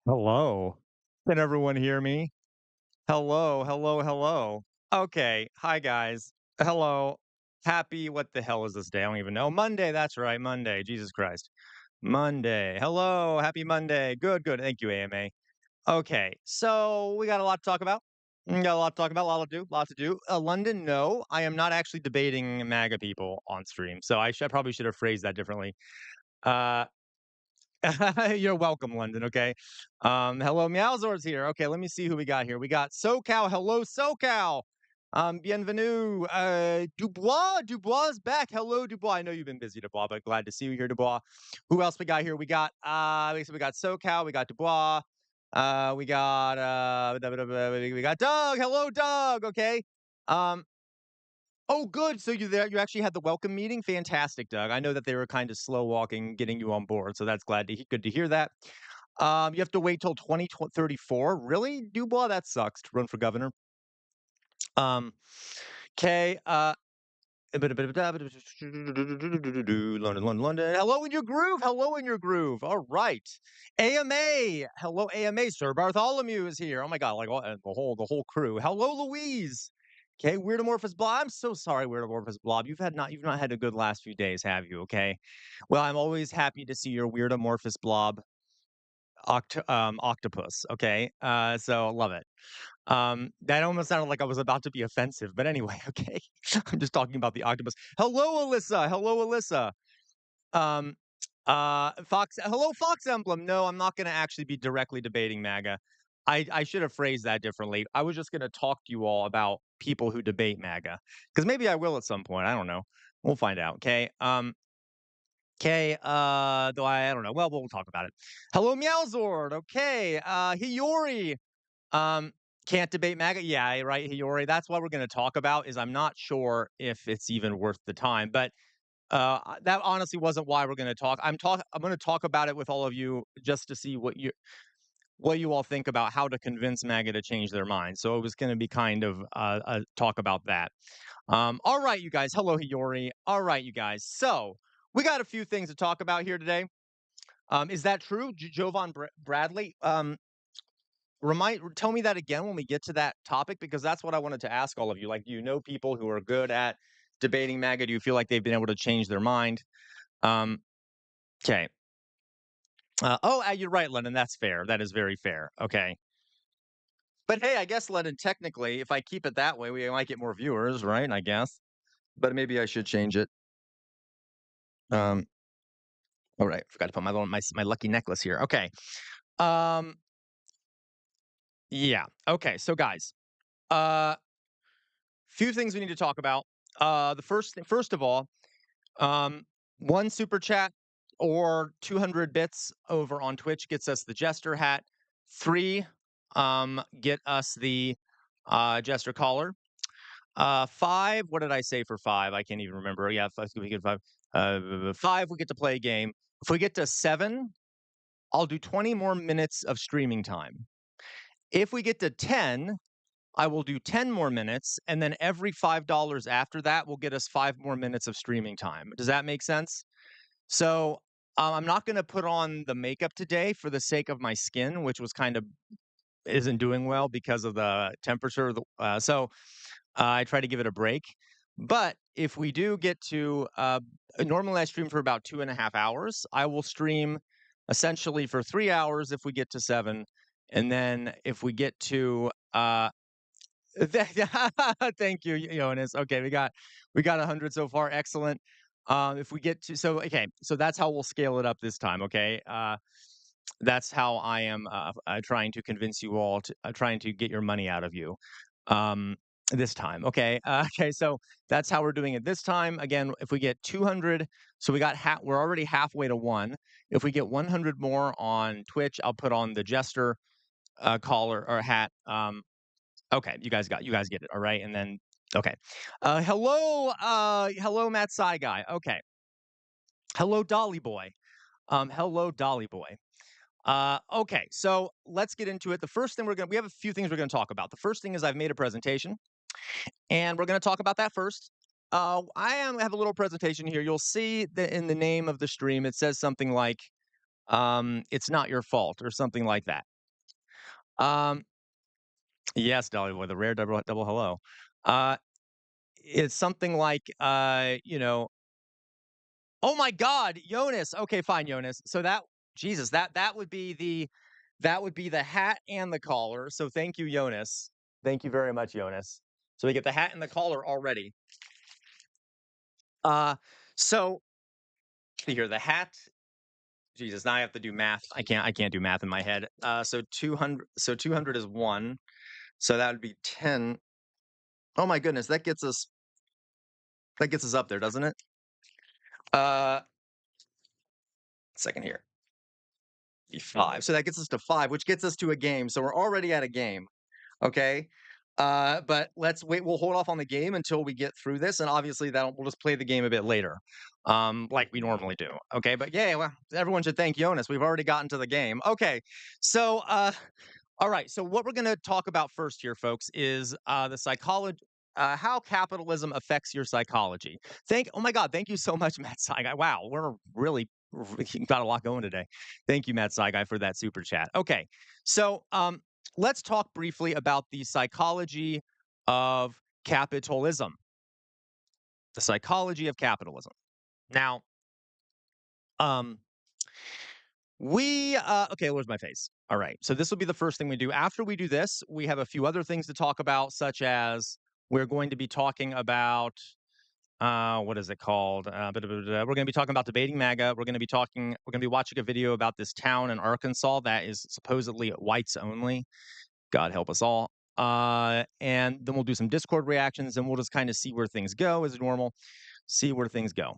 Hello. Can everyone hear me? Hello, hello, hello. Okay. Hi, guys. Hello. Happy, what the hell is this day? I don't even know. Monday. That's right. Monday. Jesus Christ. Monday. Hello. Happy Monday. Good, good. Thank you, AMA. Okay. So we got a lot to talk about. Got a lot to talk about, a lot to do, lot to do. London, no, I am not actually debating MAGA people on stream. So I probably should have phrased that differently. Uh, You're welcome, London. Okay. Hello, Meowzor's here. Okay, let me see who we got here. We got SoCal. Hello, SoCal. Bienvenue. Dubois. Dubois is back. Hello, Dubois. I know you've been busy, Dubois, but glad to see you here, Dubois. Who else we got here? We got SoCal. We got Dubois. We got Doug. Hello, Doug. Okay. Um, Oh, good. So you actually had the welcome meeting? Fantastic, Doug. I know that they were kind of slow walking getting you on board, so that's good to hear that. You have to wait till 2034. Really, Dubois? That sucks to run for governor. Um, okay. London, London, London. Hello in your groove. Hello in your groove. All right. AMA. Hello, AMA. Sir Bartholomew is here. Oh my God, like the whole crew. Hello, Louise. Okay, Weirdomorphous Blob. I'm so sorry, Weirdomorphous Blob. You've not had a good last few days, have you? Okay. Well, I'm always happy to see your Weirdomorphous Blob octopus. Okay. So love it. That almost sounded like I was about to be offensive, but anyway, okay. I'm just talking about the octopus. Hello, Alyssa. Hello, Alyssa. Um, Fox. Hello, Fox Emblem. No, I'm not going to actually be directly debating MAGA. I should have phrased that differently. I was just going to talk to you all about people who debate MAGA, because maybe I will at some point. I don't know. We'll find out. Okay. Okay, though I don't know. Well, we'll talk about it. Hello, Meowzord. Okay, Hiyori. Um, can't debate MAGA. Yeah, right, Hiyori. That's what we're going to talk about. Is I'm not sure if it's even worth the time, but that honestly wasn't why we're going to talk. I'm going to talk about it with all of you just to see what you all think about how to convince MAGA to change their mind. So it was going to be kind of a talk about that. All right, you guys. Hello, Hiyori. All right, you guys. So we got a few things to talk about here today. Is that true, Jovan Bradley? Tell me that again when we get to that topic, because that's what I wanted to ask all of you. Like, do you know people who are good at debating MAGA? Do you feel like they've been able to change their mind? Okay. You're right, Lennon. That's fair. That is very fair. Okay. But hey, I guess, Lennon, technically, if I keep it that way, we might get more viewers, right? I guess. But maybe I should change it. Um, all right. Forgot to put my lucky necklace here. Okay. Um, yeah. Okay. So, guys, uh, few things we need to talk about. First of all, um, one super chat or 200 bits over on Twitch gets us the Jester hat. 3 get us the Jester collar. 5, what did I say for 5? I can't even remember. Yeah, we get 5. 5, we get to play a game. If we get to 7, I'll do 20 more minutes of streaming time. If we get to 10, I will do 10 more minutes, and then every $5 after that will get us 5 more minutes of streaming time. Does that make sense? So, I'm not gonna put on the makeup today for the sake of my skin, which was kind of isn't doing well because of the temperature. I try to give it a break. But if we do get to, normally I stream for about 2.5 hours. I will stream essentially for 3 hours if we get to 7, and then if we get to, thank you, Jonas. Okay, we got 100 so far. Excellent. If we get to okay, so that's how we'll scale it up this time. Okay, that's how I am trying to convince you all to trying to get your money out of you. This time, okay, okay. So that's how we're doing it this time. Again, if we get 200, so we're already halfway to 1. If we get 100 more on Twitch, I'll put on the Jester collar or hat. Okay, you guys get it, all right? And then okay. Hello, Matt Sai guy. Okay. Hello, Dolly Boy. Hello, Dolly Boy. Okay, so let's get into it. The first thing we have a few things we're gonna talk about. The first thing is I've made a presentation, and we're gonna talk about that first. Have a little presentation here. You'll see that in the name of the stream, it says something like, "It's not your fault," or something like that. Um, yes, Dolly, with a rare double hello. Uh, it's something like, oh my God, Jonas. Okay, fine, Jonas. So that Jesus, that would be the hat and the collar. So thank you, Jonas. Thank you very much, Jonas. So we get the hat and the collar already. Uh, so see here, the hat. Jesus, now I have to do math. I can't do math in my head. So 200. So 200 is one. So that would be 10. Oh my goodness, that gets us up there, doesn't it? Uh, second here. Be 5. So that gets us to 5, which gets us to a game. So we're already at a game. Okay. But let's wait. We'll hold off on the game until we get through this, and obviously that we'll just play the game a bit later, like we normally do. Okay. But yeah, well, everyone should thank Jonas. We've already gotten to the game. Okay. So, all right. So what we're going to talk about first here, folks, is the psychology. How capitalism affects your psychology. Oh my God, thank you so much, Matt Saigai. Wow, we're really got a lot going today. Thank you, Matt Saigai, for that super chat. Okay, so let's talk briefly about the psychology of capitalism. The psychology of capitalism. Now, um, okay, where's my face? All right. So this will be the first thing we do. After we do this, we have a few other things to talk about, such as we're going to be talking about what is it called? We're going to be talking about debating Maga. We're going to be watching a video about this town in Arkansas that is supposedly whites only. God help us all. And then we'll do some Discord reactions and we'll just kind of see where things go as normal. See where things go.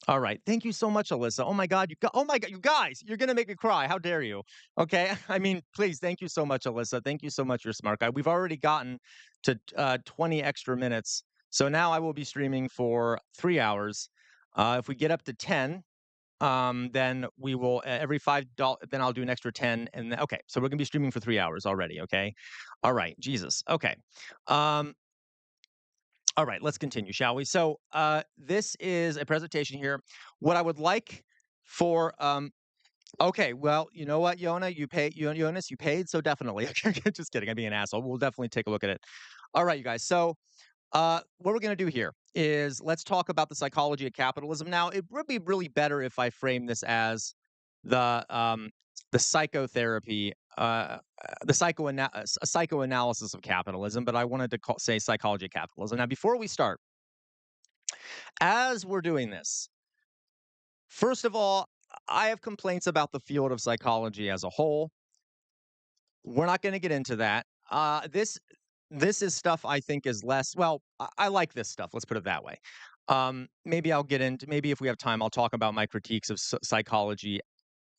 All right. Thank you so much, Alyssa. Oh my God. Oh my God. You guys, you're going to make me cry. How dare you? Okay. I mean, please. Thank you so much, Alyssa. Thank you so much. You're a smart guy. We've already gotten to 20 extra minutes. So now I will be streaming for 3 hours. If we get up to 10, then we will every $5, then I'll do an extra 10. And okay. So we're going to be streaming for 3 hours already. Okay. All right. Jesus. Okay. Um, all right, let's continue, shall we? So, this is a presentation here. What I would like for, okay, well, you know what, Jonas, you paid, so definitely. Just kidding, I'm being an asshole. We'll definitely take a look at it. All right, you guys. So, what we're going to do here is let's talk about the psychology of capitalism. Now, it would be really better if I frame this as the um, the psychotherapy, psychoanalysis of capitalism, but I wanted to say psychology of capitalism. Now, before we start, as we're doing this, first of all, I have complaints about the field of psychology as a whole. We're not going to get into that. This is stuff I think is less. Well, I like this stuff. Let's put it that way. Maybe I'll get into. Maybe if we have time, I'll talk about my critiques of psychology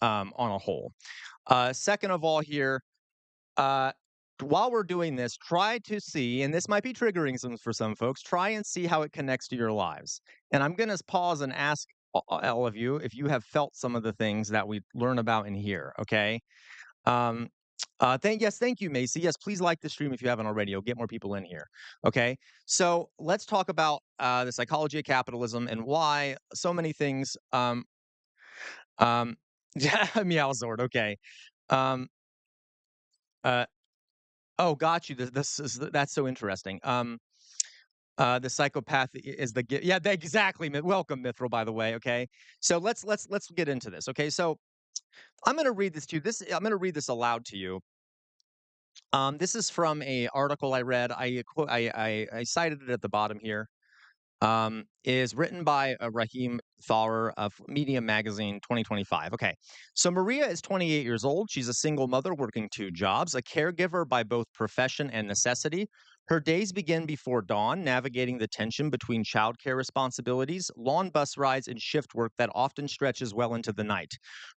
on a whole. Second of all, here, uh, while we're doing this, try to see, and this might be triggering for some folks. Try and see how it connects to your lives. And I'm going to pause and ask all of you if you have felt some of the things that we learn about in here. Okay. Um, thank you, Macy. Yes, please like the stream if you haven't already. You'll get more people in here. Okay, so let's talk about the psychology of capitalism and why so many things. Yeah, meow Zord. Okay. Um, uh, oh, got you. That's so interesting. The psychopath is yeah, exactly. Welcome, Mithril. By the way. Okay, so let's get into this. Okay, so I'm going to read this to you. I'm going to read this aloud to you. This is from a article I read. I cited it at the bottom here. Is written by Raheem Thawer of Medium Magazine 2025. Okay, so Maria is 28 years old. She's a single mother working 2 jobs, a caregiver by both profession and necessity. Her days begin before dawn, navigating the tension between childcare responsibilities, lawn bus rides, and shift work that often stretches well into the night.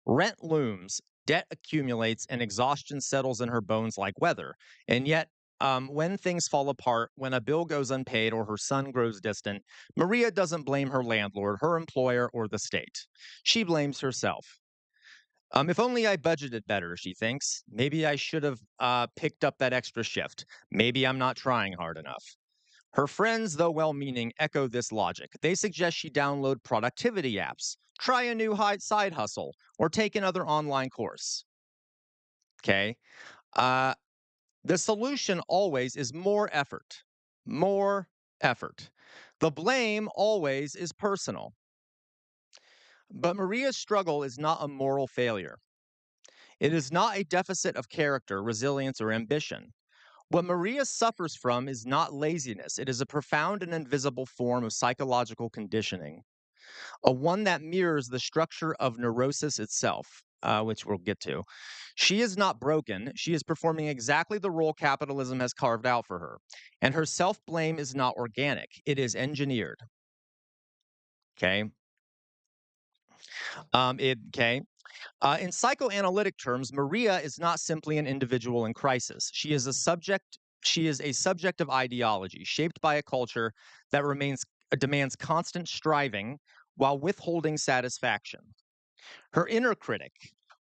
Rent looms, debt accumulates, and exhaustion settles in her bones like weather. And yet, when things fall apart, when a bill goes unpaid or her son grows distant, Maria doesn't blame her landlord, her employer, or the state. She blames herself. If only I budgeted better, she thinks. Maybe I should have picked up that extra shift. Maybe I'm not trying hard enough. Her friends, though well meaning, echo this logic. They suggest she download productivity apps, try a new side hustle, or take another online course. Okay. The solution always is more effort. More effort. The blame always is personal. But Maria's struggle is not a moral failure. It is not a deficit of character, resilience, or ambition. What Maria suffers from is not laziness. It is a profound and invisible form of psychological conditioning, a one that mirrors the structure of neurosis itself, which we'll get to. She is not broken. She is performing exactly the role capitalism has carved out for her. And her self blame is not organic, it is engineered. Okay. Okay. In psychoanalytic terms, Maria is not simply an individual in crisis. She is a subject. She is a subject of ideology, shaped by a culture that demands constant striving while withholding satisfaction. Her inner critic,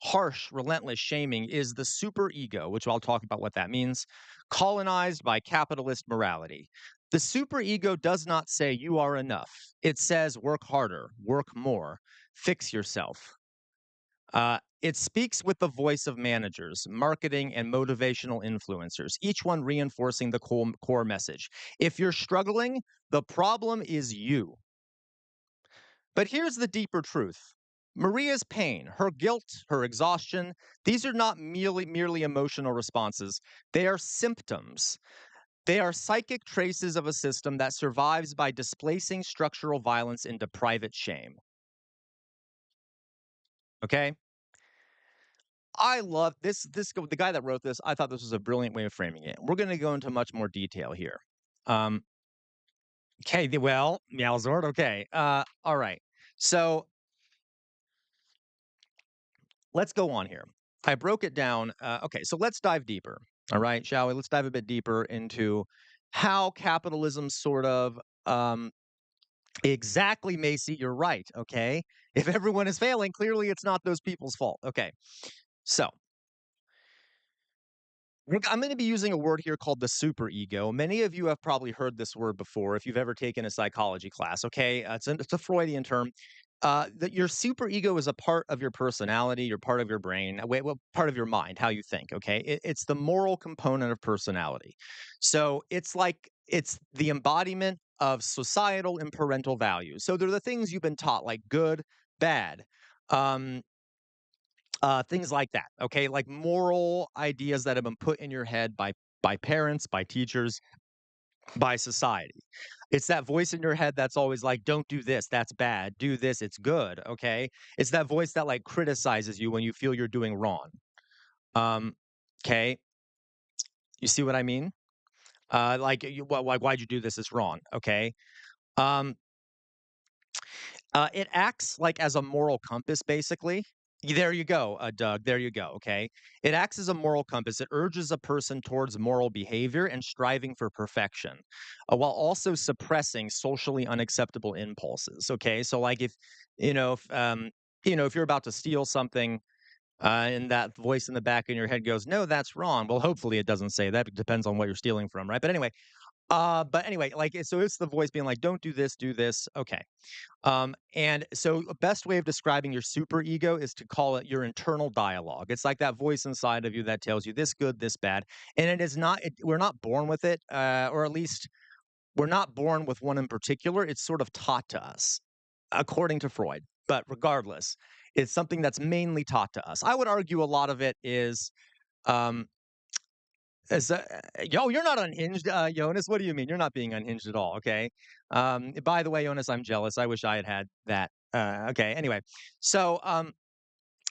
harsh, relentless shaming, is the superego, which I'll talk about what that means, colonized by capitalist morality. The superego does not say you are enough. It says work harder, work more, fix yourself. It speaks with the voice of managers, marketing, and motivational influencers, each one reinforcing the core message. If you're struggling, the problem is you. But here's the deeper truth. Maria's pain, her guilt, her exhaustion, these are not merely emotional responses. They are symptoms. They are psychic traces of a system that survives by displacing structural violence into private shame. Okay? I love the guy that wrote this, I thought this was a brilliant way of framing it. We're gonna go into much more detail here. Um, okay, well, Meowzord, okay. All right. So let's go on here. I broke it down. Okay, so let's dive deeper. All right, shall we? Let's dive a bit deeper into how capitalism sort of exactly, Macy, you're right. Okay. If everyone is failing, clearly it's not those people's fault. Okay. So I'm going to be using a word here called the superego. Many of you have probably heard this word before if you've ever taken a psychology class. Okay, it's a Freudian term. That your superego is a part of your personality, your part of your brain, well, part of your mind, how you think. Okay, it's the moral component of personality. So it's the embodiment of societal and parental values. So they're the things you've been taught, like good, bad. Um, things like that. Okay, like moral ideas that have been put in your head by parents, by teachers, by society. It's that voice in your head that's always like, "Don't do this. That's bad. Do this. It's good." Okay, it's that voice that like criticizes you when you feel you're doing wrong. Um, okay, you see what I mean? Why'd you do this? It's wrong. Okay. Um, it acts like as a moral compass, basically. There you go, Doug. There you go. Okay. It acts as a moral compass. It urges a person towards moral behavior and striving for perfection, while also suppressing socially unacceptable impulses. Okay. So, like, you know, if, um, if you're about to steal something, and that voice in the back in your head goes, "No, that's wrong." Well, hopefully it doesn't say that. It depends on what you're stealing from, right? But anyway, like, so it's the voice being like, "Don't do this, do this." Okay. And so a best way of describing your super ego is to call it your internal dialogue. It's like that voice inside of you that tells you this good, this bad. And it is not, we're not born with it, or at least we're not born with one in particular. It's sort of taught to us, according to Freud. But regardless, it's something that's mainly taught to us. I would argue a lot of it um, yo, you're not unhinged, Jonas. What do you mean? You're not being unhinged at all. Okay. By the way, Jonas, I'm jealous. I wish I had had that. Okay. Anyway, so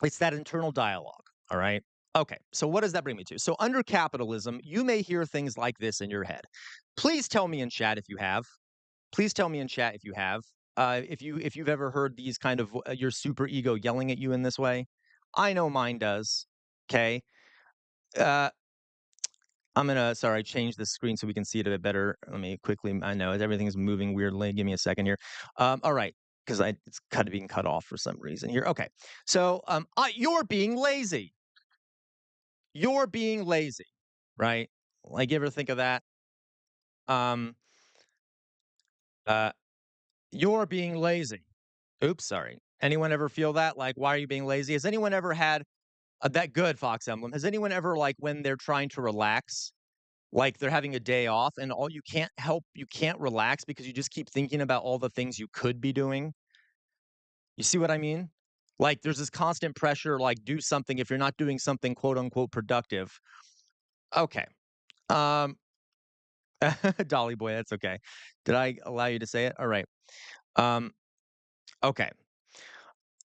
it's that internal dialogue. All right. Okay. So what does that bring me to? So under capitalism, you may hear things like this in your head. Please tell me in chat if you have. Please tell me in chat if you have. If you've ever heard these kind of your super ego yelling at you in this way. I know mine does. Okay. Uh, I'm gonna sorry, change the screen so we can see it a bit better. Let me quickly. I know everything's moving weirdly. Give me a second here. All right, because it's being cut off for some reason here. Okay, so you're being lazy. You're being lazy, right? Like, you ever think of that? Um, uh, you're being lazy. Oops, sorry. Anyone ever feel that? Like, why are you being lazy? Has anyone ever had that good Fox Emblem? Has anyone ever, like, when they're trying to relax? like they're having a day off and all you can't relax because you just keep thinking about all the things you could be doing. You see what I mean? Like there's this constant pressure, like do something if you're not doing something quote unquote productive. Okay. Um Dolly boy, that's okay. Did I allow you to say it? All right. Um okay.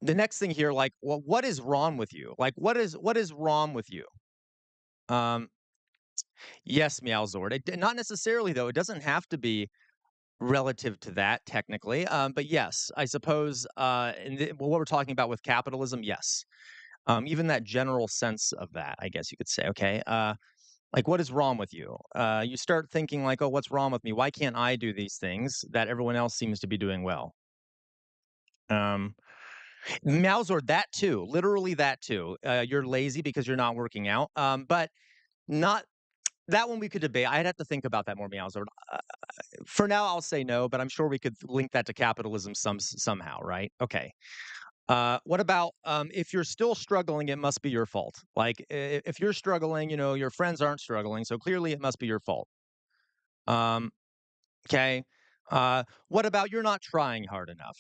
The next thing here, like, well, what is wrong with you? Like, what is wrong with you? Um, yes, Meowzord. Not necessarily though. It doesn't have to be relative to that technically. But yes, I suppose. Well, what we're talking about with capitalism, yes. Even that general sense of that, I guess you could say. Okay. Like, what is wrong with you? You start thinking like, oh, what's wrong with me? Why can't I do these things that everyone else seems to be doing well? Um, Malzord, that too, literally that too. You're lazy because you're not working out. But not that one we could debate. I'd have to think about that more, Meowzord. For now, I'll say no, but I'm sure we could link that to capitalism somehow, right? Okay. What about if you're still struggling, it must be your fault. Like if you're struggling, your friends aren't struggling, so clearly it must be your fault. Um, okay. What about you're not trying hard enough?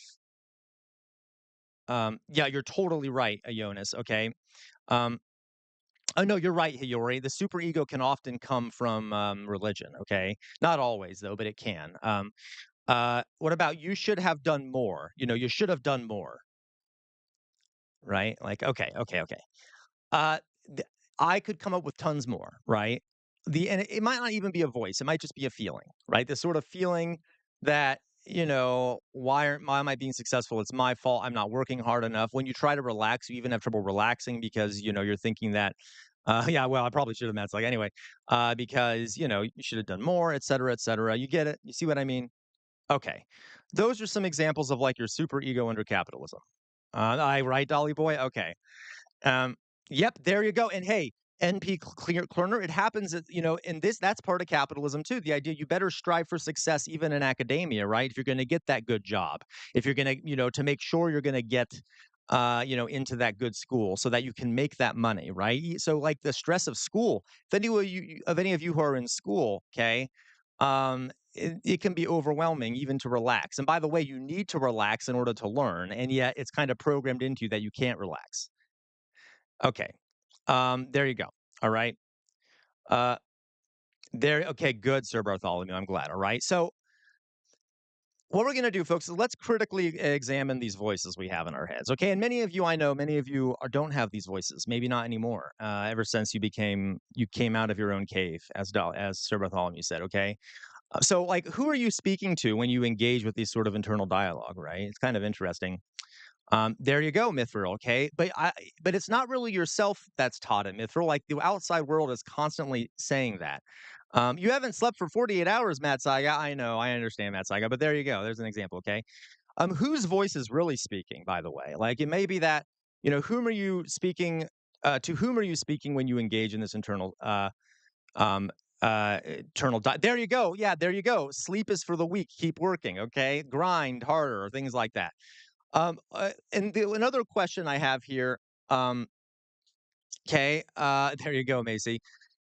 Yeah, you're totally right, Jonas. Okay. Um, Oh, no, you're right, Hiyori. The superego can often come from religion, okay? Not always, though, but it can. What about you should have done more? You should have done more, right? Like, okay, okay, okay. Uh, th- I could come up with tons more, right? And it might not even be a voice; it might just be a feeling, right? This sort of feeling that why am I being successful? It's my fault. I'm not working hard enough. When you try to relax, you even have trouble relaxing because you're thinking that, yeah, well, I probably should have. That's like anyway, because you should have done more, et cetera, et cetera. You get it? You see what I mean? Okay, those are some examples of like your super ego under capitalism. I right, Dolly boy. Okay. Um, yep, there you go. And hey, NP clear Klerner, it happens that, in that's part of capitalism too. The idea you better strive for success even in academia, right? If you're going to get that good job, if you're going to, to make sure you're going to get into that good school so that you can make that money, right? So like the stress of school, if any of you who are in school, okay, it can be overwhelming even to relax. And by the way, you need to relax in order to learn, and yet it's kind of programmed into you that you can't relax. Okay. There you go. All right. Uh, okay, good, Sir Bartholomew. I'm glad. All right. So, what we're going to do, folks, is let's critically examine these voices we have in our heads. Okay. And many of you, I know, many of you don't have these voices. Maybe not anymore. Ever since you came out of your own cave, as Sir Bartholomew said. Okay. So, like, who are you speaking to when you engage with these sort of internal dialogue? Right. It's kind of interesting. There you go, Mithril. Okay, but it's not really yourself that's taught it, Mithril. Like the outside world is constantly saying that. You haven't slept for 48 hours, Matt Saiga. I know, I understand, Matt Saiga, but there you go. There's an example. Okay, whose voice is really speaking? By the way, like it may be that whom are you speaking to? Whom are you speaking when you engage in this um, there you go. Yeah, there you go. Sleep is for the weak. Keep working. Okay, grind harder, or things like that. Another question I have here, um, okay, there you go, Macy,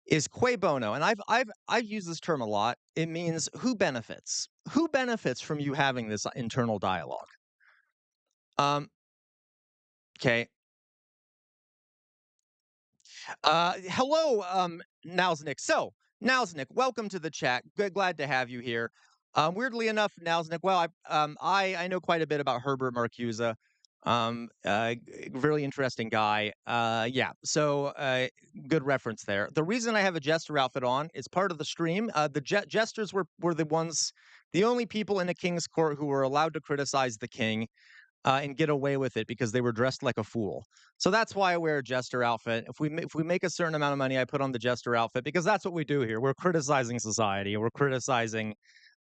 is cui bono, and I've used this term a lot. It means who benefits? Who benefits from you having this internal dialogue? Okay. Hello, Nowsnick. So, Nowsnick, welcome to the chat. Glad to have you here. Weirdly enough, Nowsnick, well, I know quite a bit about Herbert Marcuse. Really interesting guy. Yeah. So, good reference there. The reason I have a jester outfit on is part of the stream. The jesters were the only people in a king's court who were allowed to criticize the king and get away with it because they were dressed like a fool. So that's why I wear a jester outfit. If we make a certain amount of money, I put on the jester outfit because that's what we do here. We're criticizing society. We're criticizing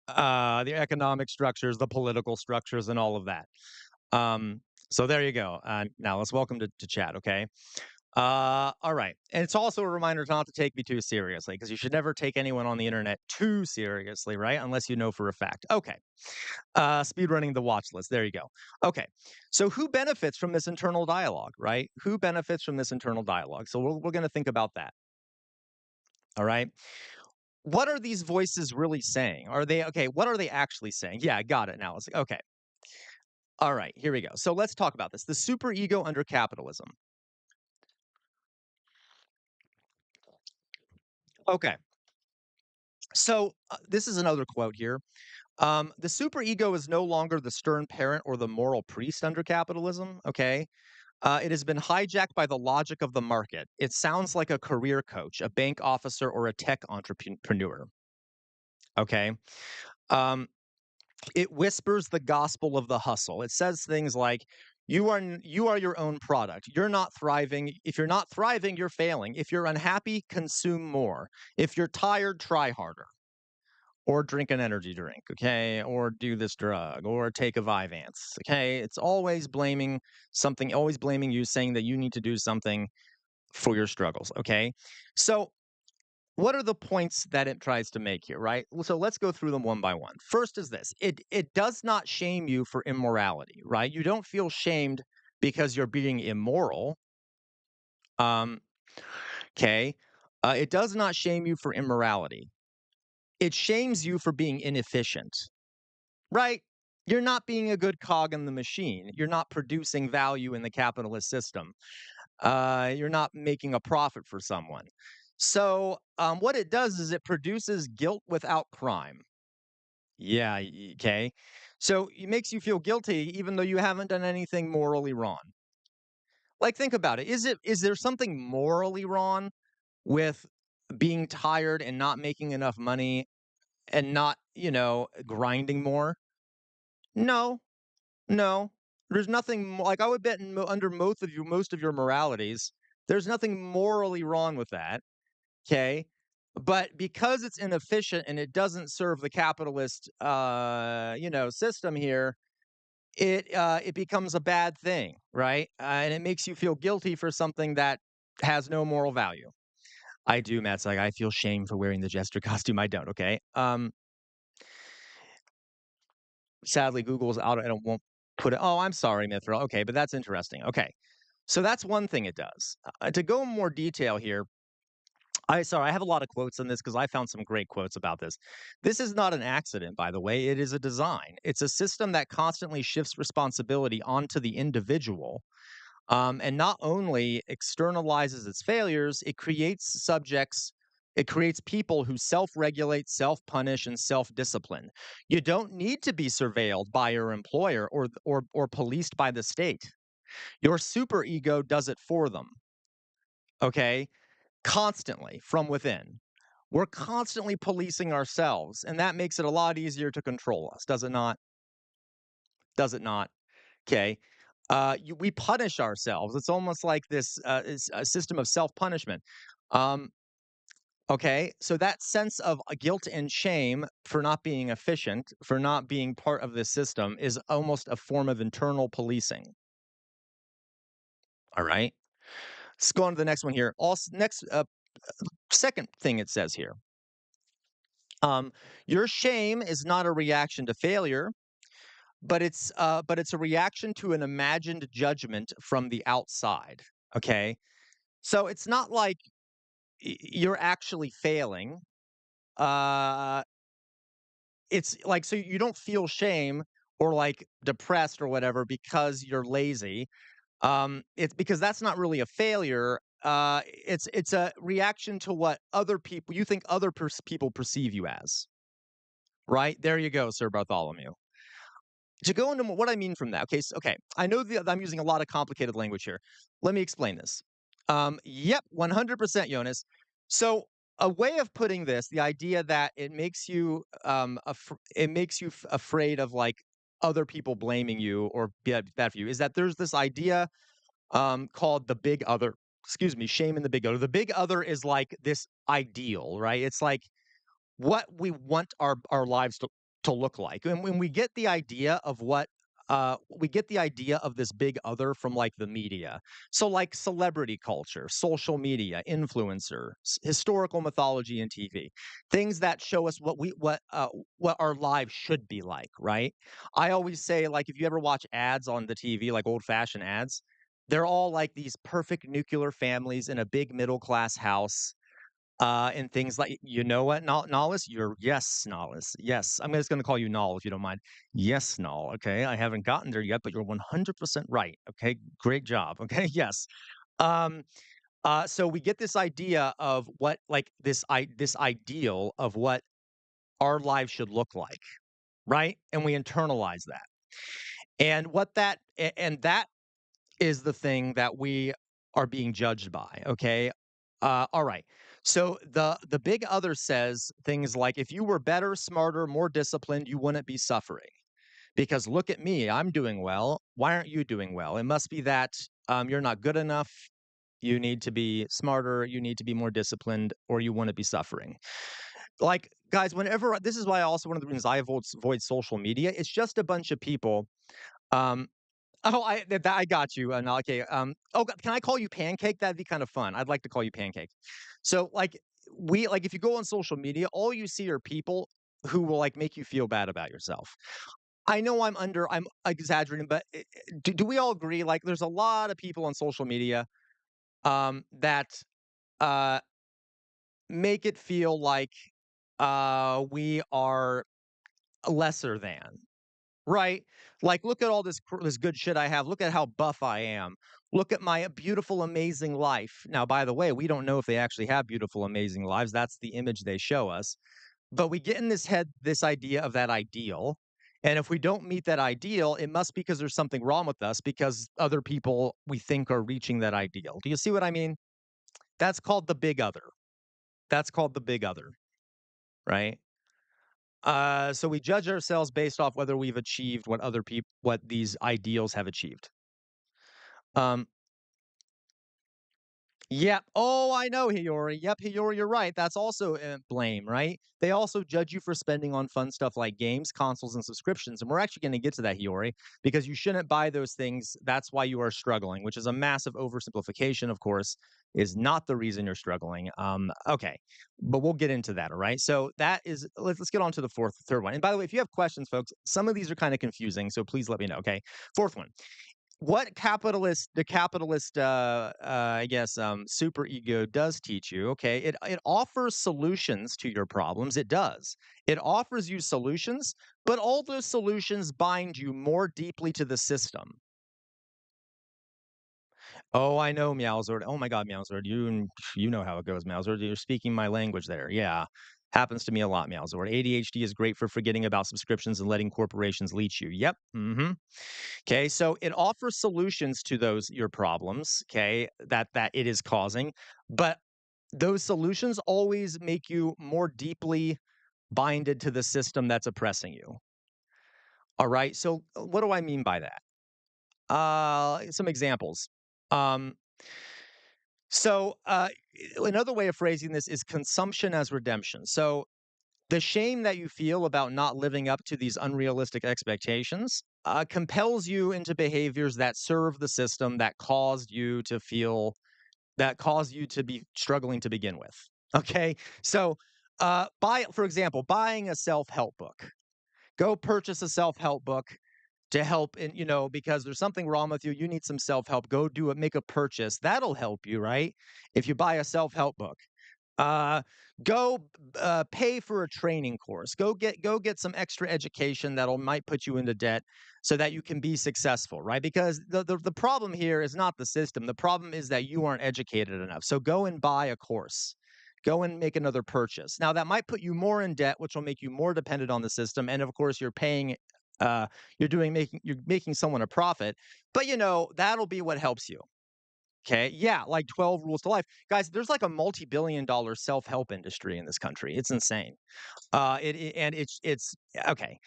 the economic structures, the political structures, and all of that. So there you go. Now let's welcome to chat. Okay. All right. And it's also a reminder not to take me too seriously because you should never take anyone on the internet too seriously, right? Unless you know for a fact. Okay. Speed running the watch list. There you go. Okay. So who benefits from this internal dialogue, right? Who benefits from this internal dialogue? So we're going to think about that. All right. what are these voices really saying? Are they okay? What are they actually saying? Yeah, I got it now. It's like, okay, all right, here we go. So let's talk about this. The superego under capitalism. Okay, so this is another quote here. The superego is no longer the stern parent or the moral priest under capitalism. Okay, it has been hijacked by the logic of the market. It sounds like a career coach, a bank officer, or a tech entrepreneur. Okay. Um, it whispers the gospel of the hustle. It says things like, you are your own product. You're not thriving. If you're not thriving, you're failing. If you're unhappy, consume more. If you're tired, try harder. Or drink an energy drink, okay? Or do this drug, or take a Vyvanse, okay? It's always blaming something, always blaming you, saying that you need to do something for your struggles, okay? So, what are the points that it tries to make here, right? So let's go through them one by one. First is this: it does not shame you for immorality, right? You don't feel shamed because you're being immoral. Um, okay. It does not shame you for immorality. It shames you for being inefficient, right? You're not being a good cog in the machine. You're not producing value in the capitalist system. You're not making a profit for someone. So, what it does is it produces guilt without crime. Yeah, okay. So it makes you feel guilty even though you haven't done anything morally wrong. Like, think about it. Is there something morally wrong with being tired and not making enough money and not, grinding more? No, no. There's nothing like I would bet under most of your moralities, there's nothing morally wrong with that. Okay. But because it's inefficient and it doesn't serve the capitalist, system here, it becomes a bad thing, right? And it makes you feel guilty for something that has no moral value. I do, Matt's like I feel shame for wearing the jester costume. I don't. Okay. Sadly, Google's out. I don't won't put it. Oh, I'm sorry, Mithril. Okay, but that's interesting. Okay, so that's one thing it does. To go in more detail here, I have a lot of quotes on this because I found some great quotes about this. This is not an accident, by the way. It is a design. It's a system that constantly shifts responsibility onto the individual, and not only externalizes its failures, it creates subjects. It creates people who self-regulate, self-punish, and self-discipline. You don't need to be surveilled by your employer or policed by the state. Your superego does it for them. Okay, constantly from within. We're constantly policing ourselves, and that makes it a lot easier to control us, does it not? Does it not? Okay. We punish ourselves. It's almost like this is a system of self punishment. Um, okay. So that sense of guilt and shame for not being efficient, for not being part of this system, is almost a form of internal policing. All right. Let's go on to the next one here. Also, next, second thing it says here. Your shame is not a reaction to failure, but it's a reaction to an imagined judgment from the outside. Okay, so it's not like you're actually failing. Uh, it's like so you don't feel shame or like depressed or whatever because you're lazy. It's because that's not really a failure. It's a reaction to what other people you think other people perceive you as. Right there, you go, Sir Bartholomew. To go into what I mean from that, okay, I know I'm using a lot of complicated language here. Let me explain this. Yep, 100%, Jonas. So, a way of putting this, the idea that it makes you, afraid of like other people blaming you or bad for you, is that there's this idea called the big other. Excuse me, shame in the big other. The big other is like this ideal, right? It's like what we want our lives to look like. And when we get the idea of we get the idea of this big other from like the media. So like celebrity culture, social media, influencer, historical mythology and TV. Things that show us what our lives should be like, right? I always say like if you ever watch ads on the TV, like old-fashioned ads, they're all like these perfect nuclear families in a big middle class house and things like, you know what, Nollis, you're yes, Nollis, yes. I'm just going to call you Noll if you don't mind. Yes, Noll. Okay, I haven't gotten there yet, but you're 100% right. Okay, great job. Okay, yes. Um, so we get this idea of what, like this ideal of what our lives should look like, right? And we internalize that. And and that is the thing that we are being judged by, okay? All right. So the big other says things like, if you were better, smarter, more disciplined, you wouldn't be suffering. Because look at me, I'm doing well. Why aren't you doing well? It must be that you're not good enough. You need to be smarter. You need to be more disciplined, or you want to be suffering. Like, guys, whenever this is why also one of the reasons I avoid social media. It's just a bunch of people. Um, Oh, I got you, no, okay, oh, can I call you Pancake? That'd be kind of fun. I'd like to call you Pancake. So, like, if you go on social media, all you see are people who will, like, make you feel bad about yourself. I know I'm exaggerating, but do we all agree, like, there's a lot of people on social media, that, uh, make it feel like, we are lesser than. Right? Like, look at all this good shit I have. Look at how buff I am. Look at my beautiful, amazing life. Now, by the way, we don't know if they actually have beautiful, amazing lives. That's the image they show us. But we get in this head this idea of that ideal. And if we don't meet that ideal, it must be because there's something wrong with us because other people we think are reaching that ideal. Do you see what I mean? That's called the big other. That's called the big other, right? So we judge ourselves based off whether we've achieved what these ideals have achieved. Um, Yep. Oh, I know, Hiyori. Yep, Hiyori, you're right. That's also blame, right? They also judge you for spending on fun stuff like games, consoles, and subscriptions. And we're actually going to get to that, Hiyori, because you shouldn't buy those things. That's why you are struggling, which is a massive oversimplification, of course, is not the reason you're struggling. Okay, but we'll get into that. All right. So that is let's get on to the third one. And by the way, if you have questions, folks, some of these are kind of confusing, so please let me know. Okay. Fourth one, what capitalist I guess super ego does teach you, okay, it offers solutions to your problems. It does. It offers you solutions, but all those solutions bind you more deeply to the system. Oh, I know, Meowsword. Oh my god, Meowsword, you know how it goes, Meowsword. You're speaking my language there. Yeah, happens to me a lot, Meowsword. ADHD is great for forgetting about subscriptions and letting corporations leech you. Yep. Mm-hmm. Okay, so it offers solutions to those your problems, okay, that it is causing, but those solutions always make you more deeply binded to the system that's oppressing you. All right. So what do I mean by that? Some examples. Um, so another way of phrasing this is consumption as redemption. So the shame that you feel about not living up to these unrealistic expectations compels you into behaviors that serve the system that caused you to be struggling to begin with. Okay, so for example, buying a self-help book. Go purchase a self-help book to help in, because there's something wrong with you. You need some self-help. Go do it. Make a purchase. That'll help you, right? If you buy a self-help book. Uh, go pay for a training course. Go get some extra education that'll might put you into debt so that you can be successful, right? Because the problem here is not the system. The problem is that you aren't educated enough. So go and buy a course. Go and make another purchase. Now that might put you more in debt, which will make you more dependent on the system. And of course, you're paying. You're making someone a profit, but that'll be what helps you. Okay, yeah, like 12 rules to life. Guys, there's like a multi-billion dollar self-help industry in this country. It's insane. And it's okay.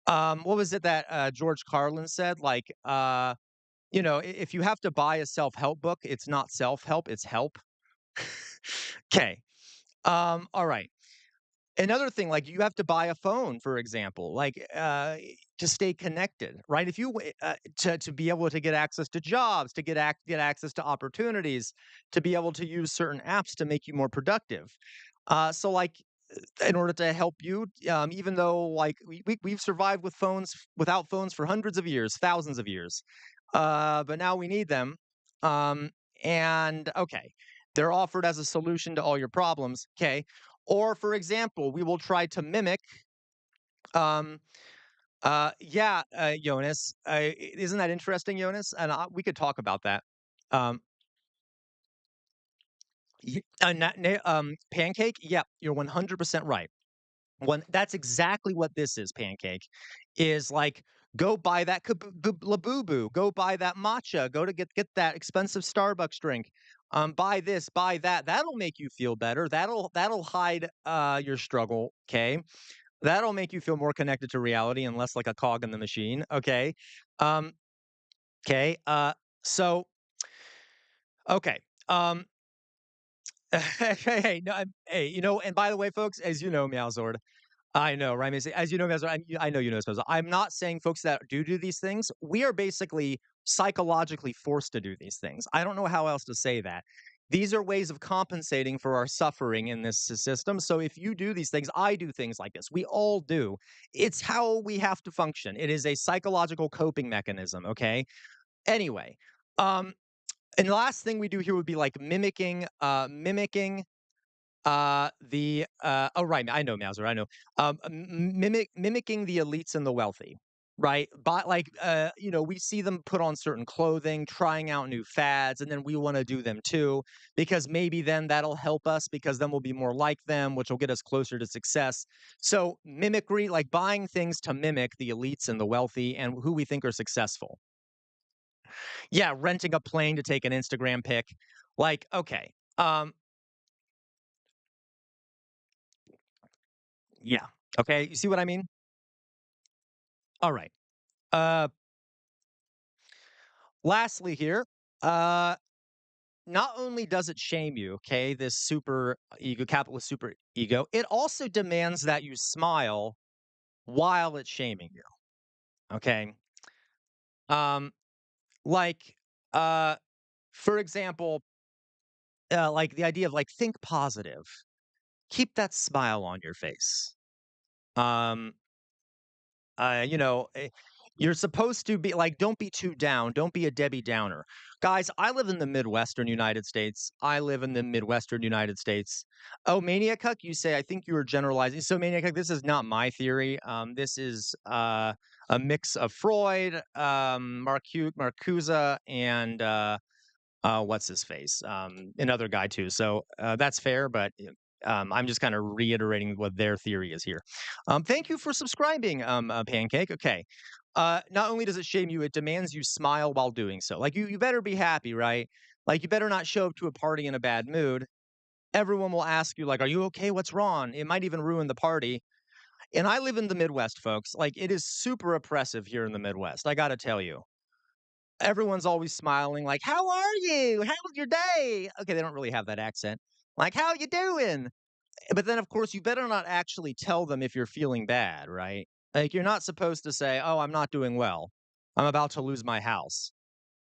What was it that George Carlin said? Like, if you have to buy a self-help book, it's not self-help, it's help. Okay. All right. Another thing, like you have to buy a phone, for example, like to stay connected, right? If you to be able to get access to jobs, to get access to opportunities, to be able to use certain apps to make you more productive. So, like, in order to help you, even though like we've survived without phones for hundreds of years, thousands of years, but now we need them. Um, and okay. They're offered as a solution to all your problems, okay? Or for example, we will try to mimic um yeah, Jonas, isn't that interesting, Jonas? And we could talk about that. Um Pancake? Yeah, you're 100% right. One that's exactly what this is, Pancake, is like, go buy that Labubu, go buy that matcha, go to get that expensive Starbucks drink, buy this, buy that. That'll make you feel better. That'll hide, your struggle, 'kay? That'll make you feel more connected to reality and less like a cog in the machine, okay? Um, 'Kay, so okay, um, hey, no, hey, and by the way, folks, as you know, Meowsord, I know, right? As you know, Meowsord, I know you know this. I'm not saying folks that do these things. We are basically psychologically forced to do these things. I don't know how else to say that. These are ways of compensating for our suffering in this system. So if you do these things, I do things like this. We all do. It's how we have to function. It is a psychological coping mechanism. Okay. Anyway, um, and the last thing we do here would be like mimicking oh, right, I know Mauser, I know. Mimicking the elites and the wealthy, right? But like, we see them put on certain clothing, trying out new fads, and then we want to do them too, because maybe then that'll help us, because then we'll be more like them, which will get us closer to success. So mimicry, like buying things to mimic the elites and the wealthy and who we think are successful. Yeah, renting a plane to take an Instagram pic. Like, okay. Yeah. Okay, you see what I mean? All right. Uh, Lastly here, uh, not only does it shame you, okay, this super ego, capitalist super ego, it also demands that you smile while it's shaming you. Okay. Um, like, uh, for example, like the idea of like think positive, keep that smile on your face. Um, you're supposed to be like, don't be too down. Don't be a Debbie Downer. Guys, I live in the Midwestern United States. I live in the Midwestern United States. Oh, Maniacuck, you say, I think you were generalizing. So, Maniacuck, this is not my theory. This is a mix of Freud, Marcuse, and what's his face? Another guy too. So that's fair, but I'm just kind of reiterating what their theory is here. Thank you for subscribing, Pancake. Okay. Not only does it shame you, it demands you smile while doing so. Like you better be happy, right? Like you better not show up to a party in a bad mood. Everyone will ask you, like, "Are you okay? What's wrong?" It might even ruin the party. And I live in the Midwest, folks. Like it is super oppressive here in the Midwest. I got to tell you. Everyone's always smiling, like, "How are you? How was your day?" Okay, they don't really have that accent. Like, "How you doing?" But then, of course, you better not actually tell them if you're feeling bad, right? Like, you're not supposed to say, "Oh, I'm not doing well. I'm about to lose my house,"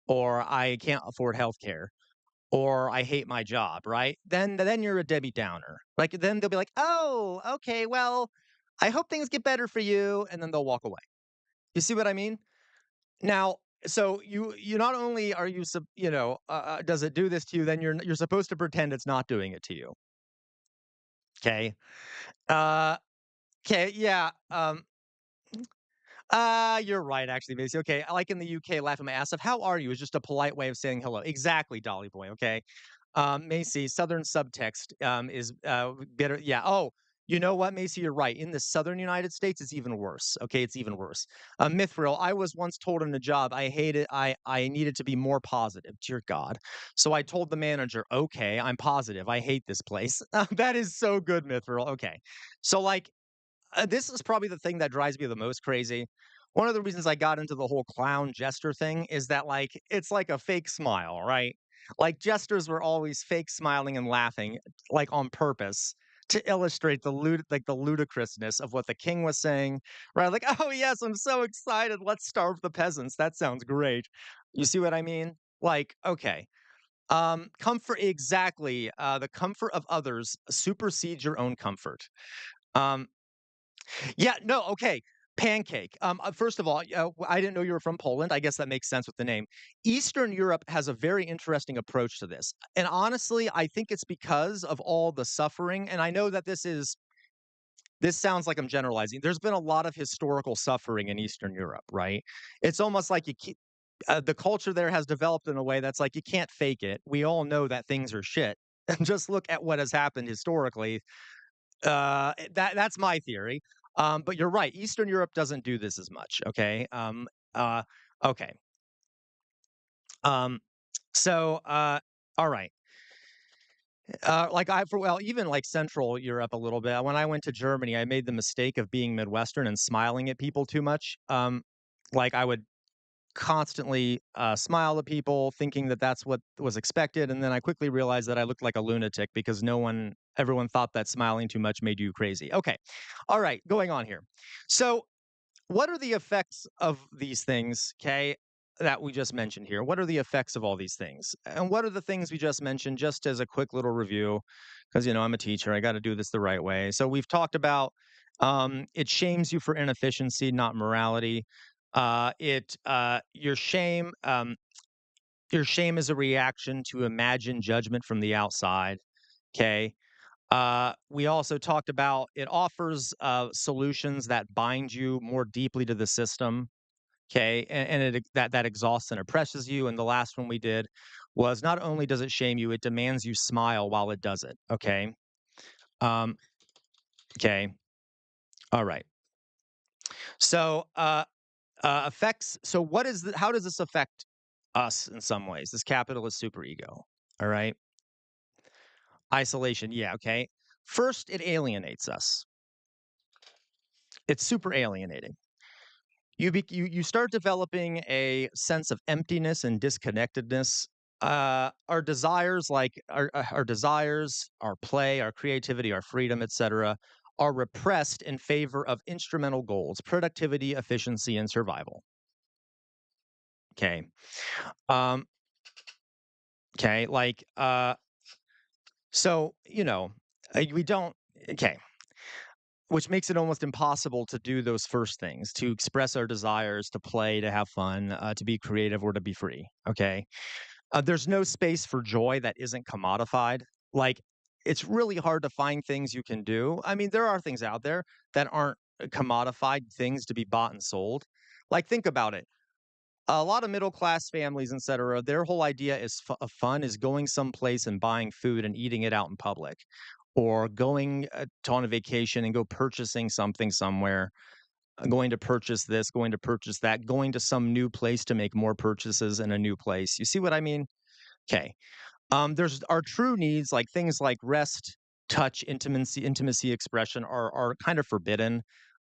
or "I can't afford healthcare," or "I hate my job," right? Then you're a Debbie Downer. Like, then they'll be like, "Oh, okay, well, I hope things get better for you," and then they'll walk away. You see what I mean? Now, so you not only are you does it do this to you, then you're supposed to pretend it's not doing it to you. Okay. Uh, okay. Yeah. You're right, actually, Macy. Okay. I like in the UK, laughing my ass off. How are you? Is just a polite way of saying hello. Exactly, Dolly Boy. Okay. Macy, Southern subtext is better. Yeah. Oh, you know what, Macy? You're right. In the Southern United States, it's even worse. Okay, it's even worse. Mithril, I was once told in a job I hated. I needed to be more positive. Dear God. So I told the manager, okay, I'm positive. I hate this place. That is so good, Mithril. Okay, so like this is probably the thing that drives me the most crazy. One of the reasons I got into the whole clown jester thing is that, like, it's like a fake smile, right? Like, jesters were always fake smiling and laughing, like, on purpose to illustrate the ludicrousness of what the king was saying, right? Like, "Oh, yes, I'm so excited. Let's starve the peasants. That sounds great." You see what I mean? Like, okay. Comfort exactly, the comfort of others supersedes your own comfort. Um, yeah, no, okay. Pancake. First of all, I didn't know you were from Poland. I guess that makes sense with the name. Eastern Europe has a very interesting approach to this. And honestly, I think it's because of all the suffering. And I know that this sounds like I'm generalizing. There's been a lot of historical suffering in Eastern Europe, right? It's almost like the culture there has developed in a way that's like you can't fake it. We all know that things are shit. And just look at what has happened historically. That's my theory. But you're right. Eastern Europe doesn't do this as much. Okay. Uh, okay. Um, all right. Like even like Central Europe a little bit. When I went to Germany, I made the mistake of being Midwestern and smiling at people too much. Like I would constantly smile at people, thinking that that's what was expected, and then I quickly realized that I looked like a lunatic because everyone thought that smiling too much made you crazy. Okay, all right, going on here. So what are the effects of these things, okay, that we just mentioned here? What are the effects of all these things? And what are the things we just mentioned, just as a quick little review? Because, I'm a teacher, I got to do this the right way. So we've talked about it shames you for inefficiency, not morality. Your shame is a reaction to imagined judgment from the outside. Okay. We also talked about it offers solutions that bind you more deeply to the system. Okay, that exhausts and oppresses you. And the last one we did was not only does it shame you, it demands you smile while it does it. Okay. Um, okay. All right. So effects. So how does this affect us in some ways? This capitalist superego. All right. Isolation. Yeah. Okay. First, it alienates us. It's super alienating. You start developing a sense of emptiness and disconnectedness. Our desires, like our desires, our play, our creativity, our freedom, etc., are repressed in favor of instrumental goals: productivity, efficiency, and survival. Okay. Um, okay. So we don't. Okay. Which makes it almost impossible to do those first things, to express our desires, to play, to have fun, to be creative, or to be free. Okay. There's no space for joy that isn't commodified. Like, it's really hard to find things you can do. I mean, there are things out there that aren't commodified things to be bought and sold. Like, think about it. A lot of middle class families, et cetera, their whole idea of fun is going someplace and buying food and eating it out in public, or going on a vacation and go purchasing something somewhere, going to purchase this, going to purchase that, going to some new place to make more purchases in a new place. You see what I mean? Okay. There's our true needs, like things like rest, touch, intimacy expression are kind of forbidden.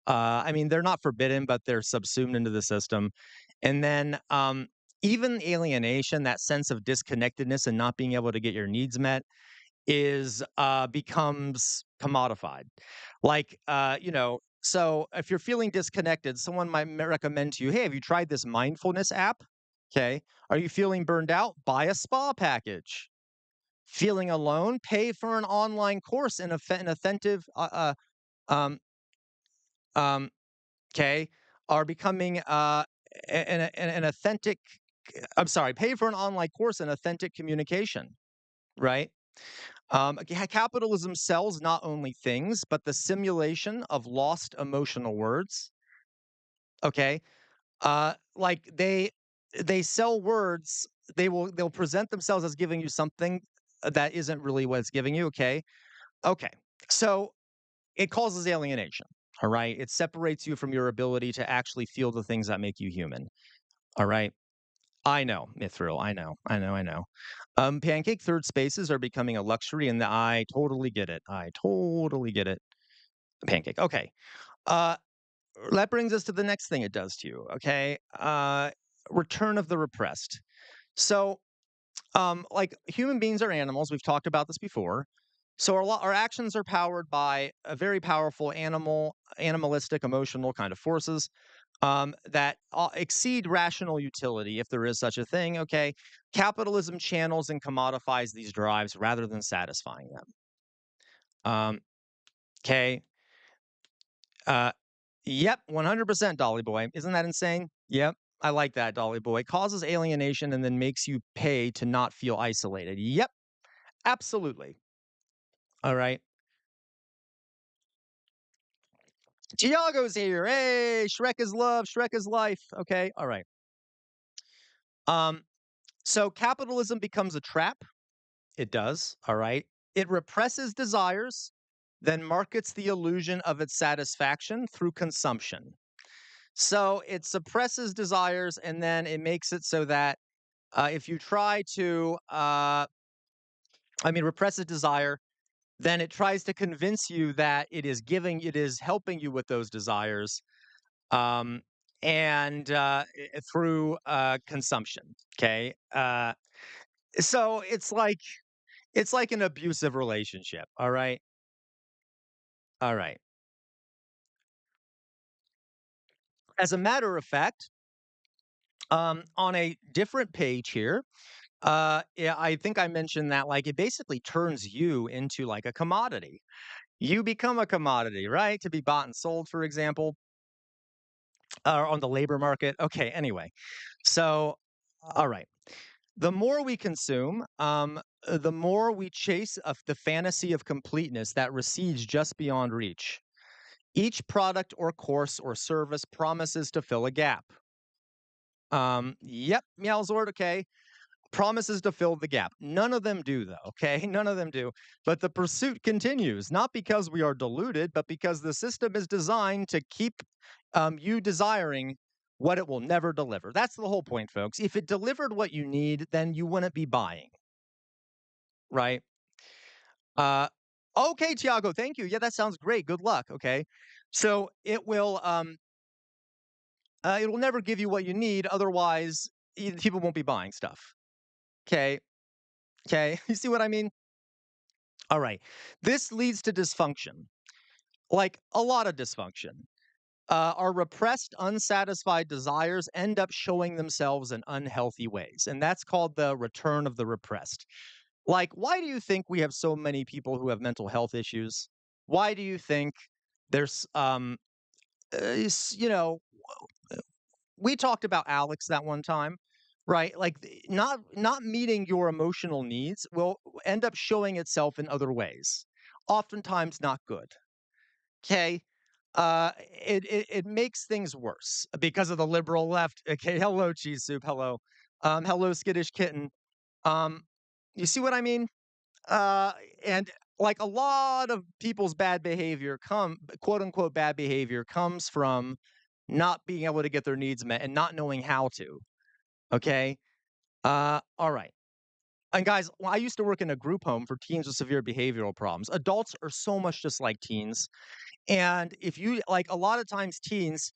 I mean, they're not forbidden, but they're subsumed into the system. And then even alienation, that sense of disconnectedness and not being able to get your needs met, is becomes commodified. Like so if you're feeling disconnected, someone might recommend to you, hey, have you tried this mindfulness app? Okay. Are you feeling burned out? Buy a spa package. Feeling alone? Pay for an online course in an authentic, um, um, okay, are becoming an authentic. I'm sorry. Pay for an online course in authentic communication. Right. Capitalism sells not only things, but the simulation of lost emotional words. Okay. Like they sell words. They'll present themselves as giving you something that isn't really what it's giving you. Okay. Okay. So it causes alienation. All right. It separates you from your ability to actually feel the things that make you human. All right. I know, Mithril. I know. I know. I know. Pancake third spaces are becoming a luxury, and I totally get it. I totally get it. Pancake. Okay. Uh, that brings us to the next thing it does to you. Okay. Return of the repressed. So, like human beings are animals. We've talked about this before. So our actions are powered by a very powerful animalistic, emotional kind of forces that exceed rational utility, if there is such a thing. Okay, capitalism channels and commodifies these drives rather than satisfying them. Okay, uh, Yep, 100% Dolly Boy. Isn't that insane? Yep. I like that, Dolly Boy. Causes alienation and then makes you pay to not feel isolated. Yep, absolutely. All right. Tiago's here. Hey, Shrek is love, Shrek is life. Okay. All right. Um, so capitalism becomes a trap. It does. All right. It represses desires, then markets the illusion of its satisfaction through consumption. So it suppresses desires and then it makes it so that if you try to, represses desire, then it tries to convince you that it is helping you with those desires, um, and through consumption. Okay, so it's like an abusive relationship. All right. As a matter of fact, on a different page here, yeah, I think I mentioned that like it basically turns you into like a commodity. You become a commodity, right? To be bought and sold, for example, on the labor market. Okay, anyway. So, all right. The more we consume, the more we chase of the fantasy of completeness that recedes just beyond reach. Each product or course or service promises to fill a gap. Yep, Meowzord, okay. Promises to fill the gap. None of them do, though, okay? None of them do. But the pursuit continues, not because we are deluded, but because the system is designed to keep you desiring what it will never deliver. That's the whole point, folks. If it delivered what you need, then you wouldn't be buying, right? Uh, okay, Tiago, thank you. Yeah, that sounds great. Good luck. Okay, so it will never give you what you need. Otherwise, people won't be buying stuff. Okay, okay, you see what I mean? All right. This leads to dysfunction, like a lot of dysfunction. Our repressed, unsatisfied desires end up showing themselves in unhealthy ways. And that's called the return of the repressed. Like, why do you think we have so many people who have mental health issues? Why do you think there's, you know, we talked about Alex that one time, right? Like, not meeting your emotional needs will end up showing itself in other ways, oftentimes not good. Okay. It makes things worse because of the liberal left. Okay. Hello, cheese soup. Hello. Hello, skittish kitten. Um, you see what I mean? Uh, and like a lot of people's bad behavior quote unquote bad behavior comes from not being able to get their needs met and not knowing how to. Okay. All right. And guys, I used to work in a group home for teens with severe behavioral problems. Adults are so much just like teens. And if you like a lot of times teens,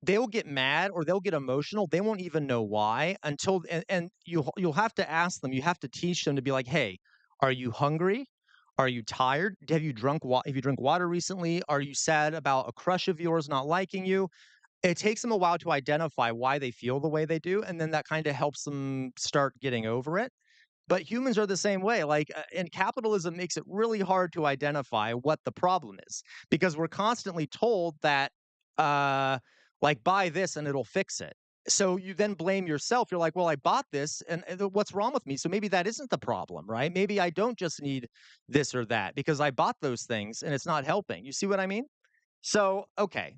they'll get mad or they'll get emotional. They won't even know why until and you'll have to ask them. You have to teach them to be like, "Hey, are you hungry? Are you tired? Have you drunk water recently? Are you sad about a crush of yours not liking you?" It takes them a while to identify why they feel the way they do, and then that kind of helps them start getting over it. But humans are the same way. Like, and capitalism makes it really hard to identify what the problem is because we're constantly told that, uh, like, buy this and it'll fix it. So you then blame yourself. You're like, well, I bought this, and what's wrong with me? So maybe that isn't the problem, right? Maybe I don't just need this or that because I bought those things and it's not helping. You see what I mean? So, okay.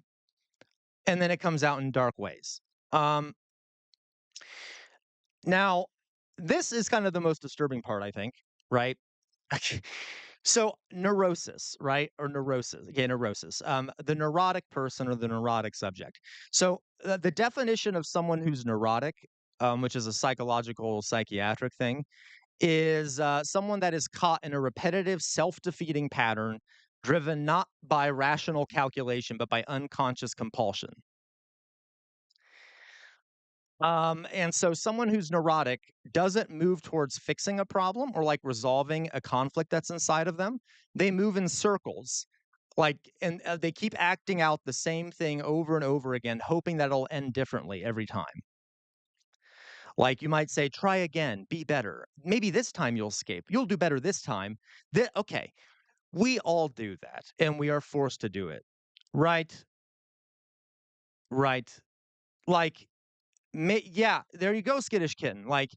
And then it comes out in dark ways. Um, Now, this is kind of the most disturbing part, I think, right? So neurosis, right? Or neurosis. Okay, neurosis. The neurotic person or the neurotic subject. So the definition of someone who's neurotic, which is a psychological psychiatric thing, is someone that is caught in a repetitive, self-defeating pattern driven not by rational calculation, but by unconscious compulsion. And so someone who's neurotic doesn't move towards fixing a problem or like resolving a conflict that's inside of them. They move in circles. Like, and they keep acting out the same thing over and over again, hoping that it'll end differently every time. Like you might say, try again, be better. Maybe this time you'll escape. You'll do better this time. Okay, we all do that, and we are forced to do it, right? right. Like, yeah, there you go, skittish kitten. Like,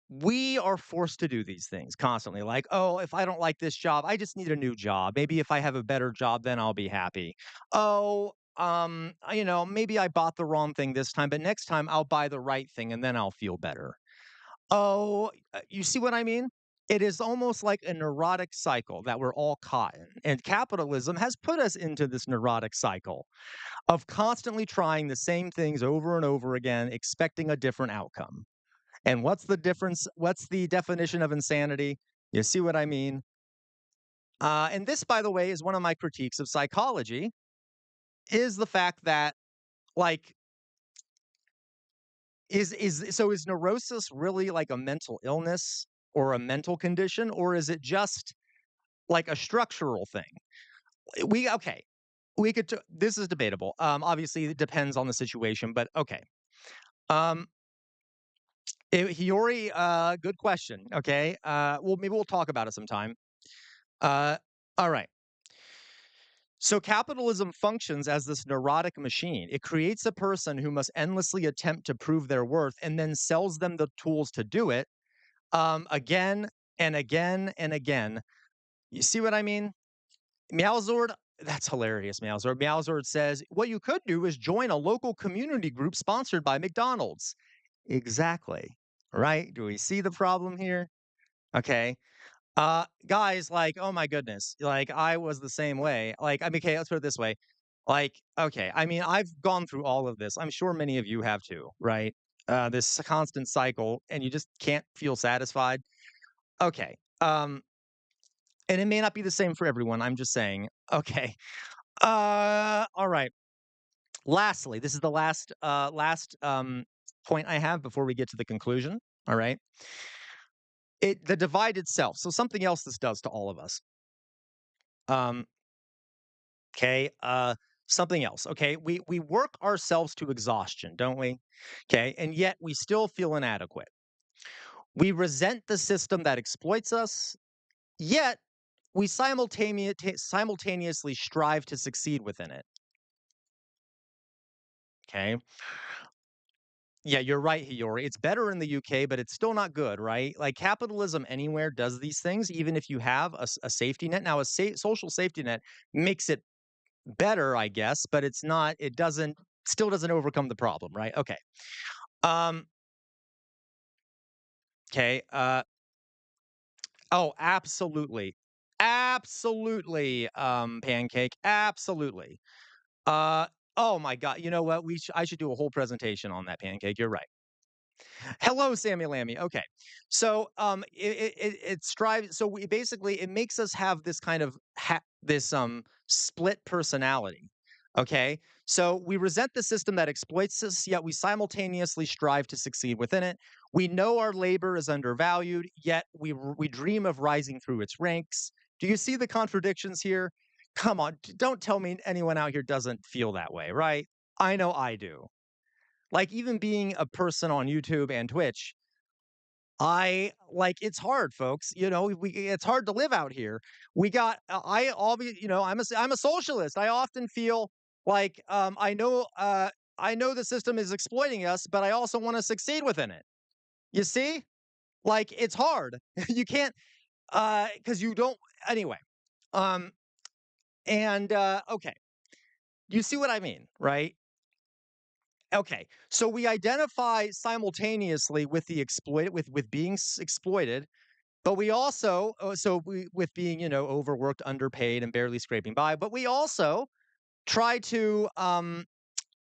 we are forced to do these things constantly. Like, oh, if I don't like this job, I just need a new job. Maybe if I have a better job, then I'll be happy. Oh, maybe I bought the wrong thing this time, but next time I'll buy the right thing and then I'll feel better. Oh, you see what I mean? It is almost like a neurotic cycle that we're all caught in. And capitalism has put us into this neurotic cycle of constantly trying the same things over and over again, expecting a different outcome. And what's the difference? What's the definition of insanity? You see what I mean? And this, by the way, is one of my critiques of psychology is the fact that, like, is neurosis really like a mental illness or a mental condition, or is it just like a structural thing? Okay, we could. This is debatable. Obviously, it depends on the situation, but okay. Um, Hiyori, good question. Okay. Well, maybe we'll talk about it sometime. Uh, all right. So capitalism functions as this neurotic machine. It creates a person who must endlessly attempt to prove their worth and then sells them the tools to do it again and again and again. You see what I mean? Meowzord, that's hilarious, Meowzord. Meowzord says, what you could do is join a local community group sponsored by McDonald's. Exactly. Right? Do we see the problem here? Okay. Guys, like, oh my goodness, like I was the same way. Like, I mean, okay, let's put it this way. Like, okay, I mean, I've gone through all of this. I'm sure many of you have too, right? This constant cycle, and you just can't feel satisfied. Okay. And it may not be the same for everyone. I'm just saying. Okay. All right. Lastly, this is the last point I have before we get to the conclusion. All right. The divide itself. So something else this does to all of us. Um, Okay. Something else. Okay. We work ourselves to exhaustion, don't we? Okay. And yet we still feel inadequate. We resent the system that exploits us, yet we simultaneously strive to succeed within it. Okay. Yeah, you're right, Hiyori. It's better in the UK, but it's still not good, right? Like capitalism anywhere does these things, even if you have a safety net. Now, social safety net makes it better, I guess, but it's not, it doesn't, still doesn't overcome the problem, right? Okay. Um, okay. Oh, absolutely. Absolutely, Pancake. Absolutely. Uh, oh my God. You know what? I should do a whole presentation on that, Pancake. You're right. Hello, Sammy Lammy. Okay, so it strives. So we basically it makes us have this kind of this split personality. Okay, so we resent the system that exploits us, yet we simultaneously strive to succeed within it. We know our labor is undervalued, yet we dream of rising through its ranks. Do you see the contradictions here? Come on, don't tell me anyone out here doesn't feel that way, right? I know I do. Like, even being a person on YouTube and Twitch, I like it's hard, folks. It's hard to live out here. We got I obviously, I'm a socialist. I often feel like I know the system is exploiting us, but I also want to succeed within it. You see? Like it's hard. You can't cuz you don't anyway. Um and okay. You see what I mean, right? Okay, so we identify simultaneously with the exploited, with being exploited, but we also, with being overworked, underpaid, and barely scraping by. But we also try to,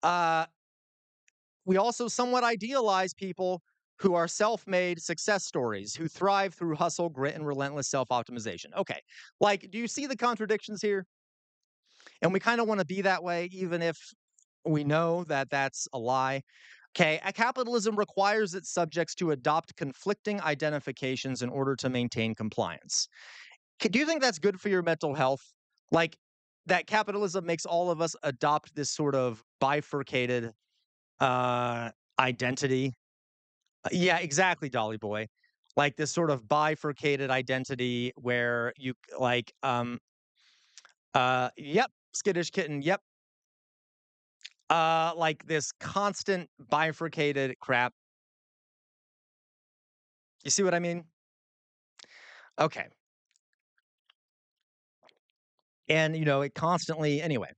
uh, we also somewhat idealize people who are self-made success stories, who thrive through hustle, grit, and relentless self-optimization. Okay, like, do you see the contradictions here? And we kind of want to be that way, even if we know that that's a lie. Okay, capitalism requires its subjects to adopt conflicting identifications in order to maintain compliance. Do you think that's good for your mental health? Like that capitalism makes all of us adopt this sort of bifurcated identity. Yeah, exactly, Dolly Boy. Like this sort of bifurcated identity where you yep, skittish kitten, yep. like this constant bifurcated crap. You see what I mean? Okay. And, it constantly anyway.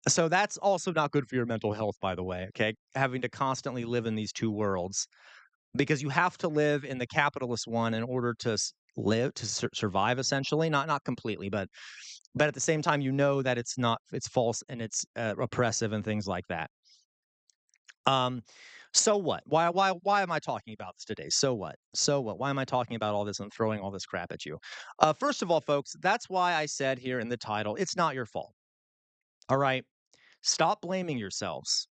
So that's also not good for your mental health, by the way, okay? Having to constantly live in these 2 worlds because you have to live in the capitalist one in order to live to survive essentially, not completely, but at the same time, that it's false and it's, oppressive and things like that. Um, so what? Why am I talking about this today? So what? So what? Why am I talking about all this and throwing all this crap at you? First of all, folks, that's why I said here in the title, it's not your fault. All right. Stop blaming yourselves.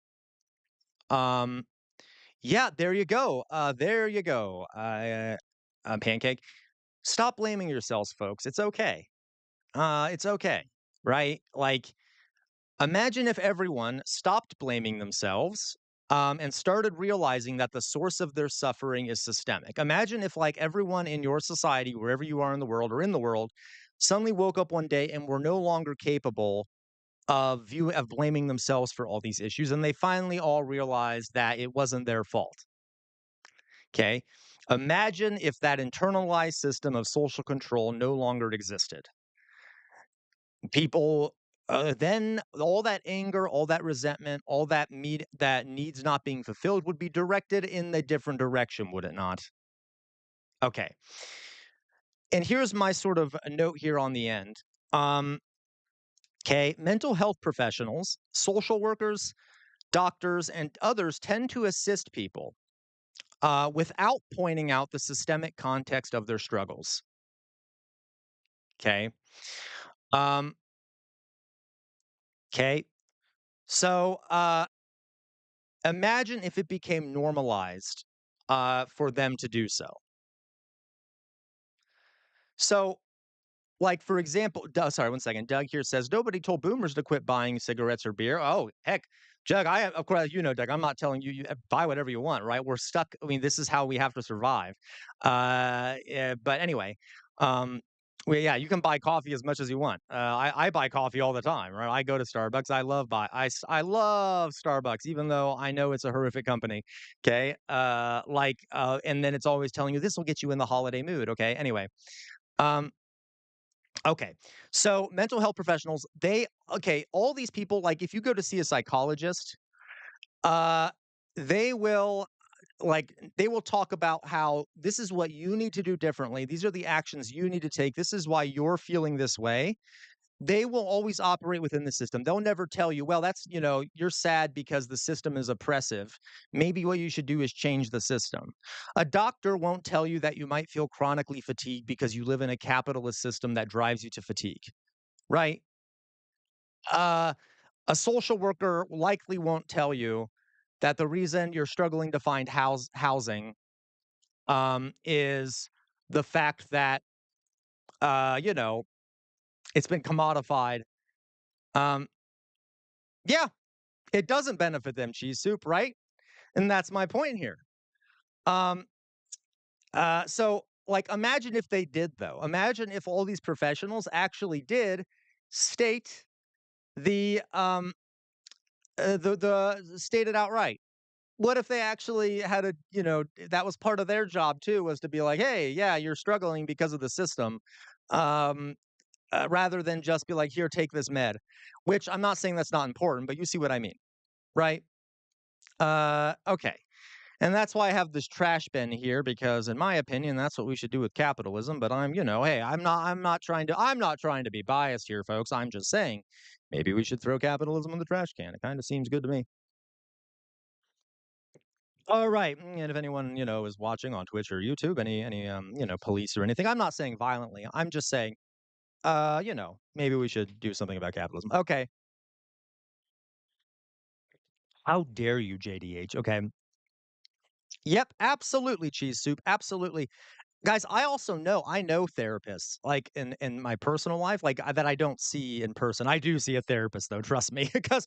Um, yeah, there you go. There you go. Pancake. Stop blaming yourselves, folks. It's okay. It's okay. Right? Like, imagine if everyone stopped blaming themselves and started realizing that the source of their suffering is systemic. Imagine if, like, everyone in your society, wherever you are in the world or in the world, suddenly woke up one day and were no longer capable of blaming themselves for all these issues, and they finally all realized that it wasn't their fault. Okay, imagine if that internalized system of social control no longer existed. People, then all that anger, all that resentment, all that needs not being fulfilled would be directed in a different direction, would it not? Okay, and here's my sort of a note here on the end. Um, okay, mental health professionals, social workers, doctors, and others tend to assist people without pointing out the systemic context of their struggles. Okay. Um, okay. So imagine if it became normalized for them to do so. So, like, for example, sorry, one second. Doug here says nobody told boomers to quit buying cigarettes or beer. Oh, heck, Doug, of course, Doug, I'm not telling you, buy whatever you want, right? We're stuck. I mean, this is how we have to survive. Yeah, but anyway, um, well, yeah, you can buy coffee as much as you want. I buy coffee all the time, right? I go to Starbucks. I love Starbucks, even though I know it's a horrific company. Okay, and then it's always telling you this will get you in the holiday mood. Okay, anyway. Um, Okay. So mental health professionals, all these people, like if you go to see a psychologist, uh, they will they will talk about how this is what you need to do differently. These are the actions you need to take. This is why you're feeling this way. They will always operate within the system. They'll never tell you, well, you're sad because the system is oppressive. Maybe what you should do is change the system. A doctor won't tell you that you might feel chronically fatigued because you live in a capitalist system that drives you to fatigue, right? Uh, a social worker likely won't tell you that the reason you're struggling to find housing is the fact that, uh, you know, it's been commodified. Um, yeah, it doesn't benefit them, cheese soup, right? And that's my point here. Um, so like imagine if they did though. Imagine if all these professionals actually did state the state it outright. What if they actually had that was part of their job too, was to be like, "Hey, yeah, you're struggling because of the system." Um rather than just be like, "Here, take this med." Which I'm not saying that's not important, but you see what I mean, right? Okay. And that's why I have this trash bin here because in my opinion, that's what we should do with capitalism, but hey, I'm not trying to be biased here, folks. I'm just saying maybe we should throw capitalism in the trash can. It kind of seems good to me. All right. And if anyone, is watching on Twitch or YouTube, any police or anything, I'm not saying violently. I'm just saying maybe we should do something about capitalism. Okay. How dare you, JDH? Okay. Yep, absolutely, cheese soup. Absolutely. Guys, I know therapists, like, in my personal life, like, that I don't see in person. I do see a therapist, though, trust me, because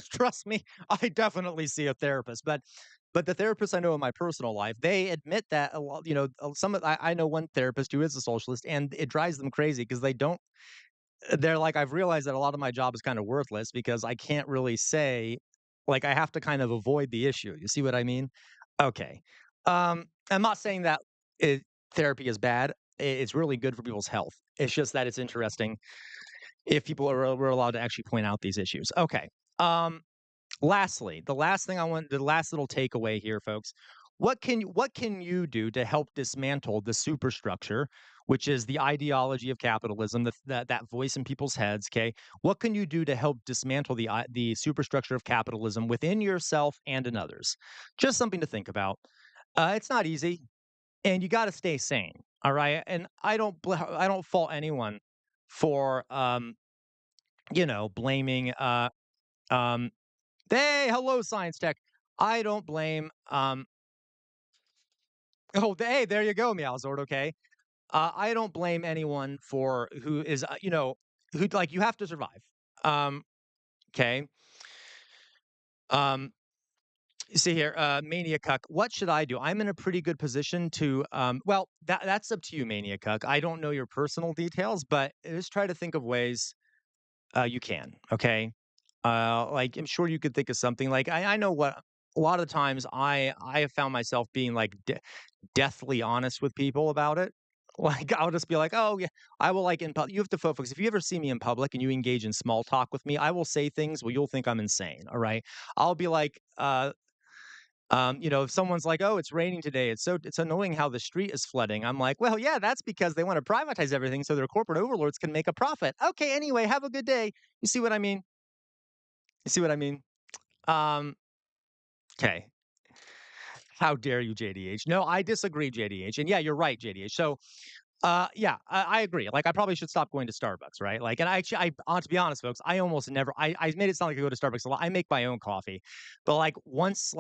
trust me, I definitely see a therapist, but the therapists I know in my personal life, they admit that a lot some of I know one therapist who is a socialist, and it drives them crazy because they're like, "I've realized that a lot of my job is kinda worthless because I can't really say Like, I have to kind of avoid the issue. You see what I mean? Okay. I'm not saying that it therapy is bad. It's really good for people's health. It's just that it's interesting if people were allowed to actually point out these issues. Okay. Um, Lastly, the last little takeaway here, folks. What can you do to help dismantle the superstructure, which is the ideology of capitalism, that voice in people's heads? Okay, what can you do to help dismantle the superstructure of capitalism within yourself and in others? Just something to think about. It's not easy, and you got to stay sane. All right, and I don't fault anyone for blaming um hey, hello, science tech. I don't blame, oh, hey, there you go, Meowsort, okay. I don't blame anyone for who is, who like, you have to survive. Um, okay. Um, See here, Mania Cuck, what should I do? I'm in a pretty good position to, well, that's up to you, Mania Cuck. I don't know your personal details, but just try to think of ways you can, okay? Like, I'm sure you could think of something. Like, I know what a lot of the times I have found myself being like deathly honest with people about it. Like, I'll just be like, "Oh, yeah, I will like in public." You have to focus. If you ever see me in public and you engage in small talk with me, I will say things where you'll think I'm insane. All right, I'll be like, if someone's like, "Oh, it's raining today. It's annoying how the street is flooding." I'm like, "Well, yeah, that's because they want to privatize everything so their corporate overlords can make a profit." Okay, anyway, have a good day. You see what I mean? You see what I mean? Um, okay. How dare you, JDH? No, I disagree, JDH. And yeah, you're right, JDH. So, yeah, I agree. Like, I probably should stop going to Starbucks, right? Like, and to be honest, folks, I almost never. I made it sound like I go to Starbucks a lot. I make my own coffee, but like once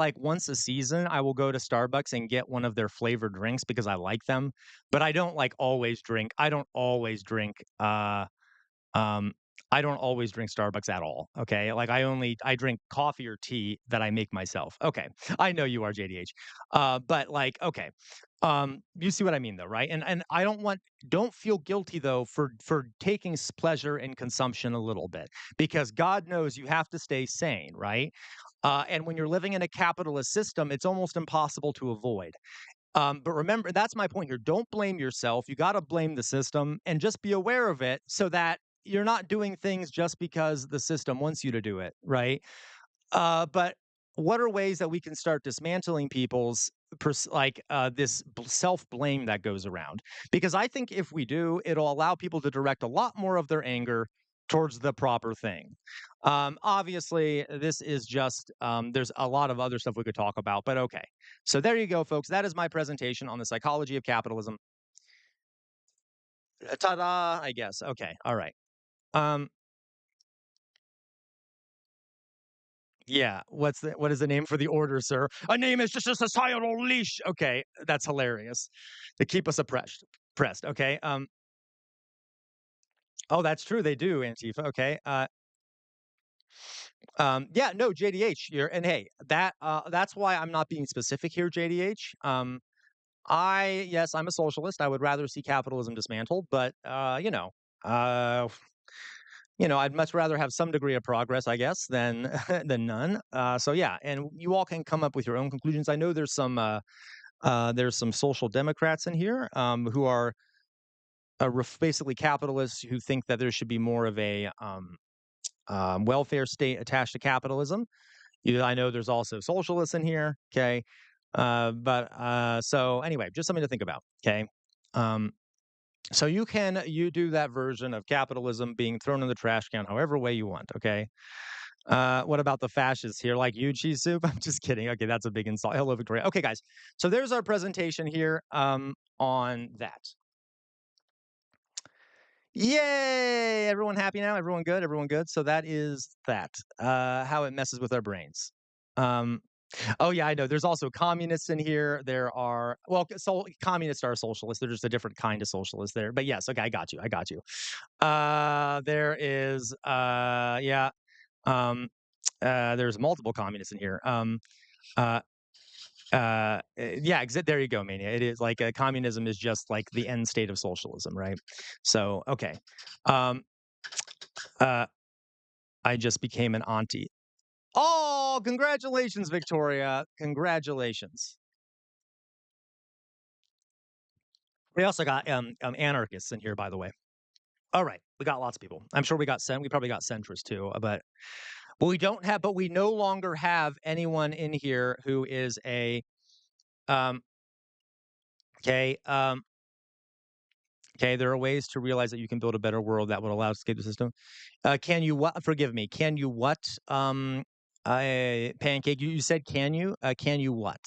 a season, I will go to Starbucks and get one of their flavored drinks because I like them. But I don't like always drink. I don't always drink. Um, I don't always drink Starbucks at all, okay? Like, I drink coffee or tea that I make myself. Okay. I know you are, JDH. But, like, okay. You see what I mean, though, right? And don't feel guilty, though, for taking pleasure in consumption a little bit, because God knows you have to stay sane, right? And when you're living in a capitalist system, it's almost impossible to avoid. But remember, that's my point here. Don't blame yourself. You got to blame the system and just be aware of it so that you're not doing things just because the system wants you to do it, right? But what are ways that we can start dismantling people's this self blame that goes around? Because I think if we do, it'll allow people to direct a lot more of their anger towards the proper thing. Obviously, this is just there's a lot of other stuff we could talk about, but okay. So there you go, folks. That is my presentation on the psychology of capitalism. Ta-da! I guess. Okay. All right. Um, Yeah, what is the name for the order, sir? A name is just a societal leash. Okay, that's hilarious. To keep us oppressed. Pressed. Okay. Oh, that's true. They do, Antifa. Okay. Yeah, no, JDH. You're and hey, that's why I'm not being specific here, JDH. Yes, I'm a socialist. I would rather see capitalism dismantled, but uh I'd much rather have some degree of progress, I guess, than than none. So yeah, and you all can come up with your own conclusions. I know there's some social democrats in here who are basically capitalists who think that there should be more of a welfare state attached to capitalism. I know there's also socialists in here. Okay, but so anyway, just something to think about. Okay. Um, so you do that version of capitalism being thrown in the trash can however way you want. Okay. What about the fascists here? Like you, cheese soup? I'm just kidding. Okay, that's a big insult. Hello, Victoria. Okay, guys. So there's our presentation here on that. Yay! Everyone happy now? Everyone good? Everyone good? So that is that. How it messes with our brains. Um, oh yeah, I know. There's also communists in here. There are so communists are socialists. They're just a different kind of socialist there. But yes, okay, I got you. I got you. There is yeah. There's multiple communists in here. Uh, yeah, there you go, Mania. It is like communism is just like the end state of socialism, right? So, okay. Um, uh, I just became an auntie. Oh, Oh, congratulations, Victoria. Congratulations. We also got anarchists in here, by the way. All right, we got lots of people. I'm sure we probably got centrists too, but we don't have, but we no longer have anyone in here who is a um okay okay. There are ways to realize that you can build a better world that would allow us to escape the system. Can you what? Forgive me. Can you what? Pancake. You said can you? Can you what?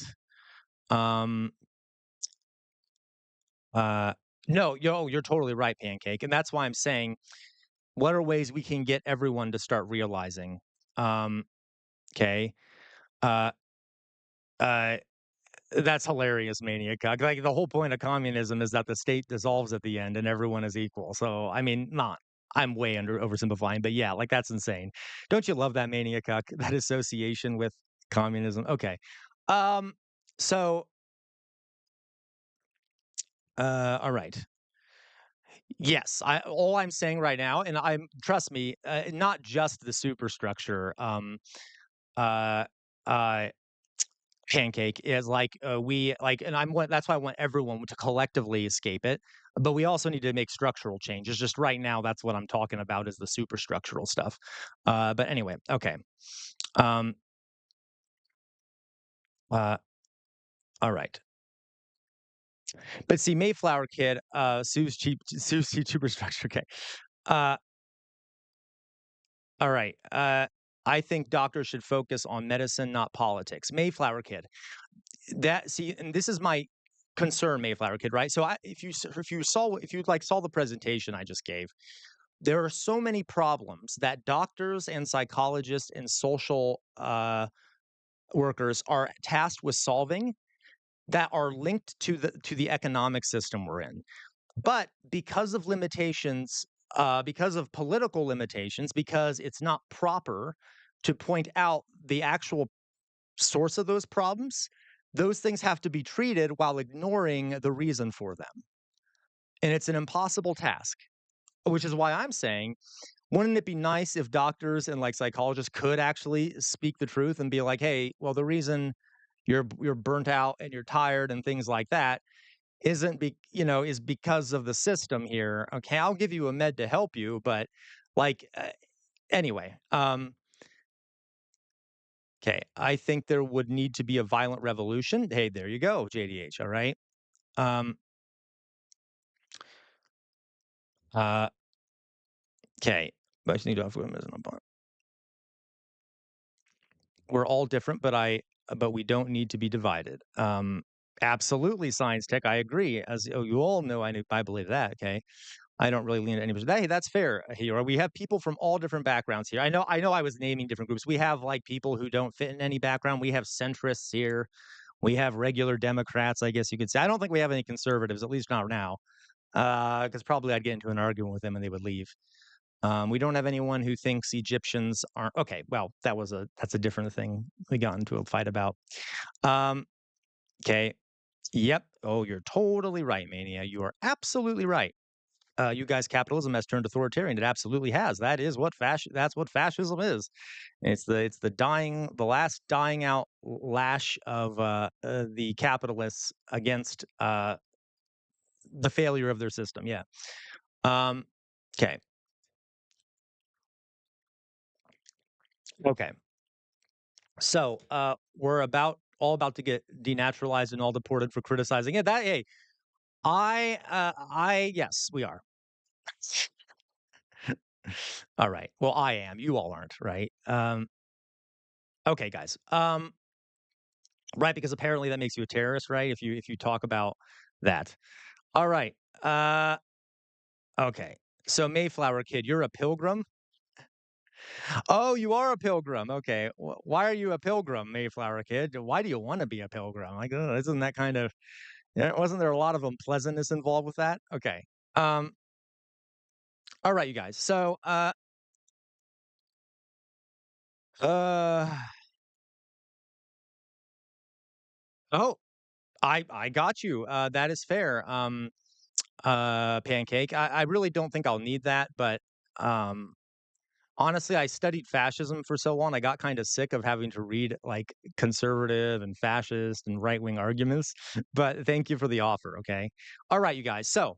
Um. Uh. No. You're totally right, Pancake, and that's why I'm saying what are ways we can get everyone to start realizing? Um. Okay. Uh. Uh. That's hilarious, Maniac. Like the whole point of communism is that the state dissolves at the end and everyone is equal. So I mean, not. I'm way under oversimplifying, but yeah, like that's insane. Don't you love that Maniac? That association with communism. Okay. Um. So. All right. Yes. All I'm saying right now, and I'm trust me, not just the superstructure. Uh. Uh. Pancake is like we like and that's why I want everyone to collectively escape it, but we also need to make structural changes. Just right now that's what I'm talking about is the superstructural stuff. But anyway, okay. um uh all right. But see, Mayflower Kid, Sue's cheap superstructure. Okay. uh all right. I think doctors should focus on medicine, not politics. Mayflower Kid, that see, and this is my concern, Mayflower Kid, right? So if you like saw the presentation I just gave, there are so many problems that doctors and psychologists and social workers are tasked with solving that are linked to the economic system we're in. But because of limitations, because of political limitations, because it's not proper to point out the actual source of those problems, those things have to be treated while ignoring the reason for them. And it's an impossible task, which is why I'm saying, wouldn't it be nice if doctors and like psychologists could actually speak the truth and be like, hey, well, the reason you're burnt out and you're tired and things like that is because of the system here. Okay, I'll give you a med to help you, but like anyway, okay, I think there would need to be a violent revolution. Hey, there you go, JDH. All right. Um, uh, okay. But I just need to have women as an opponent. We're all different, but we don't need to be divided. Absolutely, science tech. I agree. As you all know, I believe that. Okay. I don't really lean to any position. Hey, that's fair, Hero. We have people from all different backgrounds here. I know I was naming different groups. We have like people who don't fit in any background. We have centrists here. We have regular Democrats, I guess you could say. I don't think we have any conservatives, at least not now. Because probably I'd get into an argument with them and they would leave. We don't have anyone who thinks Egyptians aren't okay. Well, that's a different thing we got into a fight about. Um, okay. Yep. Oh, you're totally right, Mania. You are absolutely right. You guys, capitalism has turned authoritarian. It absolutely has. That's what fascism is. The last dying out lash of the capitalists against the failure of their system. Yeah. Um, okay. Okay. So we're all about to get denaturalized and all deported for criticizing it. That hey, I yes, we are. All right. Well, I am. You all aren't, right? Okay, guys. Right, because apparently that makes you a terrorist, right? If you talk about that. All right. Uh okay. So Mayflower Kid, you're a pilgrim? Oh, you are a pilgrim. Okay. Why are you a pilgrim, Mayflower Kid? Why do you want to be a pilgrim? Like, isn't that kind of yeah, wasn't there a lot of unpleasantness involved with that? Okay. Um all right, you guys. So uh oh, I got you. That is fair. Pancake. I really don't think I'll need that, but um Honestly, I studied fascism for so long, I got kinda sick of having to read, like, conservative and fascist and right-wing arguments, but thank you for the offer, okay? Alright, you guys, so,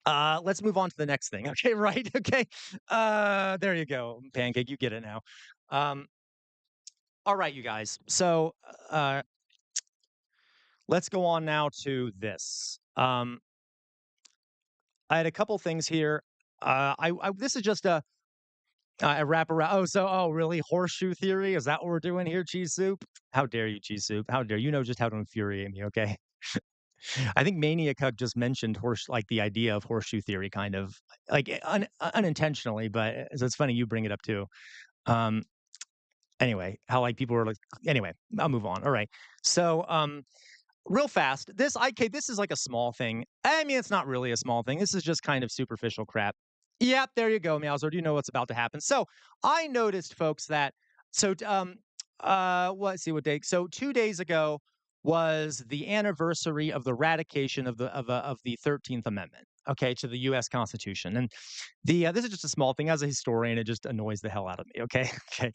let's move on to the next thing, okay, right? Okay? There you go, Pancake, you get it now. Um, alright, you guys, so, uh, let's go on now to this. I had a couple things here. I this is just a wraparound. Oh, really? Horseshoe theory? Is that what we're doing here, cheese soup? How dare you, cheese soup? How dare you know just how to infuriate me? Okay. I think Maniac Hug just mentioned like the idea of horseshoe theory, kind of like unintentionally, but so it's funny you bring it up too. Um, anyway, how like people were like, anyway, I'll move on. All right. So, real fast, okay, this is like a small thing. I mean, it's not really a small thing. This is just kind of superficial crap. Yep, there you go, Meowser. You know what's about to happen. So I noticed, folks, that let's see what day. So 2 days ago was the anniversary of the ratification of the 13th Amendment. Okay, to the U.S. Constitution, and this is just a small thing. As a historian, it just annoys the hell out of me. Okay, okay,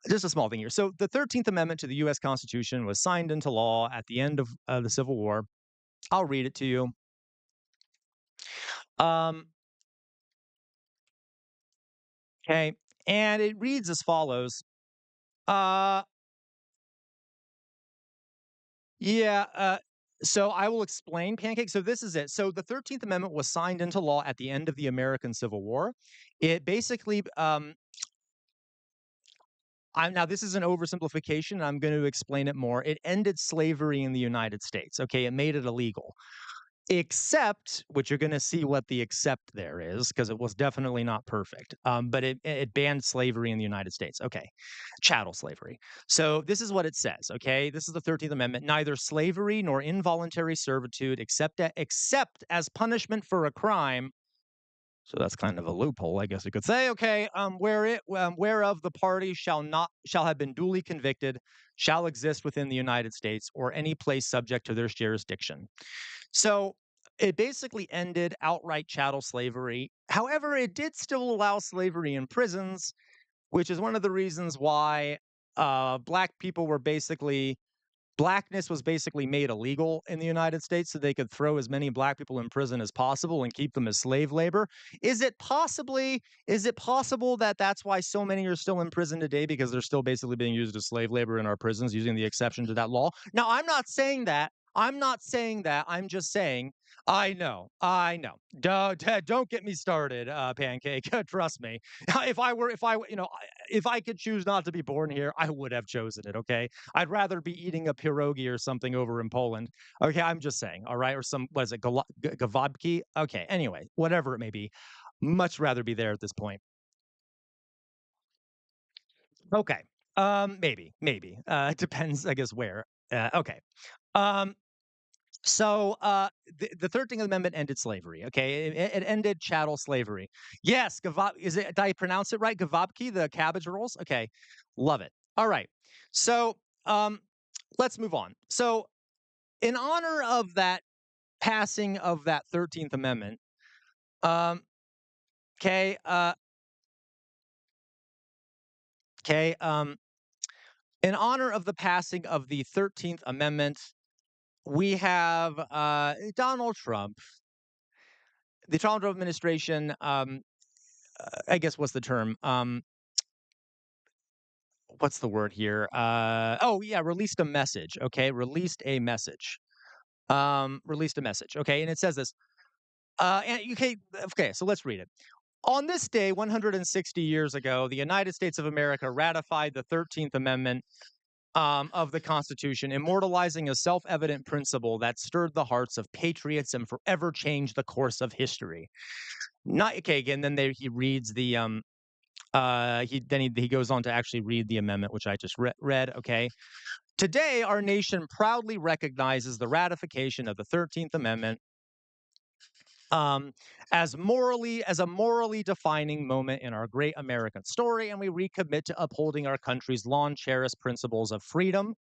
just a small thing here. So the 13th Amendment to the U.S. Constitution was signed into law at the end of the Civil War. I'll read it to you. Um, okay, and it reads as follows. Uh, yeah. So I will explain, Pancake. So this is it. So the 13th Amendment was signed into law at the end of the American Civil War. It basically, now this is an oversimplification. And I'm going to explain it more. It ended slavery in the United States. Okay, it made it illegal. Except, which you're gonna see what the except there is, because it was definitely not perfect. But it banned slavery in the United States. Okay, chattel slavery. So this is what it says. Okay, this is the 13th Amendment. Neither slavery nor involuntary servitude, except as punishment for a crime. So that's kind of a loophole, I guess you could say. Okay, whereof the party shall have been duly convicted, shall exist within the United States or any place subject to their jurisdiction. So it basically ended outright chattel slavery. However, it did still allow slavery in prisons, which is one of the reasons why black people were basically blackness was basically made illegal in the United States so they could throw as many black people in prison as possible and keep them as slave labor. Is it possible that that's why so many are still in prison today because they're still basically being used as slave labor in our prisons using the exception to that law? Now, I'm not saying that. I'm not saying that. I'm just saying I know. I know. Don't get me started, Pancake. Trust me. If I could choose not to be born here, I would have chosen it. Okay, I'd rather be eating a pierogi or something over in Poland. Okay, I'm just saying, all right? Or what is it, gawabki? Okay, anyway, whatever it may be, much rather be there at this point. Okay, maybe. It depends, I guess, where. Okay. Um, the 13th Amendment ended slavery. Okay, it ended chattel slavery. Yes, did I pronounce it right? Gavabki, the cabbage rolls. Okay, love it. All right, so um, let's move on. So in honor of that passing of that 13th Amendment, um, okay, okay, in honor of the passing of the 13th Amendment, we have Donald Trump, the Trump administration. I guess what's the term? What's the word here? Oh yeah, released a message. Okay, released a message. Okay, and it says this. Okay, so let's read it. On this day, 160 years ago, the United States of America ratified the 13th Amendment of the Constitution, immortalizing a self evident principle that stirred the hearts of patriots and forever changed the course of history. Not okay, again, then he reads the he goes on to actually read the amendment, which I just read. Okay. Today, our nation proudly recognizes the ratification of the 13th Amendment um, as a morally defining moment in our great American story, and we recommit to upholding our country's long cherished principles of freedom.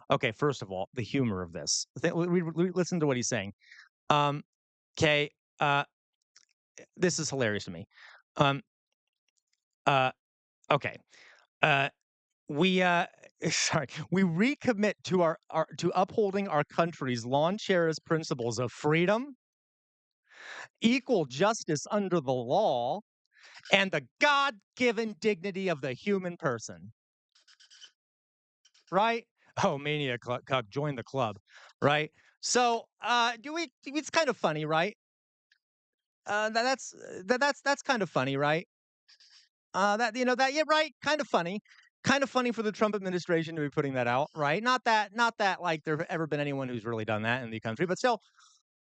Okay, first of all, the humor of this. Listen to what he's saying. Um, okay, this is hilarious to me. Um, Uh, okay. Uh, we sorry, we recommit to our to upholding our country's long cherished principles of freedom, equal justice under the law, and the God-given dignity of the human person. Right? Oh, Mania Cuck, join the club. Right? So, do we? It's kind of funny, right? That's kind of funny, right? That that yeah, right, kind of funny. Kind of funny for the Trump administration to be putting that out, right? Not that like there ever been anyone who's really done that in the country, but still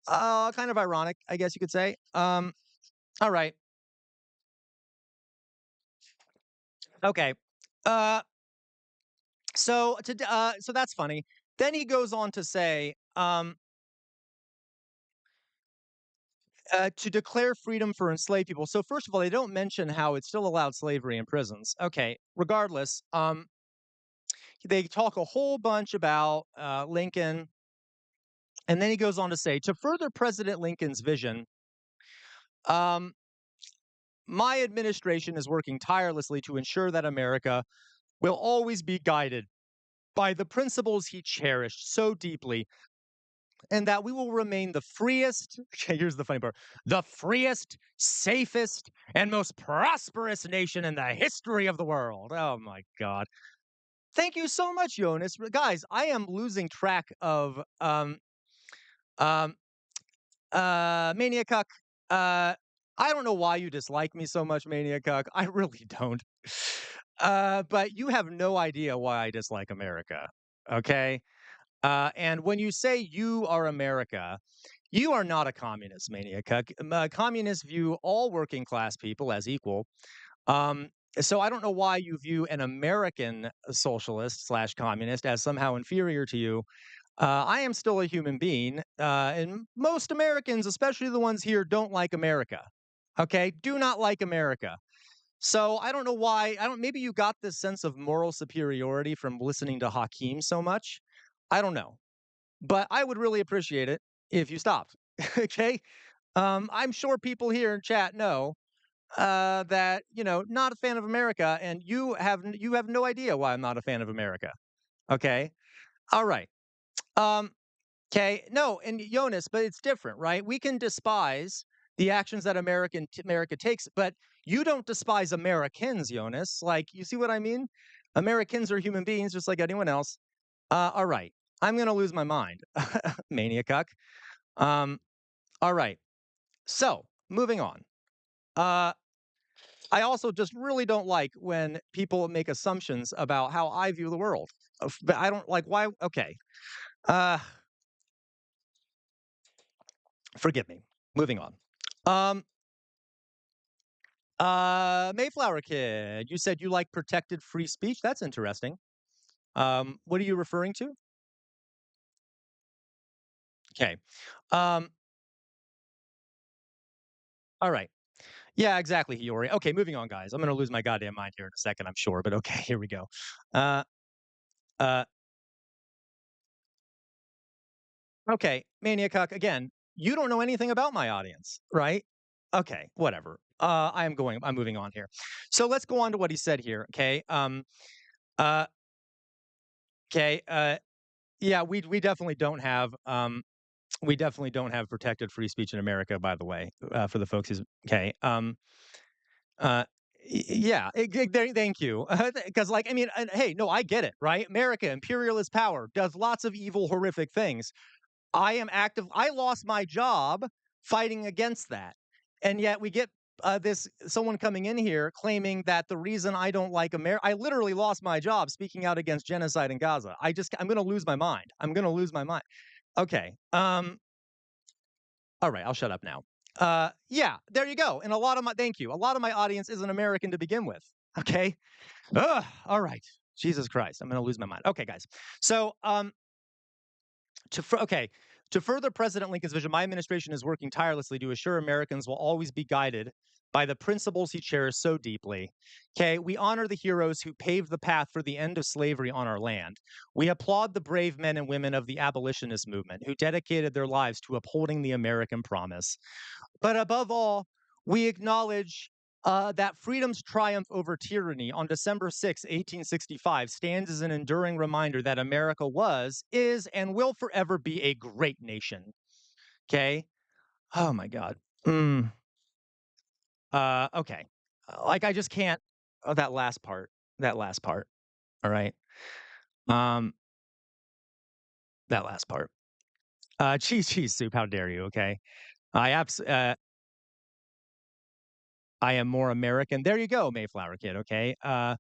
kind of ironic, I guess you could say. All right. Okay. Uh so that's funny. Then he goes on to say to declare freedom for enslaved people. So first of all, they don't mention how it still allowed slavery in prisons. Okay, regardless, they talk a whole bunch about Lincoln. And then he goes on to say, to further President Lincoln's vision, um, my administration is working tirelessly to ensure that America will always be guided by the principles he cherished so deeply, and that we will remain the freest, okay, here's the funny part, the freest, safest, and most prosperous nation in the history of the world. Oh my God. Thank you so much, Jonas. Guys, I am losing track of um, Maniacuck, I don't know why you dislike me so much, Maniacuck. I really don't. But you have no idea why I dislike America. Okay. And when you say you are America, you are not a communist, Maniacuck. Communists view all working class people as equal. Um, so I don't know why you view an American socialist slash communist as somehow inferior to you. I am still a human being, and most Americans, especially the ones here, don't like America. Okay, do not like America. So I don't know why. I don't. Maybe you got this sense of moral superiority from listening to Hakeem so much. I don't know, but I would really appreciate it if you stopped. Okay, I'm sure people here in chat know that not a fan of America, and you have no idea why I'm not a fan of America. Okay, all right. Um, Okay, no, and Jonas, but it's different, right? We can despise the actions that America takes, but you don't despise Americans, Jonas. Like, you see what I mean? Americans are human beings just like anyone else. All right, I'm gonna lose my mind, maniac. Um, all right, so moving on. Uh, I also just really don't like when people make assumptions about how I view the world. But I don't like why. Okay, uh, forgive me. Moving on. Um, Mayflower Kid, you said you like protected free speech. That's interesting. What are you referring to? Okay. Um, all right. Yeah, exactly, Hiyori. Okay, moving on, guys. I'm gonna lose my goddamn mind here in a second, I'm sure, but okay, here we go. Uh, uh, okay, Maniac again. You don't know anything about my audience, right? Okay, whatever. I'm moving on here. So let's go on to what he said here. Okay. Uh, okay. Yeah, we definitely don't have we definitely don't have protected free speech in America, by the way, for the folks who's okay. Uh, yeah, thank you. Because, like, I mean, and, hey, no, I get it, right? America, imperialist power, does lots of evil, horrific things. I am active. I lost my job fighting against that, and yet we get this someone coming in here claiming that the reason I don't like America, I literally lost my job speaking out against genocide in Gaza. I'm going to lose my mind. I'm going to lose my mind. Okay. All right, I'll shut up now. Yeah, there you go. And thank you. A lot of my audience isn't American to begin with. Okay. Ugh, all right. Jesus Christ, I'm going to lose my mind. Okay, guys. So, okay, to further President Lincoln's vision, my administration is working tirelessly to assure Americans will always be guided by the principles he cherished so deeply. Okay, we honor the heroes who paved the path for the end of slavery on our land. We applaud the brave men and women of the abolitionist movement who dedicated their lives to upholding the American promise. But above all, we acknowledge That freedom's triumph over tyranny on December 6, 1865, stands as an enduring reminder that America was, is, and will forever be a great nation. Okay. Oh my God. Mm, okay. Like I just can't. Oh, that last part. That last part. All right. Um, that last part. Cheese soup. How dare you? Okay. I abs. I am more American. There you go, Mayflower Kid. Okay. No,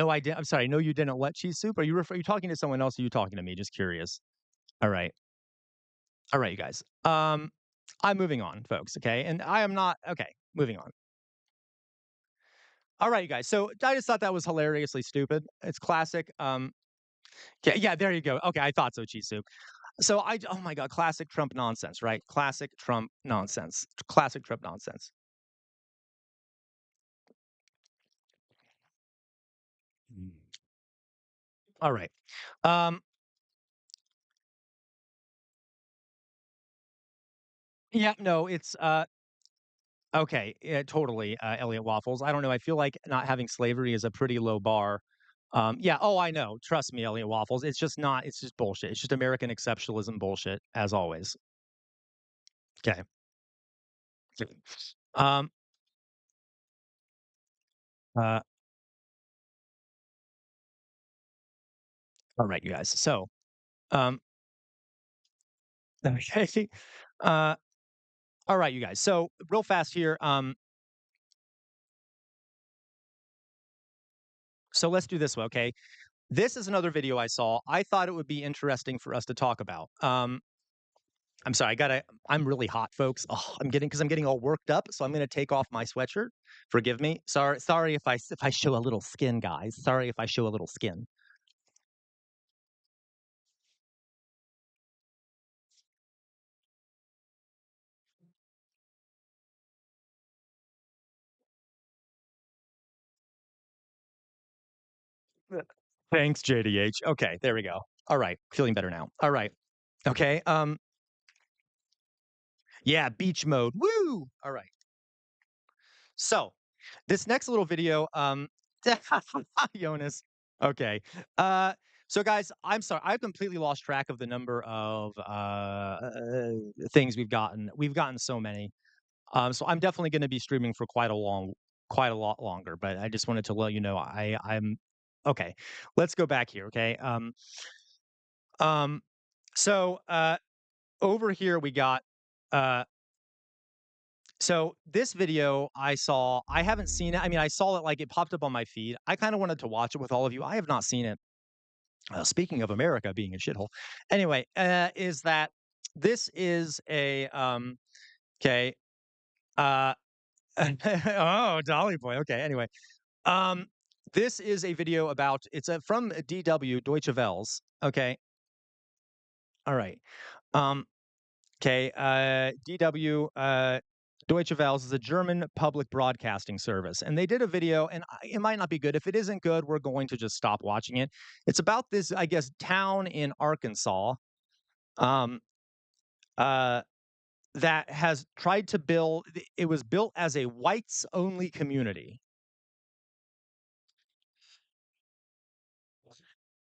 I did. I'm sorry. No, you didn't. What cheese soup? Are you talking to someone else? Or are you talking to me? Just curious. All right. All right, you guys. I'm moving on, folks. Okay. And I am not. Okay. Moving on. All right, you guys. So I just thought that was hilariously stupid. It's classic. Yeah, yeah, there you go. Okay, I thought so, cheese soup. So oh my God, classic Trump nonsense, right? Classic Trump nonsense. Classic Trump nonsense. Mm. All right. Um, yeah, no, it's okay, yeah, totally, Elliot Waffles. I don't know. I feel like not having slavery is a pretty low bar. Yeah. Oh, I know. Trust me, Elliot Waffles. It's just not. It's just bullshit. It's just American exceptionalism bullshit, as always. Okay. Um. Uh. All right, you guys. So, um. Okay. Uh. All right, you guys. So, real fast here. So let's do this one, okay? This is another video I saw. I thought it would be interesting for us to talk about. I'm sorry, I'm really hot, folks. Oh, I'm getting all worked up, so I'm gonna take off my sweatshirt. Forgive me. Sorry if I show a little skin, guys. Sorry if I show a little skin. Thanks, JDH. Okay, there we go. All right, feeling better now. All right. Okay. Yeah, beach mode. Woo! All right. So, this next little video, Jonas. Okay. So guys, I'm sorry. I've completely lost track of the number of things we've gotten. We've gotten so many. So I'm definitely going to be streaming for quite a lot longer. But I just wanted to let you know I'm okay. Let's go back here. Okay. Um. So over here we got uh so this video I saw, I haven't seen it. I mean, I saw it like it popped up on my feed. I kind of wanted to watch it with all of you. I have not seen it. Speaking of America being a shithole, anyway, is that this is a okay, uh, oh, Dolly Boy. Okay, anyway, um, this is a video about it's from DW Deutsche Welles. Okay, all right. Um, Okay, DW Deutsche Welles is a German public broadcasting service, and they did a video, and it might not be good. If it isn't good, we're going to just stop watching it. It's about this, I guess, town in Arkansas, um, uh, that has tried to build. It was built as a whites-only community.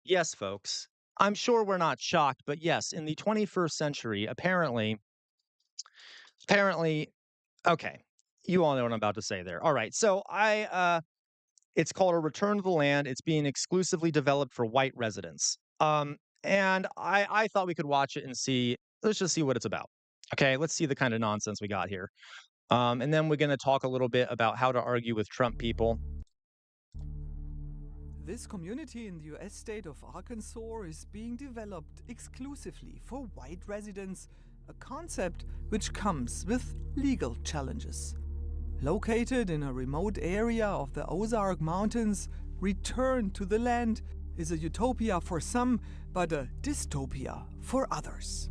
Yes, folks. I'm sure we're not shocked, but yes, in the 21st century, apparently, okay, you all know what I'm about to say there. All right, so it's called A Return to the Land. It's being exclusively developed for white residents. And I thought we could watch it and see. Let's just see what it's about. Okay, let's see the kind of nonsense we got here. And then we're going to talk a little bit about how to argue with Trump people. This community in the US state of Arkansas is being developed exclusively for white residents, a concept which comes with legal challenges. Located in a remote area of the Ozark Mountains, Return to the Land is a utopia for some, but a dystopia for others.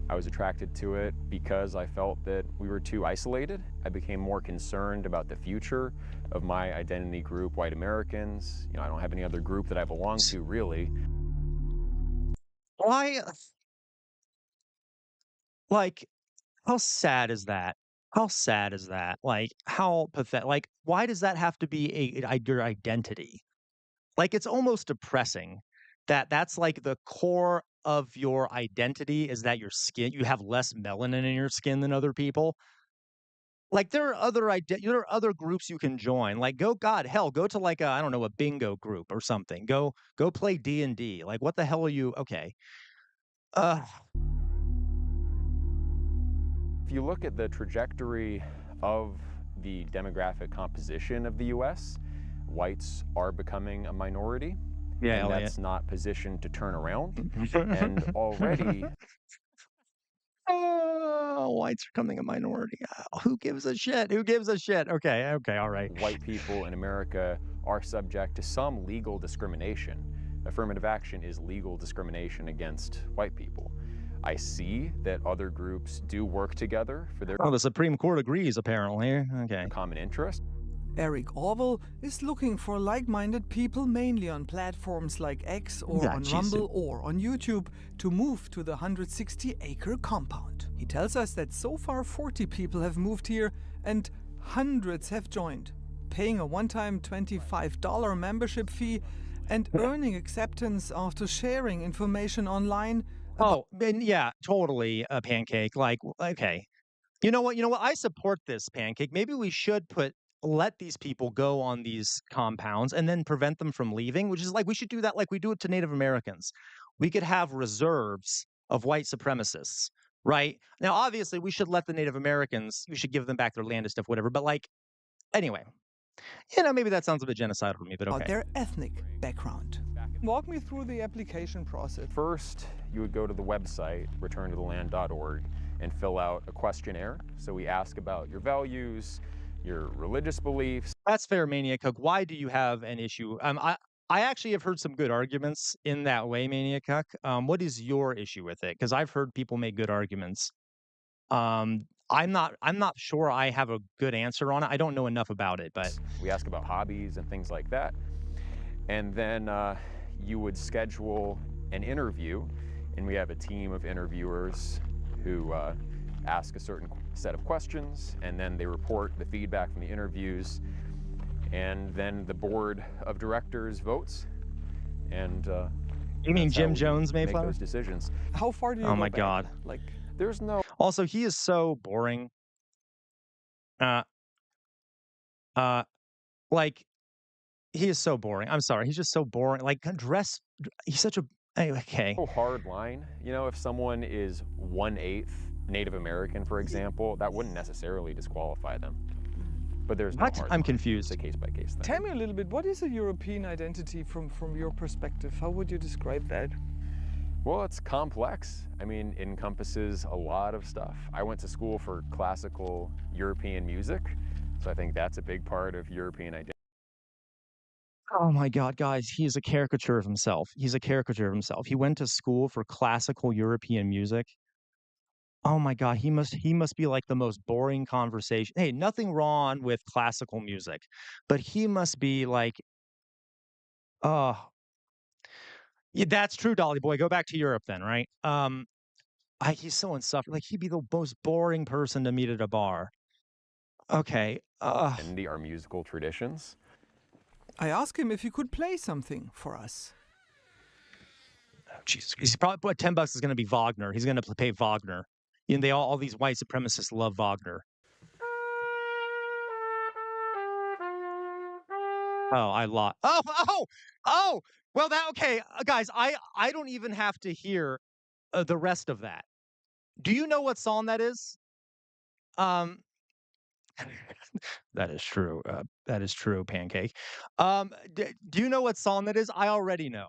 I was attracted to it because I felt that we were too isolated. I became more concerned about the future of my identity group, white Americans. You know, I don't have any other group that I belong to, really. Why? Like, how sad is that? How sad is that? Like, how pathetic? Like, why does that have to be your identity? Like, it's almost depressing that that's like the core of your identity is that your skin you have less melanin in your skin than other people. Like, there are other groups you can join. Like, hell, go to like a, I don't know, a bingo group or something. Go play D&D. Like, what the hell are you? Okay. Uh, If you look at the trajectory of the demographic composition of the US, whites are becoming a minority, yeah, and Elliot. that's not positioned to turn around. And already, Oh, whites are becoming a minority. Who gives a shit? Who gives a shit? Okay, okay, all right. white people in America are subject to some legal discrimination. Affirmative action is legal discrimination against white people. I see that other groups do work together for their Oh, the Supreme Court agrees, apparently. Okay. common interest. Eric Orwell is looking for like-minded people mainly on platforms like X or Yeah, on Jesus. Rumble or on YouTube to move to the 160-acre compound. He tells us that so far 40 people have moved here and hundreds have joined, paying a one-time $25 membership fee and earning acceptance after sharing information online. Oh, and yeah, totally, Pancake. Like, okay. You know what? You know what? I support this, Pancake. Maybe we should let these people go on these compounds and then prevent them from leaving, which is like we should do that like we do it to Native Americans. We could have reserves of white supremacists, right? Now, obviously, we should let the Native Americans, we should give them back their land and stuff, whatever. But like, anyway, maybe that sounds a bit genocidal to me, but About okay. their ethnic background. Walk me through the application process. First, you would go to the website, returntotheland.org, and fill out a questionnaire. So we ask about your values, your religious beliefs. That's fair, Maniac Cook. Why do you have an issue? I actually have heard some good arguments in that way, Maniac Cook. What is your issue with it? Because I've heard people make good arguments. I'm not sure I have a good answer on it. I don't know enough about it, but We ask about hobbies and things like that. And then you would schedule an interview, and we have a team of interviewers who ask a certain set of questions, and then they report the feedback from the interviews, and then the board of directors votes, and you mean that's how Jim we Jones, make Mayflower? those decisions. How far do you Oh go my back? God. Like, There's no Also, he is so boring. Uh, uh, like he is so boring. I'm sorry, he's just so boring. Like he's such a okay. hard line. You know, if someone is 1/8 Native American, for example, that wouldn't necessarily disqualify them. But there's no What? hard I'm line. confused. It's a case-by-case thing. tell me a little bit, what is a European identity from your perspective? How would you describe that? Well, it's complex. I mean, it encompasses a lot of stuff. I went to school for classical European music, so I think that's a big part of European identity. Oh my God, guys, he is a caricature of himself. He's a caricature of himself. He went to school for classical European music. Oh my God, he must be like the most boring conversation. Hey, nothing wrong with classical music, but he must be like, oh, yeah, that's true, Dolly Boy. Go back to Europe then, right? He's so insufferable. Like he'd be the most boring person to meet at a bar. Okay. Our musical traditions. I asked him if he could play something for us. Jesus. He's probably what $10 is going to be Wagner. He's going to pay Wagner. And all these white supremacists love Wagner. Oh, I lost. Oh. Well, okay, guys. I don't even have to hear the rest of that. Do you know what song that is? Um, that is true. That is true, Pancake. Do you know what song that is? I already know.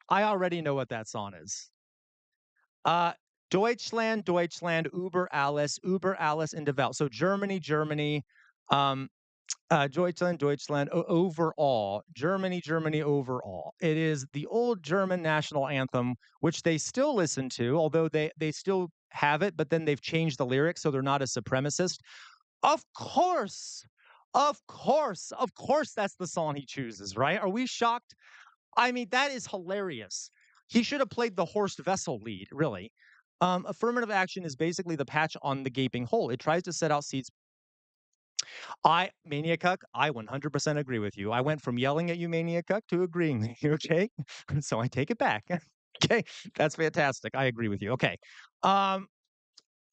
I already know what that song is. Uh, Deutschland, Deutschland, Über alles in der Welt. So Germany, Germany, Deutschland, Deutschland, overall, Germany, Germany, overall. It is the old German national anthem, which they still listen to, although they still have it, but then they've changed the lyrics so they're not a supremacist. Of course, of course, that's the song he chooses, right? Are we shocked? I mean, that is hilarious. He should have played the Horst Wessel lead, really. Affirmative action is basically the patch on the gaping hole. It tries to set out seats Maniac Cuck, I 100% agree with you. I went from yelling at you, Maniac Cuck, to agreeing with you, okay? So I take it back. Okay, that's fantastic. I agree with you. Okay. Um,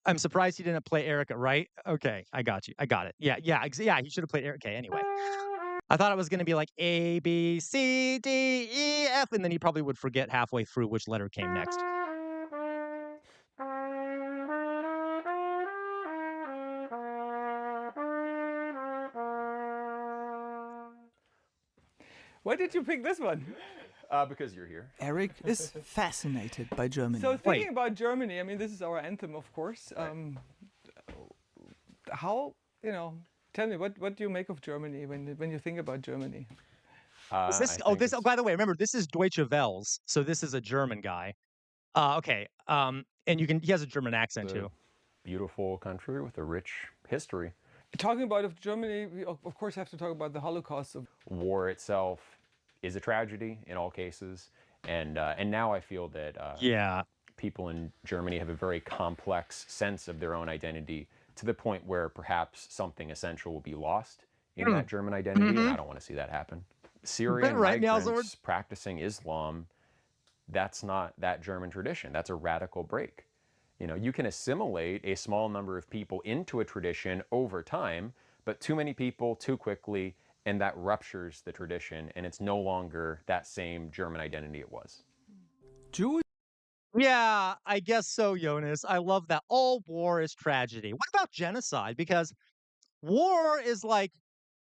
I'm surprised he didn't play Erica, right? Okay, I got you. I got it. Yeah, yeah, yeah, he should have played Erica. Okay, anyway. I thought it was gonna be like A, B, C, D, E, F, and then he probably would forget halfway through which letter came next. Why did you pick this one? Because you're here. Eric is fascinated by Germany. So Wait. thinking about Germany, I mean, this is our anthem, of course. How, tell me, what do you make of Germany when you think about Germany? Is this? Oh, this. Oh, by the way, remember this is Deutsche Welles, so this is a German guy. Okay. And you can. He has a German accent too. Beautiful country with a rich history. Talking about of Germany, we of course have to talk about the Holocaust. War itself is a tragedy in all cases, and now I feel that Yeah. people in Germany have a very complex sense of their own identity to the point where perhaps something essential will be lost in that German identity, and I don't want to see that happen. Syrian Right now, migrants practicing Islam, that's not that German tradition. That's a radical break. You can assimilate a small number of people into a tradition over time, but too many people too quickly, and that ruptures the tradition, and it's no longer that same German identity it was. Jewish. Yeah, I guess so, Jonas. I love that. All war is tragedy. What about genocide? Because war is like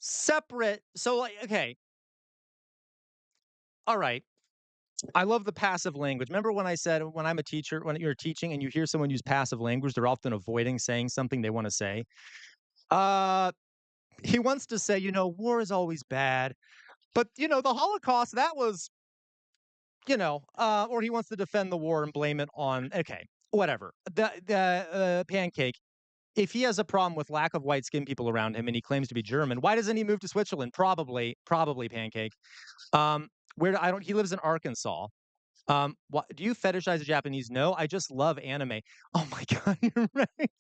separate. So, like, okay. All right. I love the passive language. Remember when I said when I'm a teacher, when you're teaching and you hear someone use passive language, they're often avoiding saying something they want to say. Uh, he wants to say, war is always bad, but the Holocaust, that was, or he wants to defend the war and blame it on, okay, whatever. The Pancake, if he has a problem with lack of white skinned people around him and he claims to be German, why doesn't he move to Switzerland? Probably Pancake. Um, he lives in Arkansas. What do you fetishize the Japanese? No, I just love anime. Oh my god, you're right.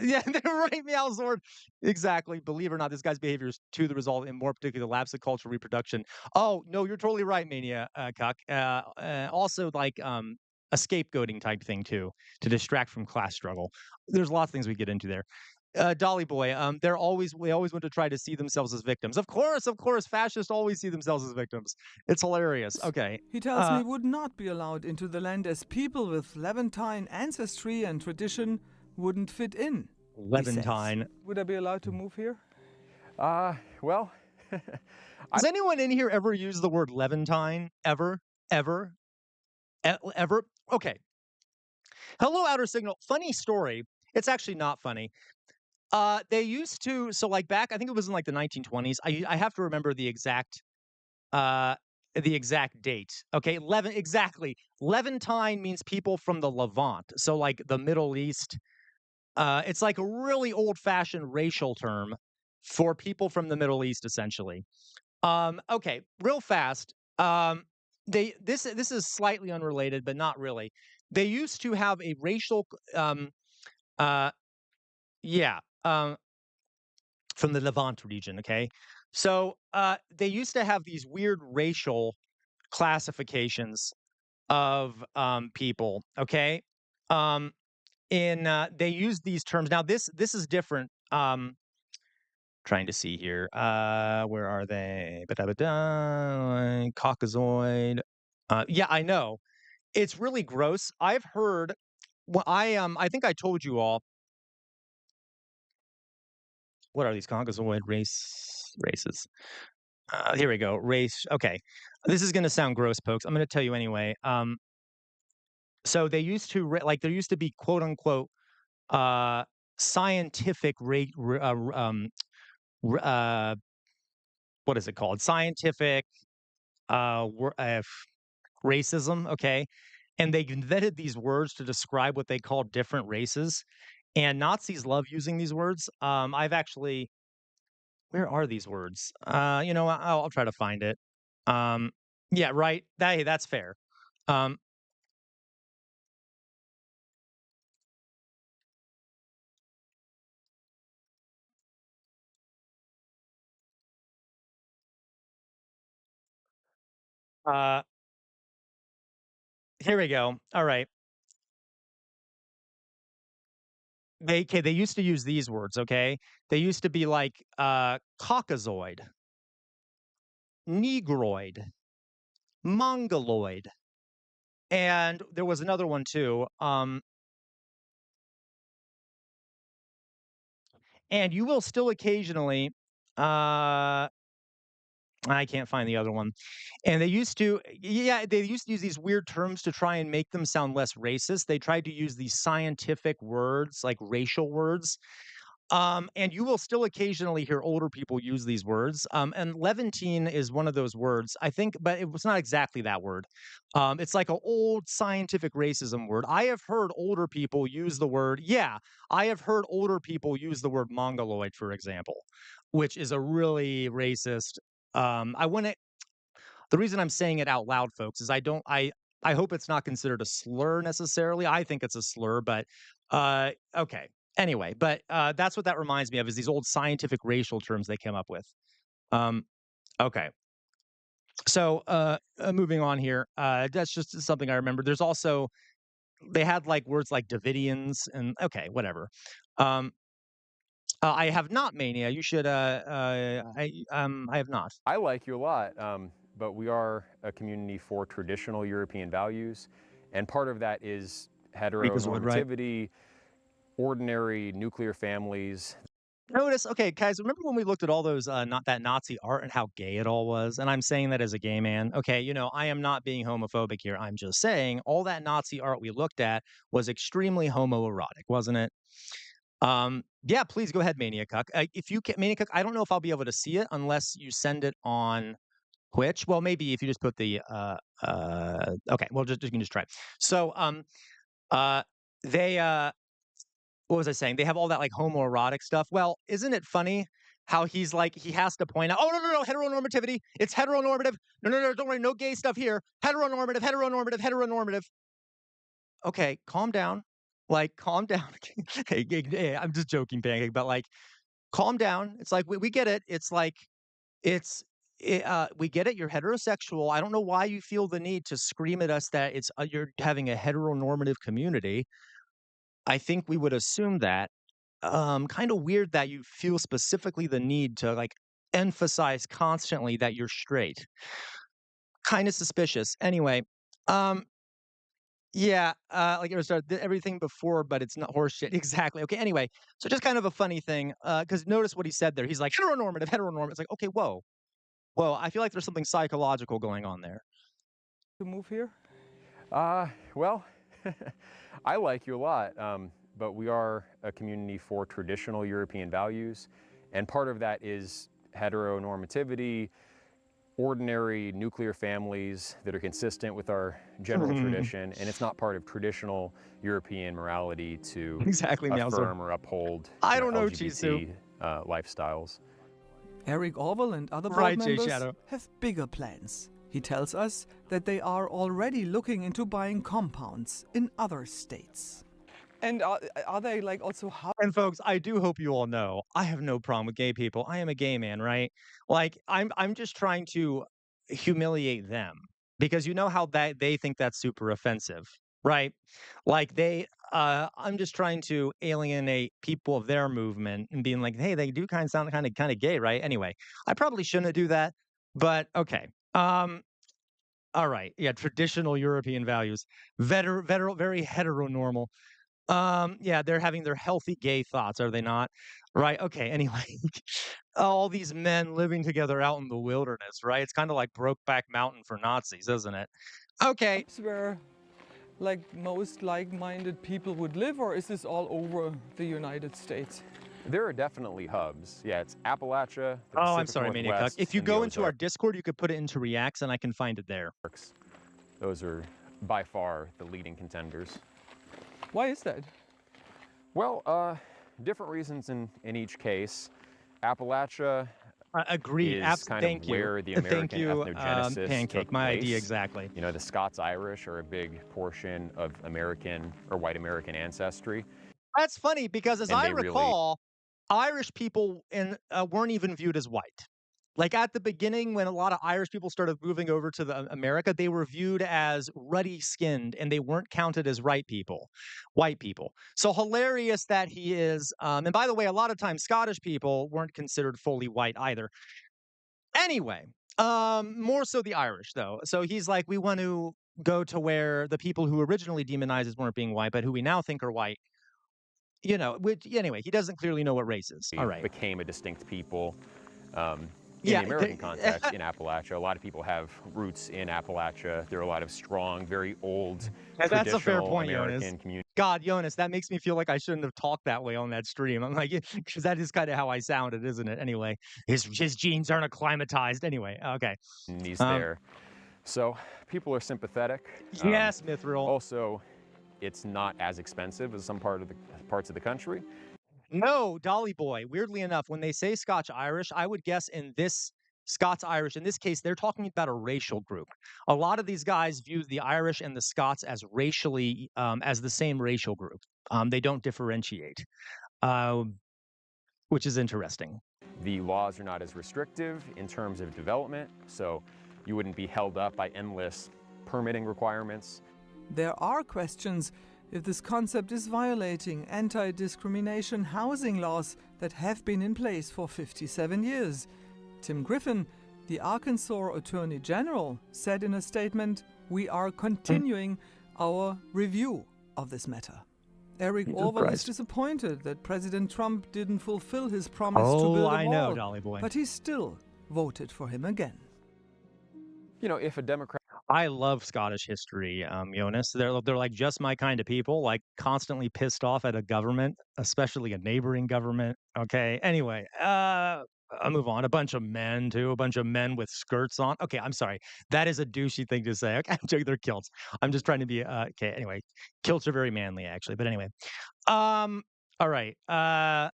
Yeah, they're right, Meowzord. Exactly. Believe it or not, this guy's behavior is to the result in more particular lapse of cultural reproduction. Oh no, you're totally right, Mania Cuck. Also, like a scapegoating type thing too, to distract from class struggle. There's lots of things we get into there. Dolly Boy, they always want to try to see themselves as victims. Of course, fascists always see themselves as victims. It's hilarious. Okay. He tells me would not be allowed into the land as people with Levantine ancestry and tradition wouldn't fit in. Levantine. Would I be allowed to move here? Well, has anyone in here ever used the word Levantine? Ever? Ever? Okay. Hello, Outer Signal. Funny story. It's actually not funny. They used to, so like back, I think it was in like the 1920s. I have to remember the exact date. Okay, exactly. Levantine means people from the Levant, so like the Middle East. It's like a really old-fashioned racial term for people from the Middle East, essentially. Okay, real fast. This is slightly unrelated, but not really. They used to have a racial, yeah. From the Levant region, okay? So, they used to have these weird racial classifications of, people, okay? They use these terms. Now this is different, trying to see here, where are they? Ba-da-ba-da, Caucasoid. Yeah, I know. It's really gross. I've heard I think I told you all. What are these Caucasoid races? Here we go. Race. Okay. This is going to sound gross, folks. I'm going to tell you anyway. So they used to like there used to be quote unquote scientific what is it called? Scientific racism. Okay. And they invented these words to describe what they call different races. And Nazis love using these words. I've actually Where are these words? I'll try to find it. Yeah, right. Hey, that's fair. Um, Uh, Here we go. All right. They used to use these words, okay? They used to be like, Caucasoid, Negroid, Mongoloid, and there was another one too, and you will still occasionally, uh I can't find the other one. And they used to use these weird terms to try and make them sound less racist. They tried to use these scientific words, like racial words. And you will still occasionally hear older people use these words. And Levantine is one of those words, I think, but it was not exactly that word. It's like an old scientific racism word. I have heard older people use the word, yeah, I have heard older people use the word mongoloid, for example, which is a really racist. I want to The reason I'm saying it out loud, folks, is I hope it's not considered a slur necessarily. I think it's a slur, but okay. Anyway, but that's what that reminds me of is these old scientific racial terms they came up with. Um, okay. So moving on here, that's just something I remember. There's also they had like words like Davidians and okay, whatever. Um, I have not mania. You should. I have not. I like you a lot, but we are a community for traditional European values, and part of that is Freakazoid, right? heteronormativity, ordinary nuclear families. Notice, okay, guys, remember when we looked at all those not that Nazi art and how gay it all was? And I'm saying that as a gay man. Okay, I am not being homophobic here. I'm just saying all that Nazi art we looked at was extremely homoerotic, wasn't it? Yeah, please go ahead, Maniacuck. If you can, Maniacuck, I don't know if I'll be able to see it unless you send it on Twitch. Well, maybe if you just put the okay, well, just you can just try it. So, uh, they what was I saying? They have all that like homoerotic stuff. Well, isn't it funny how he's like he has to point out, oh no, heteronormativity. It's heteronormative. No, don't worry, no gay stuff here. Heteronormative. Okay, calm down. Like, calm down. Hey, I'm just joking, Pancake, but like, calm down. It's like we get it. It's like it's we get it. You're heterosexual. I don't know why you feel the need to scream at us that it's you're having a heteronormative community. I think we would assume that. Kind of weird that you feel specifically the need to like emphasize constantly that you're straight. Kind of suspicious. Anyway, um, yeah, like it was everything before, but it's not horseshit. Exactly. Okay. Anyway, so just kind of a funny thing, because notice what he said there. He's like heteronormative. It's like okay, whoa. I feel like there's something psychological going on there. To move here? Well, I like you a lot, but we are a community for traditional European values, and part of that is heteronormativity, ordinary nuclear families that are consistent with our general tradition, and it's not part of traditional European morality to Exactly, Meowser. affirm or uphold I don't know, LGBT lifestyles. Eric Orwell and other board Right, Jay members Shadow. have bigger plans. He tells us that they are already looking into buying compounds in other states. And are they like also And folks, I do hope you all know I have no problem with gay people. I am a gay man, right? Like I'm just trying to humiliate them because you know how that they think that's super offensive, right? Like I'm just trying to alienate people of their movement and being like, hey, they do kind of sound kind of gay, right? Anyway, I probably shouldn't do that, but okay. All right. Yeah, traditional European values. Very heteronormal. Yeah, they're having their healthy gay thoughts, are they not? Right. Okay. Anyway, all these men living together out in the wilderness, right? It's kind of like Brokeback Mountain for Nazis, isn't it? Okay. where like most like-minded people would live, or is this all over the United States? There are definitely hubs. Yeah, it's Appalachia, the Oh, I'm Pacific sorry, Maniac. Northwest, If you and the go into our Ozarks. Discord, you could put it into Reacts and I can find it there. Those are by far the leading contenders. Why is that? Well, different reasons in each case. Appalachia Agreed. is kind Thank of you. where the Thank American you, ethnogenesis Pancake. took My place. idea exactly. You know, the Scots-Irish are a big portion of American or white American ancestry. That's funny because as And I they really- recall, Irish people weren't even viewed as white. Like, at the beginning, when a lot of Irish people started moving over to America, they were viewed as ruddy-skinned, and they weren't counted as white people. So hilarious that he is, and by the way, a lot of times Scottish people weren't considered fully white either. Anyway, more so the Irish, though. So he's like, "We want to go to where the people who originally demonized us weren't being white, but who we now think are white." Which anyway, he doesn't clearly know what race is. All right. became a distinct people. Um, in Yeah, the American context, in Appalachia, a lot of people have roots in Appalachia. There are a lot of strong, very old, that's a fair traditional point, Jonas. American communities. God, Jonas, that makes me feel like I shouldn't have talked that way on that stream. I'm like, because that is kind of how I sounded, isn't it? Anyway, his genes aren't acclimatized. Anyway, okay. Um, There. So people are sympathetic. yes, Mithril. Also, it's not as expensive as some parts of the country. No, Dolly Boy. Weirdly enough, when they say Scotch Irish, I would guess in this Scots Irish, in this case, they're talking about a racial group. A lot of these guys view the Irish and the Scots as racially, as the same racial group. They don't differentiate, uh, which is interesting. The laws are not as restrictive in terms of development, so you wouldn't be held up by endless permitting requirements. There are questions if this concept is violating anti-discrimination housing laws that have been in place for 57 years. Tim Griffin, the Arkansas Attorney General, said in a statement, "We are continuing our review of this matter." Eric Orwell is disappointed that President Trump didn't fulfill his promise to build a wall. I know, Dolly Boy. But he still voted for him again. If a Democrat I love Scottish history, Jonas. They're like just my kind of people, like constantly pissed off at a government, especially a neighboring government. Okay. Anyway, I'll move on. A bunch of men too, a bunch of men with skirts on. Okay, I'm sorry. That is a douchey thing to say. Okay, I'm joking. They're kilts. I'm just trying to be okay. Anyway, kilts are very manly, actually. But anyway, all right. All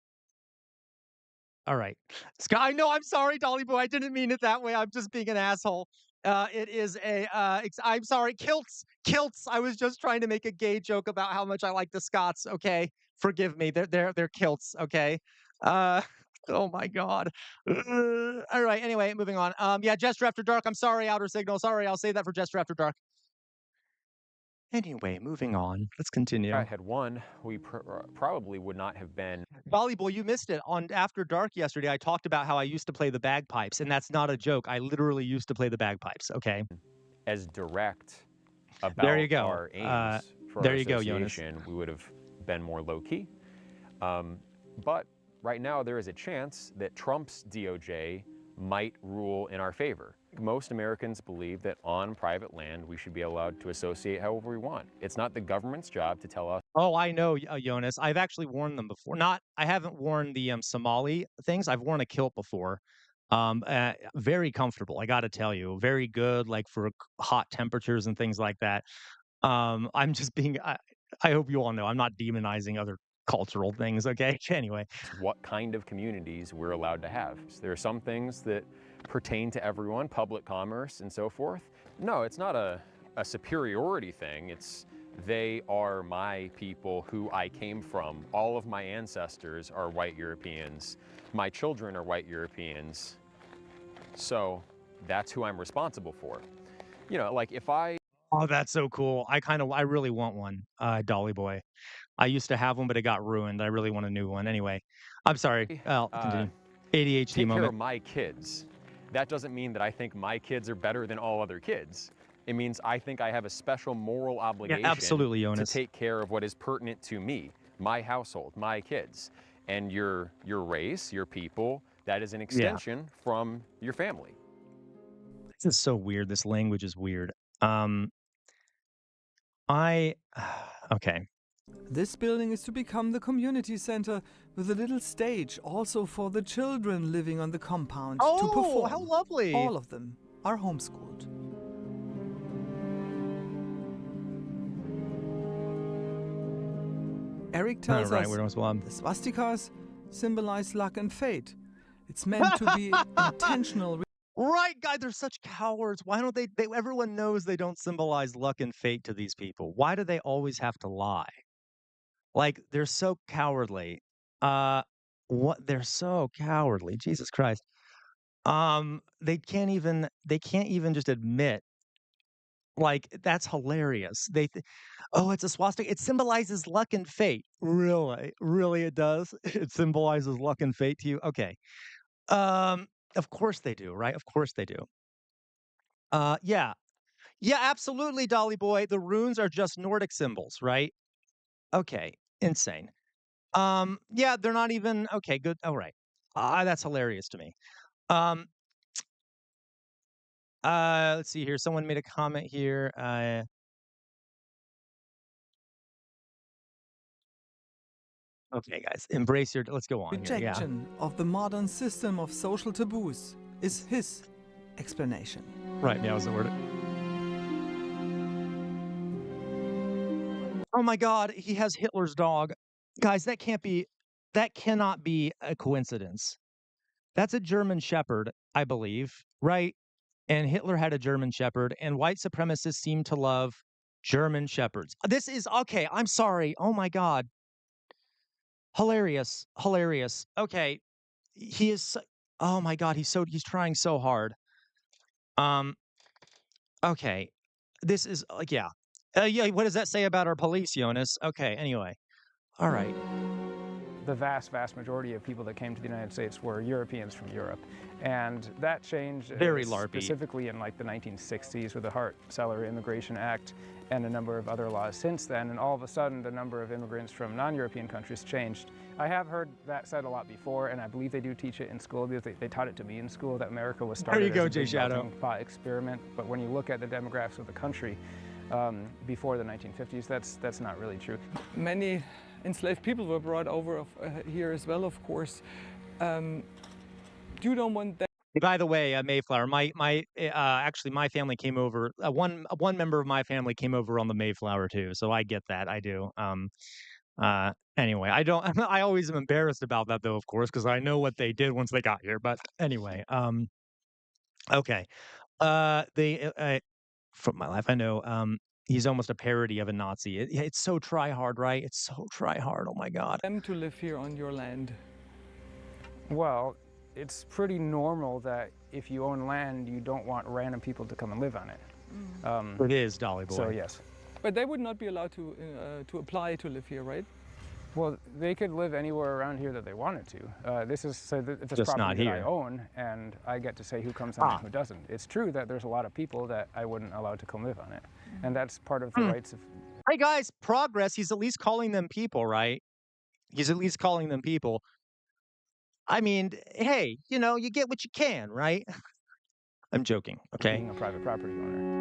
right. Sky, no, I'm sorry, Dolly Boy. I didn't mean it that way. I'm just being an asshole. It is I'm sorry, kilts, kilts. I was just trying to make a gay joke about how much I like the Scots. Okay, forgive me. They're kilts. Okay. Uh, oh my God. All right. Anyway, moving on. Yeah, Jester After Dark. I'm sorry, Outer Signal. Sorry, I'll save that for Jester After Dark. Anyway, moving on. Let's continue. had won, we probably would not have been. Dolly Boy, you missed it. On After Dark yesterday, I talked about how I used to play the bagpipes, and that's not a joke. I literally used to play the bagpipes, okay? As direct about There you go. our aims for there our you go, Jonas. association, we would have been more low-key. But right now, there is a chance that Trump's DOJ might rule in our favor. Most Americans believe that on private land, we should be allowed to associate however we want. It's not the government's job to tell us. Oh, I know, Jonas. I've actually worn them before. I haven't worn the Somali things. I've worn a kilt before. Very comfortable, I got to tell you. Very good, like for hot temperatures and things like that. I'm just being. I hope you all know I'm not demonizing other cultural things. Okay. Anyway, What kind of communities we're allowed to have. So there are some things that pertain to everyone, public commerce and so forth. No, it's not a superiority thing. It's they are my people who I came from. All of my ancestors are white Europeans. My children are white Europeans. So that's who I'm responsible for. Like if I oh, that's so cool. I really want one, Dolly Boy. I used to have one, but it got ruined. I really want a new one. Anyway, I'm sorry. Well, continue. ADHD take care moment. of my kids, that doesn't mean that I think my kids are better than all other kids. It means I think I have a special moral obligation absolutely, to Jonas. take care of what is pertinent to me, my household, my kids. And your race, your people, that is an extension from your family. This is so weird. This language is weird. Okay. This building is to become the community center with a little stage also for the children living on the compound to perform. Oh, how lovely. All of them are homeschooled. Eric tells us the swastikas symbolize luck and fate. It's meant to be intentional. Right, guy, they're such cowards. Why don't they everyone knows they don't symbolize luck and fate to these people. Why do they always have to lie? Like, they're so cowardly. They're so cowardly. Jesus Christ. They can't even just admit, like, that's hilarious. "Oh, it's a swastika. It symbolizes luck and fate." Really? Really it does? It symbolizes luck and fate to you? Okay. Um, of course they do, right? Of course they do. Yeah. Yeah, absolutely, Dolly boy. The runes are just Nordic symbols, right? Okay. Insane. Yeah, they're not even okay, good. All right. That's hilarious to me. Um, let's see here. Someone made a comment here. Okay, guys, embrace your. Let's go on here. Yeah. Rejection of the modern system of social taboos is his explanation. Right. Yeah, was the word. Oh my God, he has Hitler's dog. Guys, that cannot be a coincidence. That's a German Shepherd, I believe, right? And Hitler had a German Shepherd, and white supremacists seem to love German Shepherds. This is okay. I'm sorry. Oh my God. Hilarious. Hilarious. Okay. He is, oh my God. He's trying so hard. Um, okay. This is like, yeah. Yeah. What does that say about our police, Jonas? Okay. Anyway. All right. The vast, vast majority of people that came to the United States were Europeans from Europe. And that changed Very LARPy. specifically in like the 1960s with the Hart-Celler Immigration Act and a number of other laws since then. And all of a sudden, the number of immigrants from non-European countries changed. I have heard that said a lot before, and I believe they do teach it in school because they taught it to me in school, that America was started There you go, as a big Jay Shadow. melting pot experiment. But when you look at the demographics of the country before the 1950s, that's not really true. Many enslaved people were brought over here as well, of course. You don't want that. By the way, Mayflower, actually my family came over. One member of my family came over on the Mayflower too, so I get that. I do. Anyway, I don't. I always am embarrassed about that though, of course, because I know what they did once they got here. But anyway, okay. From my life, I know. He's almost a parody of a Nazi. It's so try hard, right? It's so try hard. Oh my God. Them to live here on your land. Well, it's pretty normal that if you own land, you don't want random people to come and live on it. It is, Dolly boy. So yes. But they would not be allowed to apply to live here, right? Well, they could live anywhere around here that they wanted to. This is it's Just not property that I here. own, and I get to say who comes on it and who doesn't. It's true that there's a lot of people that I wouldn't allow to come live on it, and that's part of the rights of. Hey guys, progress. He's at least calling them people, right? He's at least calling them people. I mean, hey, you get what you can, right? I'm joking, okay? Being a private property owner.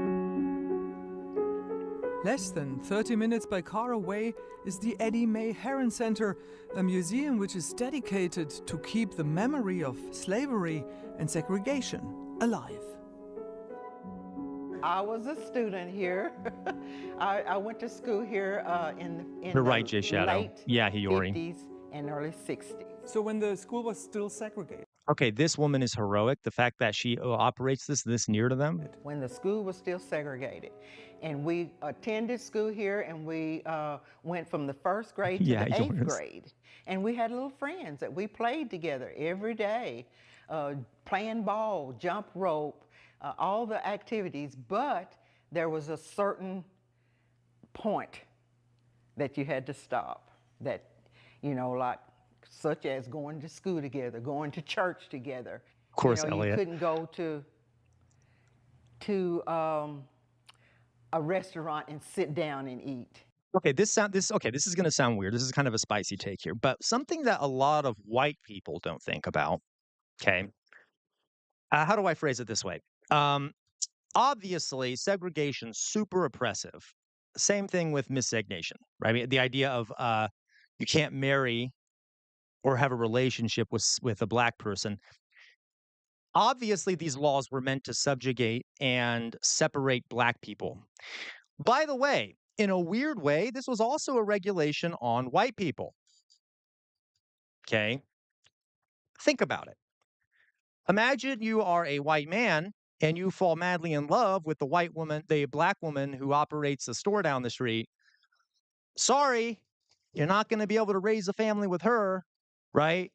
Less than 30 minutes by car away is the Eddie May Heron Center, a museum which is dedicated to keep the memory of slavery and segregation alive. I was a student here. I went to school here in You're right, Jay the Shadow. late Yeah, Hiyori. 50s and early 60s. So when the school was still segregated. Okay, this woman is heroic. The fact that she operates this near to them. When the school was still segregated. And we attended school here, and we went from the first grade to Yeah, the eighth Jonas. grade. And we had little friends that we played together every day, playing ball, jump rope, all the activities. But there was a certain point that you had to stop, that, like, such as going to school together, going to church together. Of course, you Elliot. couldn't go to a restaurant and sit down and eat. Okay, this is going to sound weird. This is kind of a spicy take here, but something that a lot of white people don't think about. Okay, how do I phrase it this way? Obviously, segregation super oppressive. Same thing with miscegnation, right? I mean, the idea of you can't marry or have a relationship with a black person. Obviously, these laws were meant to subjugate and separate black people. By the way, in a weird way, this was also a regulation on white people. Okay? Think about it. Imagine you are a white man and you fall madly in love with the black woman who operates the store down the street. Sorry, you're not going to be able to raise a family with her, right?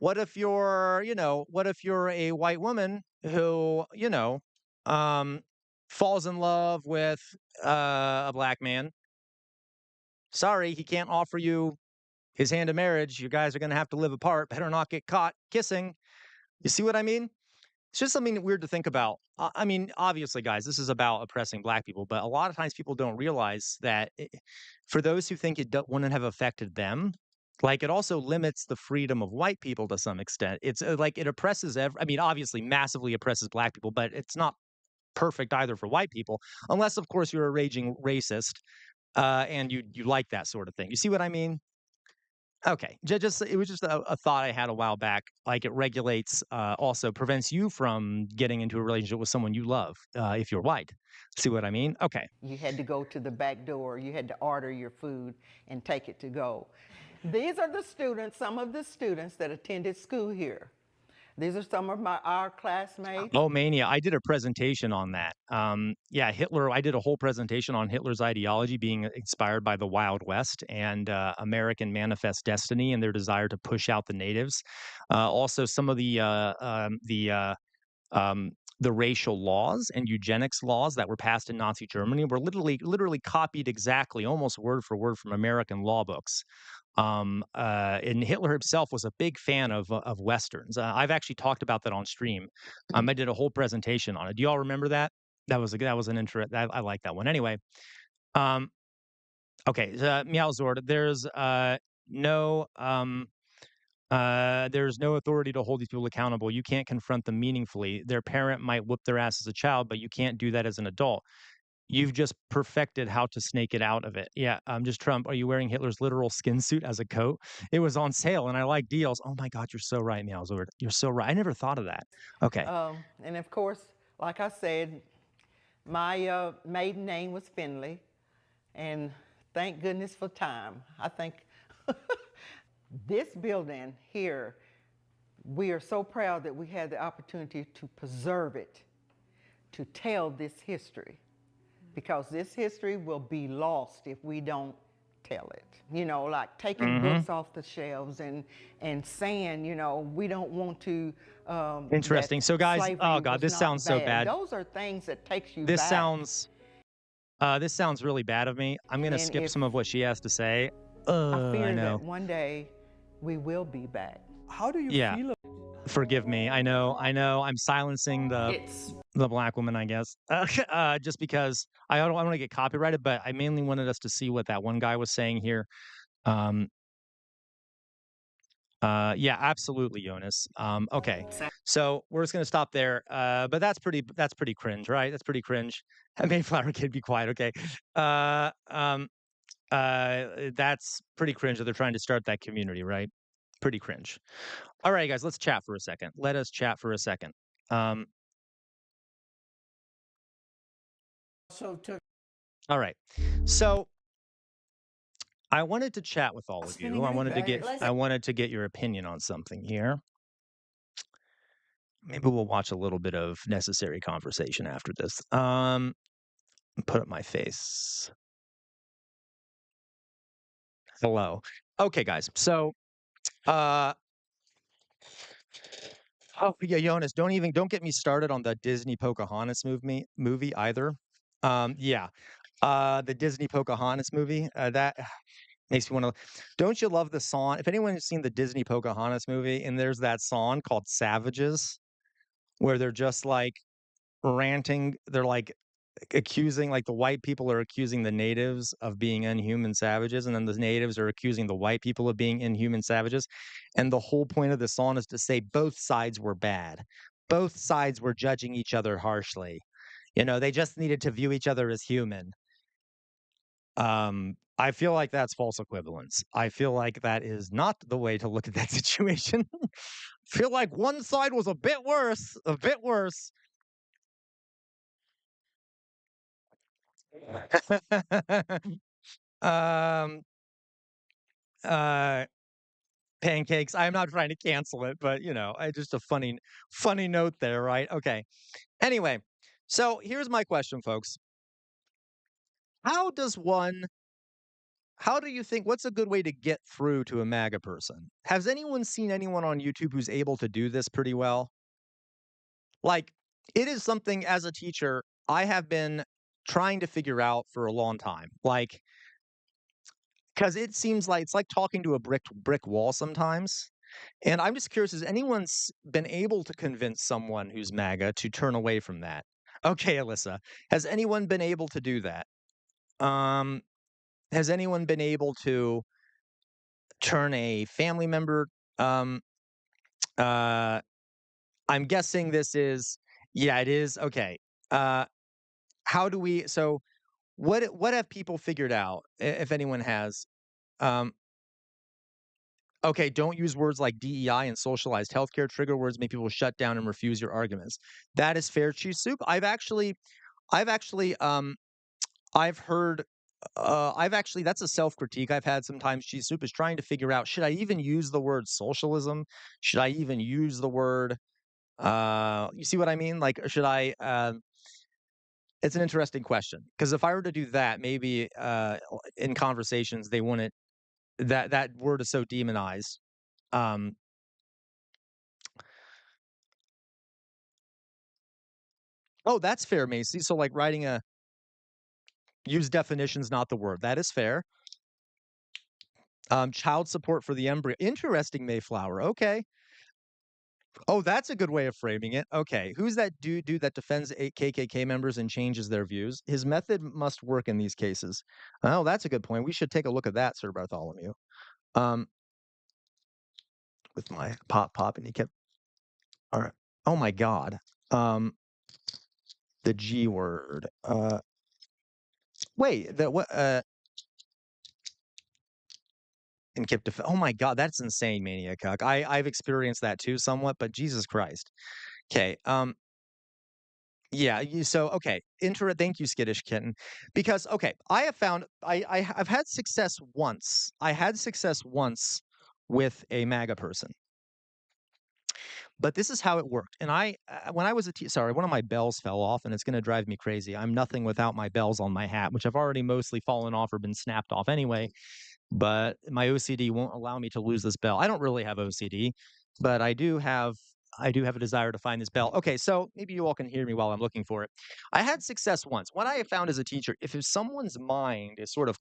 What if you're, what if you're a white woman who, um, falls in love with a black man? Sorry, he can't offer you his hand in marriage. You guys are going to have to live apart. Better not get caught kissing. You see what I mean? It's just something weird to think about. I mean, obviously, guys, this is about oppressing black people, but a lot of times people don't realize that for those who think wouldn't have affected them, like it also limits the freedom of white people to some extent. It's like it oppresses I mean, obviously, massively oppresses black people, but it's not perfect either for white people, unless, of course, you're a raging racist and you like that sort of thing. You see what I mean? Okay, just it was just a thought I had a while back. Like it regulates, also prevents you from getting into a relationship with someone you love if you're white. See what I mean? Okay. You had to go to the back door. You had to order your food and take it to go. These are the students, some of the students that attended school here. These are some of our classmates. Oh, mania! I did a presentation on that. Yeah, Hitler. I did a whole presentation on Hitler's ideology being inspired by the Wild West and American Manifest Destiny and their desire to push out the natives. Also, some of the racial laws and eugenics laws that were passed in Nazi Germany were literally copied exactly, almost word for word from American law books. And Hitler himself was a big fan of westerns. I've actually talked about that on stream. I did a whole presentation on it. Do you all remember that? That was an interest. I like that one. Anyway, um, okay, Meowzord. No there's no authority to hold these people accountable. You can't confront them meaningfully. Their parent might whip their ass as a child, but you can't do that as an adult. You've just perfected how to snake it out of it. Yeah, just Trump. Are you wearing Hitler's literal skin suit as a coat? It was on sale, and I like deals. Oh my God, you're so right, Meowzord. You're so right. I never thought of that. Okay. And of course, like I said, my maiden name was Finley, and thank goodness for time. I think this building here, we are so proud that we had the opportunity to preserve it, to tell this history, because this history will be lost if we don't tell it. You know, like taking books off the shelves and saying, you know, we don't want to. Interesting. So, guys, oh God, this sounds so bad. Those are things that takes you This back. this sounds really bad of me. I'm gonna skip some of what she has to say. I fear I know. that one day we will be back. How do you Yeah. feel? Forgive me. I know. I'm silencing the black woman, I guess, just because I don't want to get copyrighted. But I mainly wanted us to see what that one guy was saying here. Um, yeah, absolutely, Jonas. Okay, so we're just gonna stop there. But that's pretty cringe, right? That's pretty cringe. Mayflower kid, be quiet, okay? Uh, um, that's pretty cringe that they're trying to start that community, right? Pretty cringe. All right, guys, let's chat for a second. Let us chat for a second. Um, all right. So I wanted to chat with all of you. I wanted to get your opinion on something here. Maybe we'll watch a little bit of necessary conversation after this. Put up my face. Hello. Okay, guys. So oh yeah, Jonas, don't get me started on the Disney Pocahontas movie either. Yeah. The Disney Pocahontas movie, that makes me want to. Don't you love the song? If anyone's seen the Disney Pocahontas movie, and there's that song called "Savages," where they're just like ranting, they're like accusing, like the white people are accusing the natives of being inhuman savages, and then the natives are accusing the white people of being inhuman savages. And the whole point of the song is to say both sides were bad. Both sides were judging each other harshly. They just needed to view each other as human. I feel like that's false equivalence. I feel like that is not the way to look at that situation. Feel like one side was a bit worse, a bit worse. um, uh, pancakes. I'm not trying to cancel it, but I just a funny note there, right? Okay. Anyway, so here's my question, folks. How does one how do you think what's a good way to get through to a MAGA person? Has anyone seen anyone on YouTube who's able to do this pretty well? Like, it is something as a teacher I have been trying to figure out for a long time. Like, because it seems like it's like talking to a brick wall sometimes. And I'm just curious, has anyone been able to convince someone who's MAGA to turn away from that? Okay, Alyssa, has anyone been able to do that? Um, has anyone been able to turn a family member? Um, uh, I'm guessing this is, yeah, it is. Okay. Uh, how do we? So, what have people figured out, if anyone has? Um, Okay, don't use words like DEI and socialized healthcare. Trigger words make people shut down and refuse your arguments. That is fair, cheese soup. I've actually, I've heard, I've actually, that's a self critique I've had sometimes. Cheese soup is trying to figure out, should I even use the word socialism? Should I even use the word? You see what I mean? Like, should I? It's an interesting question because if I were to do that, maybe in conversations they wouldn't. That word is so demonized. Um, Oh, that's fair, Macy. So, like, writing a use definitions, not the word. That is fair. Child support for the embryo. Interesting, Mayflower. Okay. Oh, that's a good way of framing it. Okay. Who's that dude that defends eight KKK members and changes their views? His method must work in these cases. Oh, that's a good point. We should take a look at that, Sir Bartholomew. Um, with my pop, and he kept. All right. Oh my God. Um, the G word. Wait. The what? And kept oh my god, that's insane, Maniac. I've experienced that too somewhat, but Jesus Christ. Okay, yeah, okay, thank you, Skittish Kitten. Because, okay, I have found I've had success once. I had success once with a MAGA person, but this is how it worked. And when I was sorry, one of my bells fell off, and it's gonna drive me crazy. I'm nothing without my bells on my hat, which have already mostly fallen off or been snapped off anyway. But my OCD won't allow me to lose this bell. I don't really have OCD, but I do have a desire to find this bell. Okay, so maybe you all can hear me while I'm looking for it. I had success once. What I have found as a teacher, if someone's mind is sort of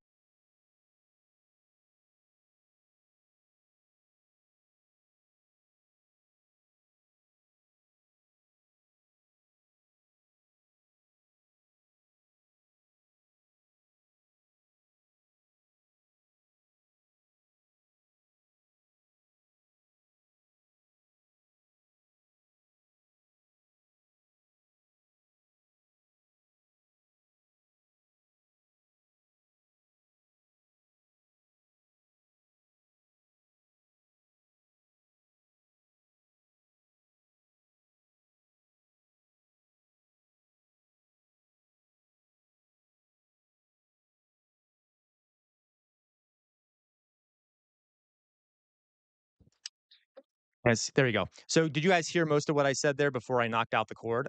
yes, there you go. So did you guys hear most of what I said there before I knocked out the cord?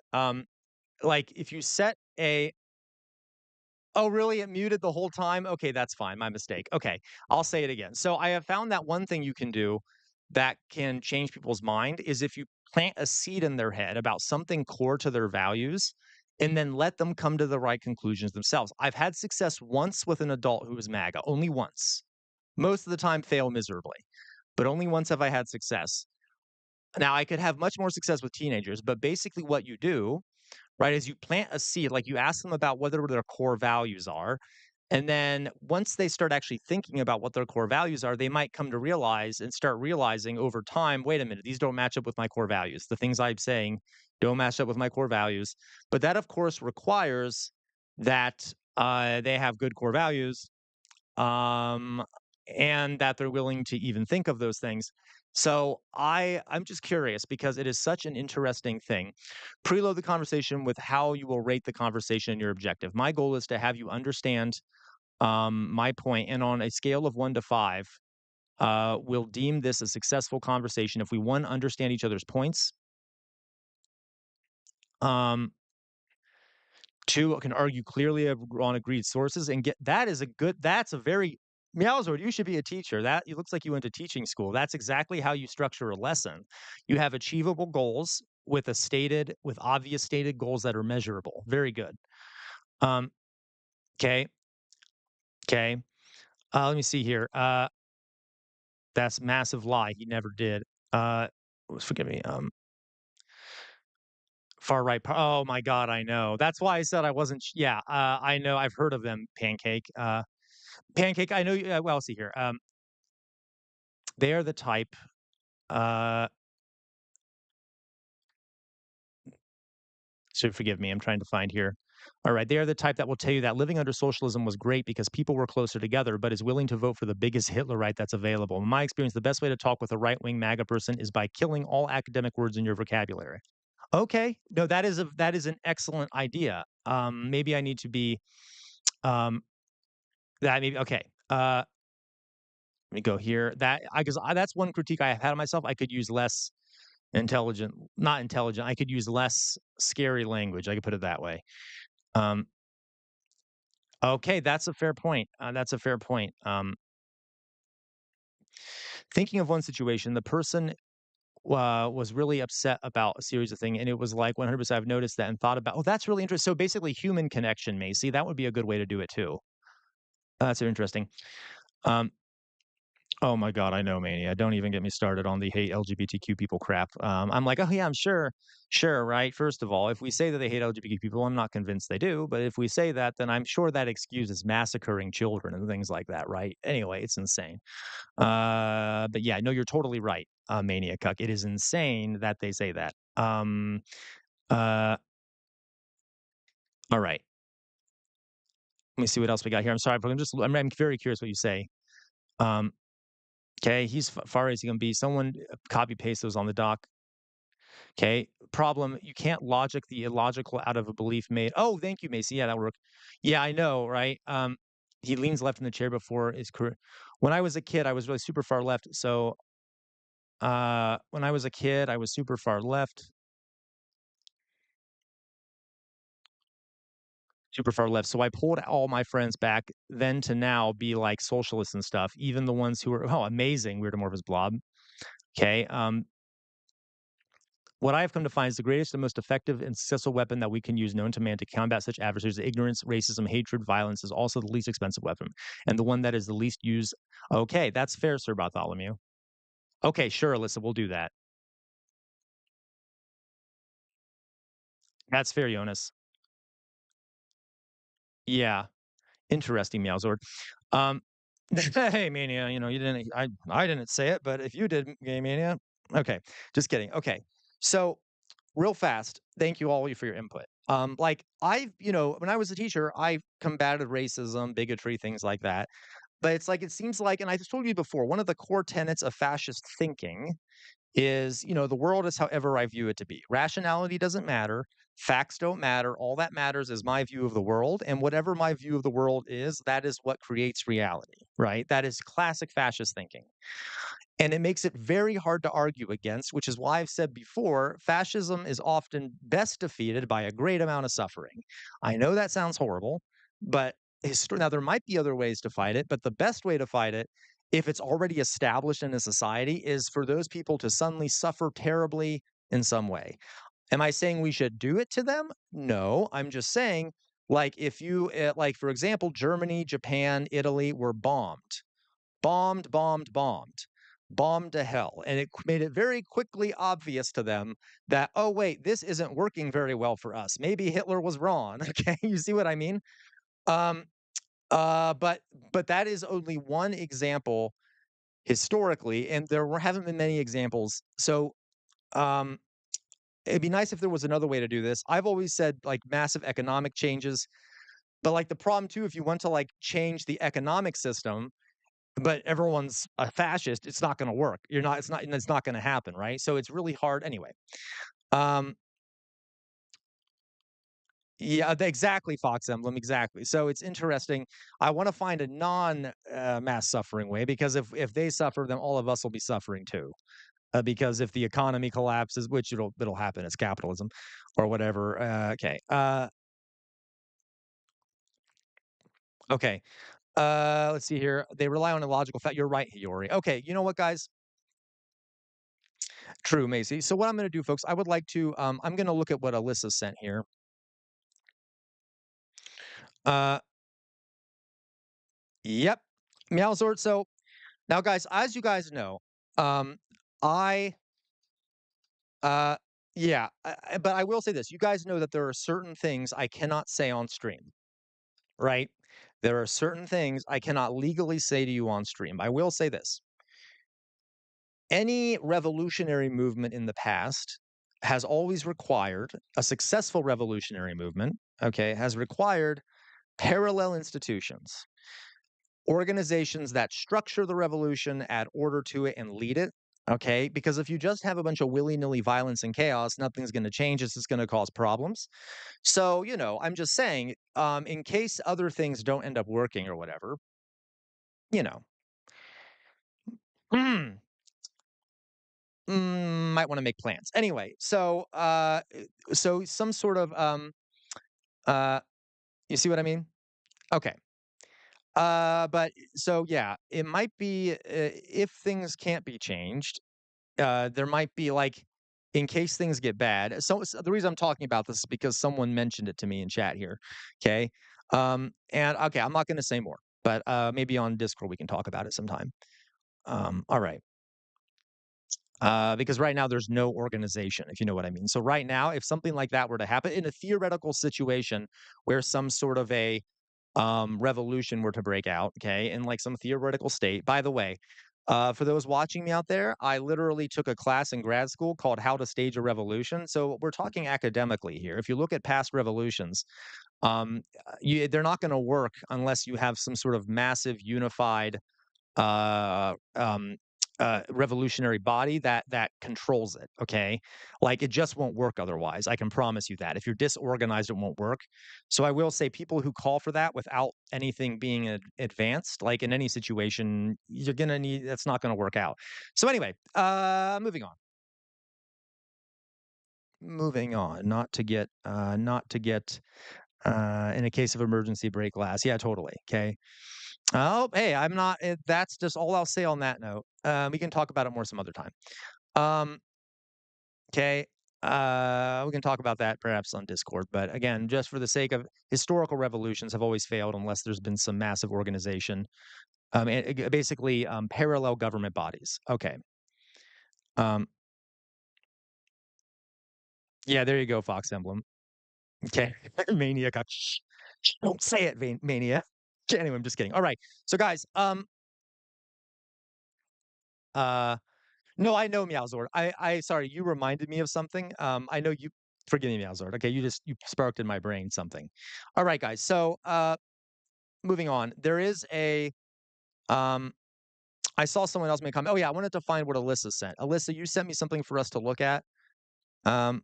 Like if you set a Oh, really? It muted the whole time? Okay, that's fine. My mistake. Okay, I'll say it again. So I have found that one thing you can do that can change people's mind is if you plant a seed in their head about something core to their values and then let them come to the right conclusions themselves. I've had success once with an adult who was MAGA, only once. Most of the time fail miserably, but only once have I had success. Now, I could have much more success with teenagers, but basically what you do, right, is you plant a seed, like you ask them about whether their core values are. And then once they start actually thinking about what their core values are, they might come to realize and start realizing over time, wait a minute, these don't match up with my core values. The things I'm saying don't match up with my core values. But that, of course, requires that they have good core values, um, and that they're willing to even think of those things. So I'm just curious because it is such an interesting thing. Preload the conversation with how you will rate the conversation and your objective. My goal is to have you understand my point, and on a scale of 1 to 5, we'll deem this a successful conversation if we one understand each other's points. Um, Two, can argue clearly on agreed sources and get that is a good. That's a very Meowsword, you should be a teacher. That it looks like you went to teaching school. That's exactly how you structure a lesson. You have achievable goals with obvious stated goals that are measurable. Very good. Um, okay, okay. Let me see here. That's massive lie. He never did. Uh, forgive me. Far right. Oh my God, I know. That's why I said I wasn't. Yeah, I know. I've heard of them. Pancake. Pancake. I know. Well, see here. They are the type. Uh, so forgive me. I'm trying to find here. All right, they are the type that will tell you that living under socialism was great because people were closer together, but is willing to vote for the biggest Hitlerite that's available. In my experience, the best way to talk with a right-wing MAGA person is by killing all academic words in your vocabulary. Okay. No, that is an excellent idea. Maybe I need to be um that maybe okay. Let me go here. That I because that's one critique I have had of myself. I could use less intelligent, not intelligent. I could use less scary language. I could put it that way. Um, okay, that's a fair point. That's a fair point. Thinking of one situation, the person was really upset about a series of things, and it was like 100%. I've noticed that and thought about. Oh, that's really interesting. So basically, human connection, Macy. That would be a good way to do it too. That's interesting. Um, oh my God, I know, Mania. Don't even get me started on the hate LGBTQ people crap. I'm like, oh yeah, I'm sure, sure, right. First of all, if we say that they hate LGBT people, I'm not convinced they do. But if we say that, then I'm sure that excuses massacring children and things like that, right? Anyway, it's insane. But yeah, no, you're totally right, Mania Cuck. It is insane that they say that. Uh, all right. Let me see what else we got here. I'm sorry, but I'm very curious what you say. Um, okay, he's far as he can be. Someone copy paste those on the doc. Okay, problem. You can't logic the illogical out of a belief made. Oh, thank you, Macy. Yeah, that worked. Yeah, I know, right? He leans left in the chair before his career. When I was a kid, I was really super far left. So, when I was a kid, I was super far left. Super far left. So I pulled all my friends back then to now be like socialists and stuff, even the ones who were, oh, amazing, weirdamorphous blob. Okay. What I have come to find is the greatest and most effective and successful weapon that we can use known to man to combat such adversaries, ignorance, racism, hatred, violence, is also the least expensive weapon and the one that is the least used. Okay, that's fair, Sir Bartholomew. Okay, sure, Alyssa, we'll do that. That's fair, Jonas. Yeah, interesting, Meowzord. Um, hey, Mania, you didn't, I didn't say it, but if you did, Gay Mania, okay, just kidding. Okay, so real fast, thank you all for your input. Like when I was a teacher, I combated racism, bigotry, things like that. But it's like it seems like, and I told you before, one of the core tenets of fascist thinking is, the world is however I view it to be. Rationality doesn't matter. Facts don't matter. All that matters is my view of the world. And whatever my view of the world is, that is what creates reality, right? That is classic fascist thinking. And it makes it very hard to argue against, which is why I've said before, fascism is often best defeated by a great amount of suffering. I know that sounds horrible, but now there might be other ways to fight it, but the best way to fight it, if it's already established in a society, is for those people to suddenly suffer terribly in some way. Am I saying we should do it to them? No, I'm just saying, like, if you, like, for example, Germany, Japan, Italy were bombed to hell. And it made it very quickly obvious to them that, oh, wait, this isn't working very well for us. Maybe Hitler was wrong. Okay. You see what I mean? Um, but that is only one example historically, and haven't been many examples. So um, it'd be nice if there was another way to do this. I've always said like massive economic changes, but like the problem too, if you want to like change the economic system, but everyone's a fascist, it's not going to work. It's not going to happen, right? So it's really hard anyway. Um, yeah, exactly, Fox Emblem, exactly. So it's interesting. I want to find a non-mass suffering way because if they suffer, then all of us will be suffering too. Because if the economy collapses, which it'll happen, it's capitalism, or whatever. Okay. Okay. Let's see here. They rely on a logical fact. You're right, Hiyori. Okay, you know what, guys? True, Macy. So what I'm going to do, folks, I would like to. I'm going to look at what Alyssa sent here. Uh, yep, Meowsort. So now, guys, as you guys know, um, I Uh, yeah, but I will say this: you guys know that there are certain things I cannot say on stream, right? There are certain things I cannot legally say to you on stream. I will say this: any revolutionary movement in the past has always required a successful revolutionary movement. Okay, has required parallel institutions, organizations that structure the revolution, add order to it, and lead it. Okay, because if you just have a bunch of willy-nilly violence and chaos, nothing's going to change. It's just going to cause problems. So, I'm just saying, in case other things don't end up working or whatever, you know, mm, might want to make plans. Anyway, so some sort of, uh, you see what I mean? Okay. But so yeah, it might be if things can't be changed, there might be like in case things get bad. So the reason I'm talking about this is because someone mentioned it to me in chat here. Okay. And okay, I'm not going to say more, but maybe on Discord we can talk about it sometime. All right. Because right now there's no organization, if you know what I mean. So right now, if something like that were to happen in a theoretical situation where some sort of a revolution were to break out, okay, in like some theoretical state. By the way, for those watching me out there, I literally took a class in grad school called How to Stage a Revolution. So we're talking academically here. If you look at past revolutions, they're not going to work unless you have some sort of massive unified uh, um, revolutionary body that controls it. Okay, like it just won't work otherwise. I can promise you that. If you're disorganized, it won't work. So I will say, people who call for that without anything being advanced, like in any situation, you're gonna need. That's not gonna work out. So anyway, moving on. Moving on. Not to get in a case of emergency break glass. Yeah, totally. Okay. Oh, hey, I'm not. That's just all I'll say on that note. We can talk about it more some other time. Um, okay. We can talk about that perhaps on Discord. But again, just for the sake of historical revolutions have always failed unless there's been some massive organization. Basically, parallel government bodies. Okay. Um, yeah, there you go, Fox Emblem. Okay. Mania. Shh, don't say it, Mania. Anyway, I'm just kidding. All right. So guys, uh no, I know Meowzord. I sorry, you reminded me of something. I know you forgive me, Meowzord. Okay, you sparked in my brain something. All right, guys. So, moving on. There is a um I saw someone else make a comment. Oh yeah, I wanted to find what Alyssa sent. Alyssa, you sent me something for us to look at. Um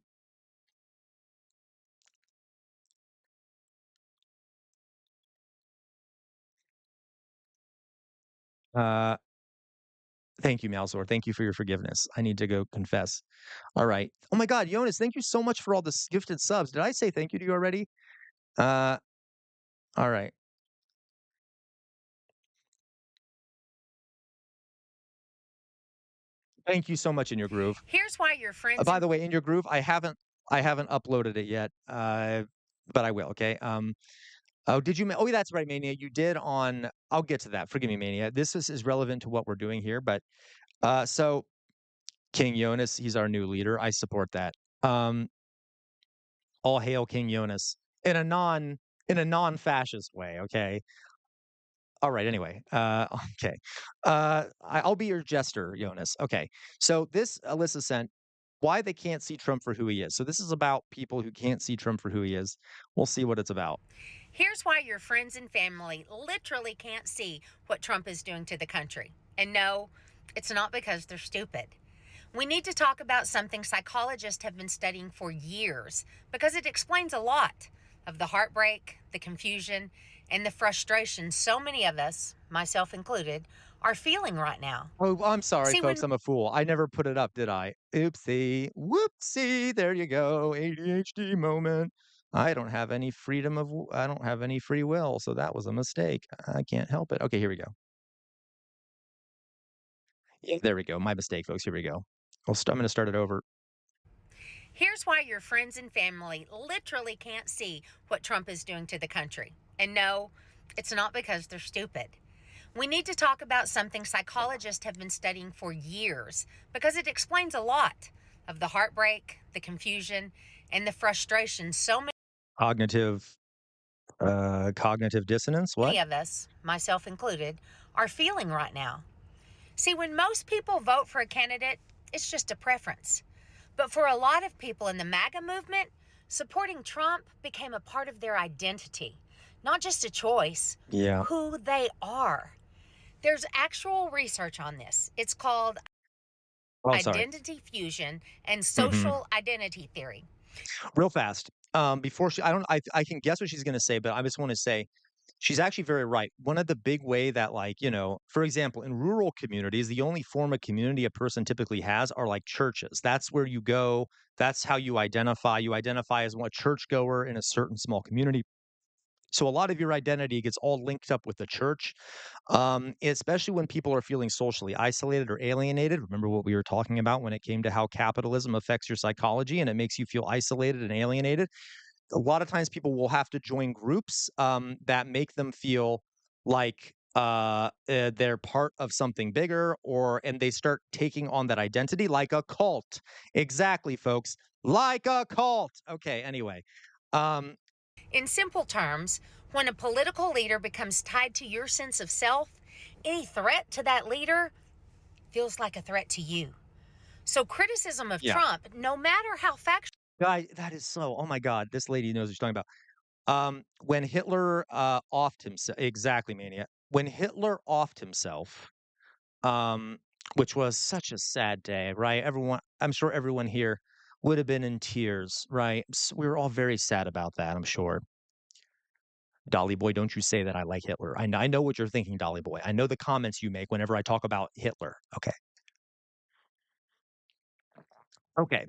uh Thank you, Meowzord. Thank you for your forgiveness. I need to go confess. All right. Oh my god, Jonas, thank you so much for all the gifted subs. Did I say thank you to you already? Uh all right. Thank you so much in your groove. Here's why your friends By and the way, in your groove, I haven't uploaded it yet, but I will. Okay. Oh, did you? Oh, that's right, Mania. You did on. I'll get to that. Forgive me, Mania. This is relevant to what we're doing here, but so King Jonas, he's our new leader. I support that. Um, all hail King Jonas in a non-fascist way. Okay. All right. Anyway. Okay. I'll be your jester, Jonas. Okay. So this Alyssa sent why they can't see Trump for who he is. So this is about people who can't see Trump for who he is. We'll see what it's about. Here's why your friends and family literally can't see what Trump is doing to the country. And no, it's not because they're stupid. We need to talk about something psychologists have been studying for years because it explains a lot of the heartbreak, the confusion, and the frustration so many of us, myself included, are feeling right now. Oh, I'm sorry, See, folks. when I'm a fool. I never put it up, did I? Oopsie. Whoopsie. There you go. ADHD moment. I don't have any I don't have any free will, so that was a mistake. I can't help it. Okay, here we go. Yeah, there we go. My mistake, folks. Here we go. I'm going to start it over. Here's why your friends and family literally can't see what Trump is doing to the country. And no, it's not because they're stupid. We need to talk about something psychologists have been studying for years because it explains a lot of the heartbreak, the confusion, and the frustration so Cognitive, cognitive dissonance. What? many of us, myself included, are feeling right now. See, when most people vote for a candidate, it's just a preference. But for a lot of people in the Maga movement, supporting Trump became a part of their identity, not just a choice, Yeah. who they are. There's actual research on this. It's called Oh, sorry. identity fusion and Mhm. social identity theory. Real fast. Before she, I don't, I can guess what she's going to say, but I just want to say she's actually very right. One of the big way that, like, for example, in rural communities, the only form of community a person typically has are like churches. That's where you go. That's how you identify. You identify as a churchgoer in a certain small community. So a lot of your identity gets all linked up with the church, especially when people are feeling socially isolated or alienated. Remember what we were talking about when it came to how capitalism affects your psychology and it makes you feel isolated and alienated. A lot of times people will have to join groups that make them feel like they're part of something bigger, and they start taking on that identity like a cult. Exactly, folks, like a cult. Okay, anyway. Um, In simple terms, when a political leader becomes tied to your sense of self, any threat to that leader feels like a threat to you. So criticism of yeah. Trump, no matter how factual, Guy, that is so, oh my god, this lady knows what she's talking about. When Hitler, offed himself, exactly, Mania. When Hitler offed himself, um, which was such a sad day, right? I'm sure everyone here would have been in tears, right? We were all very sad about that, I'm sure. Dolly boy, don't you say that I like Hitler. I know what you're thinking, Dolly boy. I know the comments you make whenever I talk about Hitler. Okay. Okay.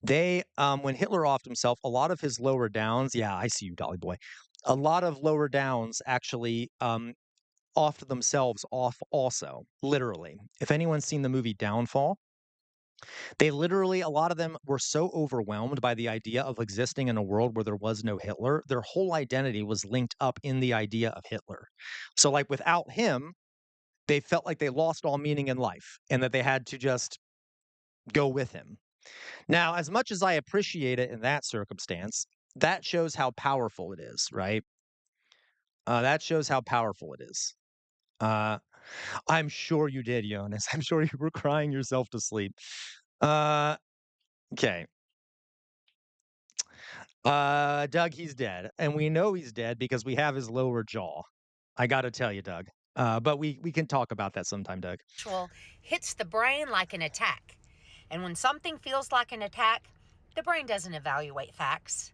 When Hitler offed himself, a lot of his lower downs, yeah, I see you, Dolly boy. A lot of lower downs actually offed themselves off also, literally. If anyone's seen the movie Downfall, a lot of them were so overwhelmed by the idea of existing in a world where there was no Hitler, their whole identity was linked up in the idea of Hitler. So, like, without him, they felt like they lost all meaning in life and that they had to just go with him. Now, as much as I appreciate it in that circumstance, that shows how powerful it is, right? That shows how powerful it is. Uh, I'm sure you did, Jonas. I'm sure you were crying yourself to sleep. Uh, okay. Doug, he's dead, and we know he's dead because we have his lower jaw. I got to tell you, Doug. But we can talk about that sometime, Doug. hits the brain like an attack. And when something feels like an attack, the brain doesn't evaluate facts.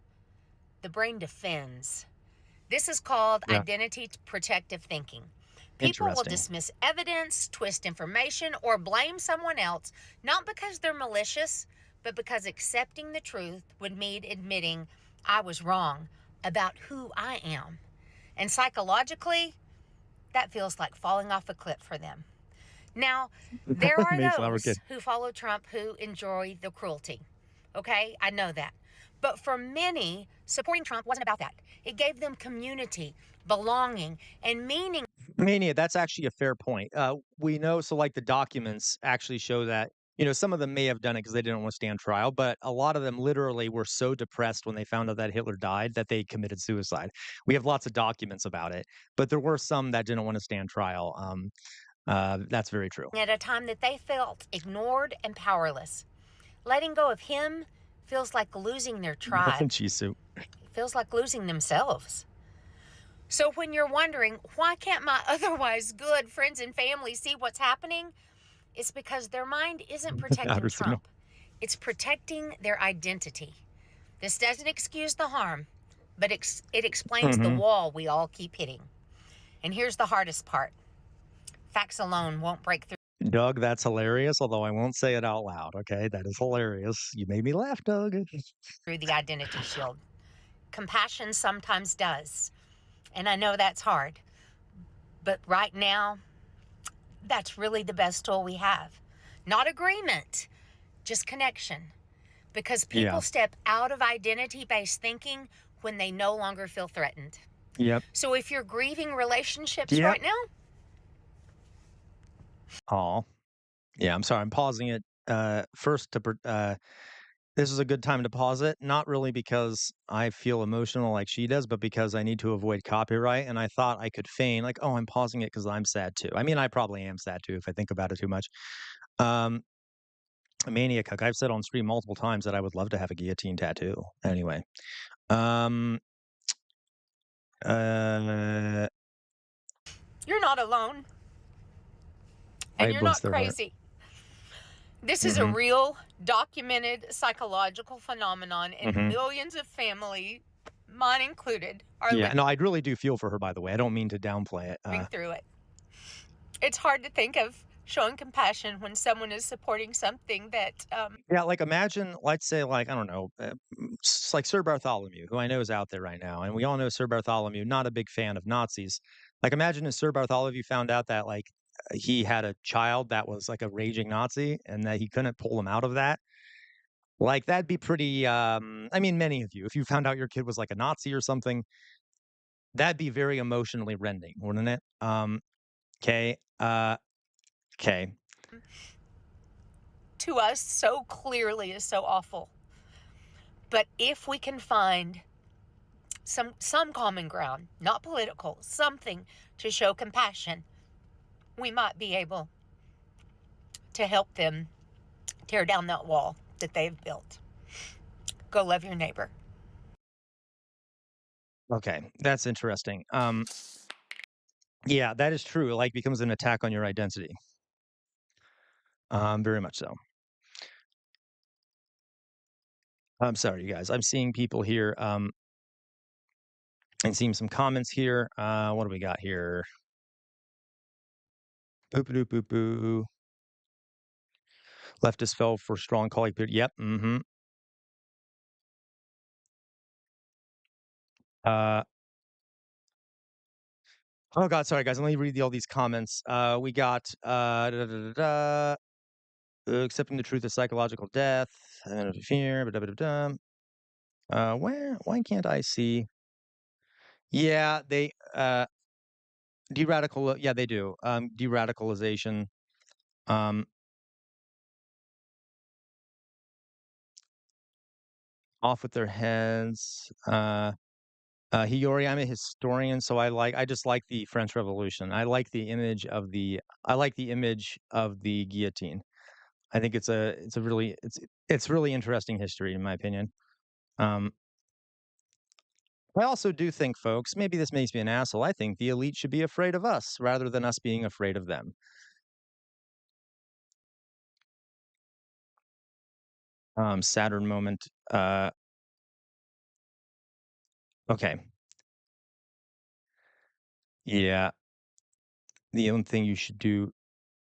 The brain defends. This is called Yeah. identity protective thinking. People will Interesting. dismiss evidence, twist information, or blame someone else, not because they're malicious, but because accepting the truth would mean admitting I was wrong about who I am. And psychologically, that feels like falling off a cliff for them. Now, there are Mayflower those kid. who follow Trump who enjoy the cruelty. Okay, I know that. But for many, supporting Trump wasn't about that. It gave them community, belonging, and meaning. Mania, that's actually a fair point. We know, so like the documents actually show that, some of them may have done it because they didn't want to stand trial, but a lot of them literally were so depressed when they found out that Hitler died that they committed suicide. We have lots of documents about it, but there were some that didn't want to stand trial. That's very true. At a time that they felt ignored and powerless. Letting go of him feels like losing their tribe. Jisoo. It feels like losing themselves. So when you're wondering, why can't my otherwise good friends and family see what's happening? It's because their mind isn't protecting Outer signal. Trump. It's protecting their identity. This doesn't excuse the harm, but it explains the wall we all keep hitting. And here's the hardest part. Facts alone won't break Doug, that's hilarious, although I won't say it out loud, okay? That is hilarious. You made me laugh, Doug. through the identity shield. Compassion sometimes does. And I know that's hard. But right now, that's really the best tool we have. Not agreement, just connection. Because Yeah. people step out of identity based thinking when they no longer feel threatened. Yep. So if you're grieving relationships Yep. right now, Oh. Yeah, I'm sorry. I'm pausing it first this is a good time to pause it, not really because I feel emotional like she does, but because I need to avoid copyright, and I thought I could feign like, "Oh, I'm pausing it because 'cause I'm sad too." I mean, I probably am sad too if I think about it too much. Um, Maniac Hook, I've said on stream multiple times that I would love to have a guillotine tattoo. Anyway, um, uh, you're not alone and I you're bless not their heart. crazy. This is a Mhm, real documented psychological phenomenon, and mhm. millions of family, mine included, are Yeah, no, I really do feel for her, by the way. I don't mean to downplay it. living through it. It's hard to think of showing compassion when someone is supporting something that Yeah, like imagine, let's say, like I don't know, like Sir Bartholomew, who I know is out there right now, and we all know Sir Bartholomew, not a big fan of Nazis. Like imagine if Sir Bartholomew found out that like he had a child that was like a raging Nazi, and that he couldn't pull him out of that. Like that'd be pretty. I mean, many of you, if you found out your kid was like a Nazi or something, that'd be very emotionally rending, wouldn't it? Okay. Okay. to us so clearly is so awful. But if we can find some common ground, not political, something to show compassion, we might be able to help them tear down that wall that they've built. Go love your neighbor. Okay, that's interesting. Yeah, that is true. It like becomes an attack on your identity. Very much so. I'm sorry, you guys. I'm seeing people here, and seeing some comments here. What do we got here? Boop boop boop boo. Leftist fell for strong colleague period. Yep. Mm-hmm. Uh, oh God, sorry guys. Let me read all these comments. We got da, da, da, da, da, accepting the truth of psychological death and fear. Da, da, da, da. Why can't I see? Yeah, they de-radical. Yeah, they do. De-radicalization. Um, off with their heads. Hiyori, I'm a historian, so I just like the French Revolution. I like the image of the guillotine. I think it's really interesting history in my opinion. Um, I also do think, folks, maybe this makes me an asshole. I think the elite should be afraid of us rather than us being afraid of them. Saturn moment. Okay. Yeah. The only thing you should do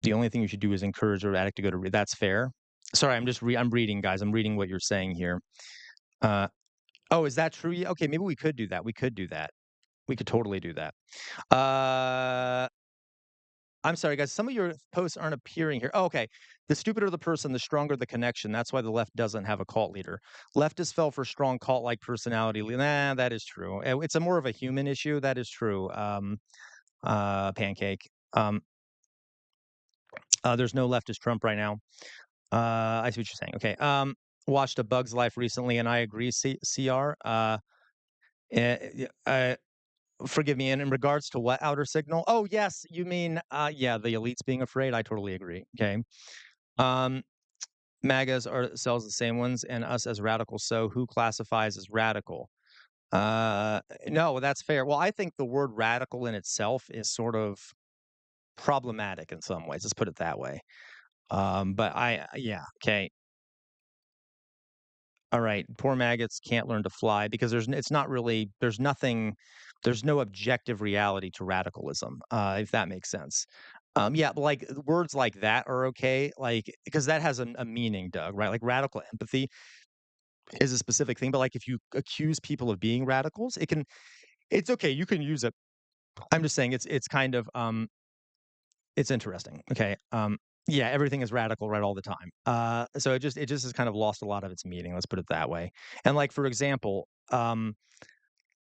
the only thing you should do is encourage a addict to go to that's fair. Sorry, I'm reading, guys. I'm reading what you're saying here. Uh, oh, is that true? Yeah, okay, maybe we could do that. We could do that. We could totally do that. Uh, I'm sorry, guys. Some of your posts aren't appearing here. Oh, okay. The stupider the person, the stronger the connection. That's why the left doesn't have a cult leader. Leftists fell for strong cult-like personality. Nah, that is true. It's a more of a human issue. That is true. Pancake. Um, there's no leftist Trump right now. I see what you're saying. Okay. Watched A Bug's Life recently, and I agree. CR. Yeah, forgive me. And in regards to what outer signal? Oh, yes. You mean, yeah, the elites being afraid. I totally agree. Okay. Um, MAGAs are sells the same ones, and us as radicals. So who classifies as radical? No, that's fair. Well, I think the word radical in itself is sort of problematic in some ways. Let's put it that way. Yeah, okay. All right, poor maggots can't learn to fly because it's not really there's no objective reality to radicalism, if that makes sense. Yeah, but like words like that are okay, like because that has a meaning, Doug, right? Like radical empathy. is a specific thing, but like if you accuse people of being radicals, it's okay, you can use it. I'm just saying it's kind of it's interesting. Okay. Yeah, everything is radical right all the time. So it just has kind of lost a lot of its meaning, let's put it that way. And like for example,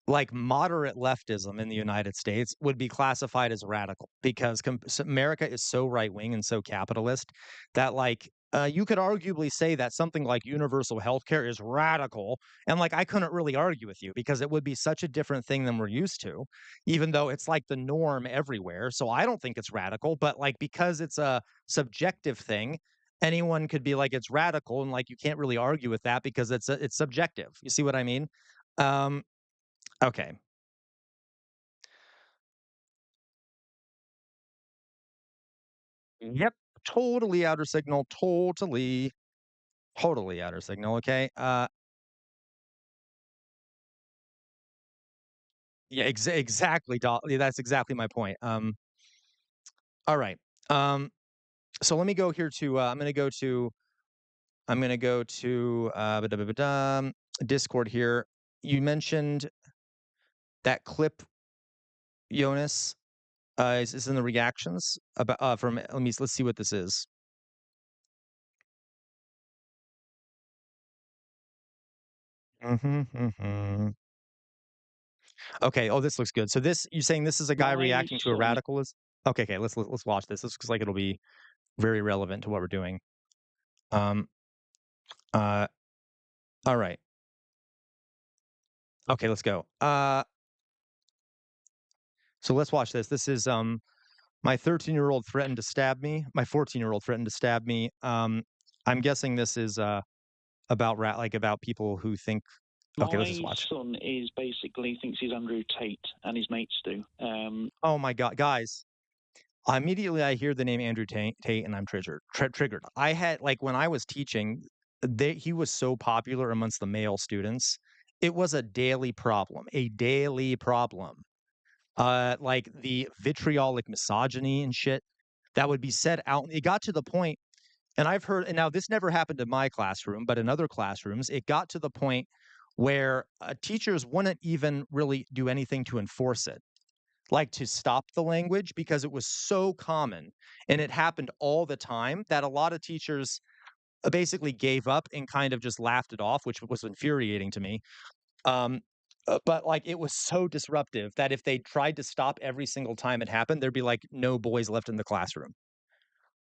like moderate leftism in the United States would be classified as radical because America is so right wing and so capitalist that like you could arguably say that something like universal healthcare is radical, and like I couldn't really argue with you because it would be such a different thing than we're used to, even though it's like the norm everywhere. So I don't think it's radical, but like because it's a subjective thing, anyone could be like it's radical, and like you can't really argue with that because it's subjective. You see what I mean? Um, Okay. Yep. Totally outer signal. Totally outer signal. Okay. Yeah, exactly. Yeah, that's exactly my point. All right. Um, so let me go here to, I'm going to go to, Discord here. You mentioned that clip, Jonas, is in the reactions about, let's see what this is. Hmm. Okay. Oh, this looks good. So you saying this is a guy My reacting to a son radicalism? Okay. Okay. Let's watch this. This looks like it'll be very relevant to what we're doing. Um. Uh. All right. Okay. Let's go. So let's watch this. This is my 13-year-old threatened to stab me. My 14-year-old threatened to stab me. I'm guessing this is about about people who think. Okay. Let's just my watch. son is basically thinks he's Andrew Tate and his mates do. Oh my God, guys. Immediately, I hear the name Andrew Tate, and I'm triggered. I had like when I was teaching, he was so popular amongst the male students. It was a daily problem. Like the vitriolic misogyny and shit that would be said out. It got to the point, and I've heard, and now this never happened in my classroom, but in other classrooms, it got to the point where teachers wouldn't even really do anything to enforce it, like to stop the language because it was so common and it happened all the time that a lot of teachers basically gave up and kind of just laughed it off, which was infuriating to me. Um, but like it was so disruptive that if they tried to stop every single time it happened, there'd be like no boys left in the classroom.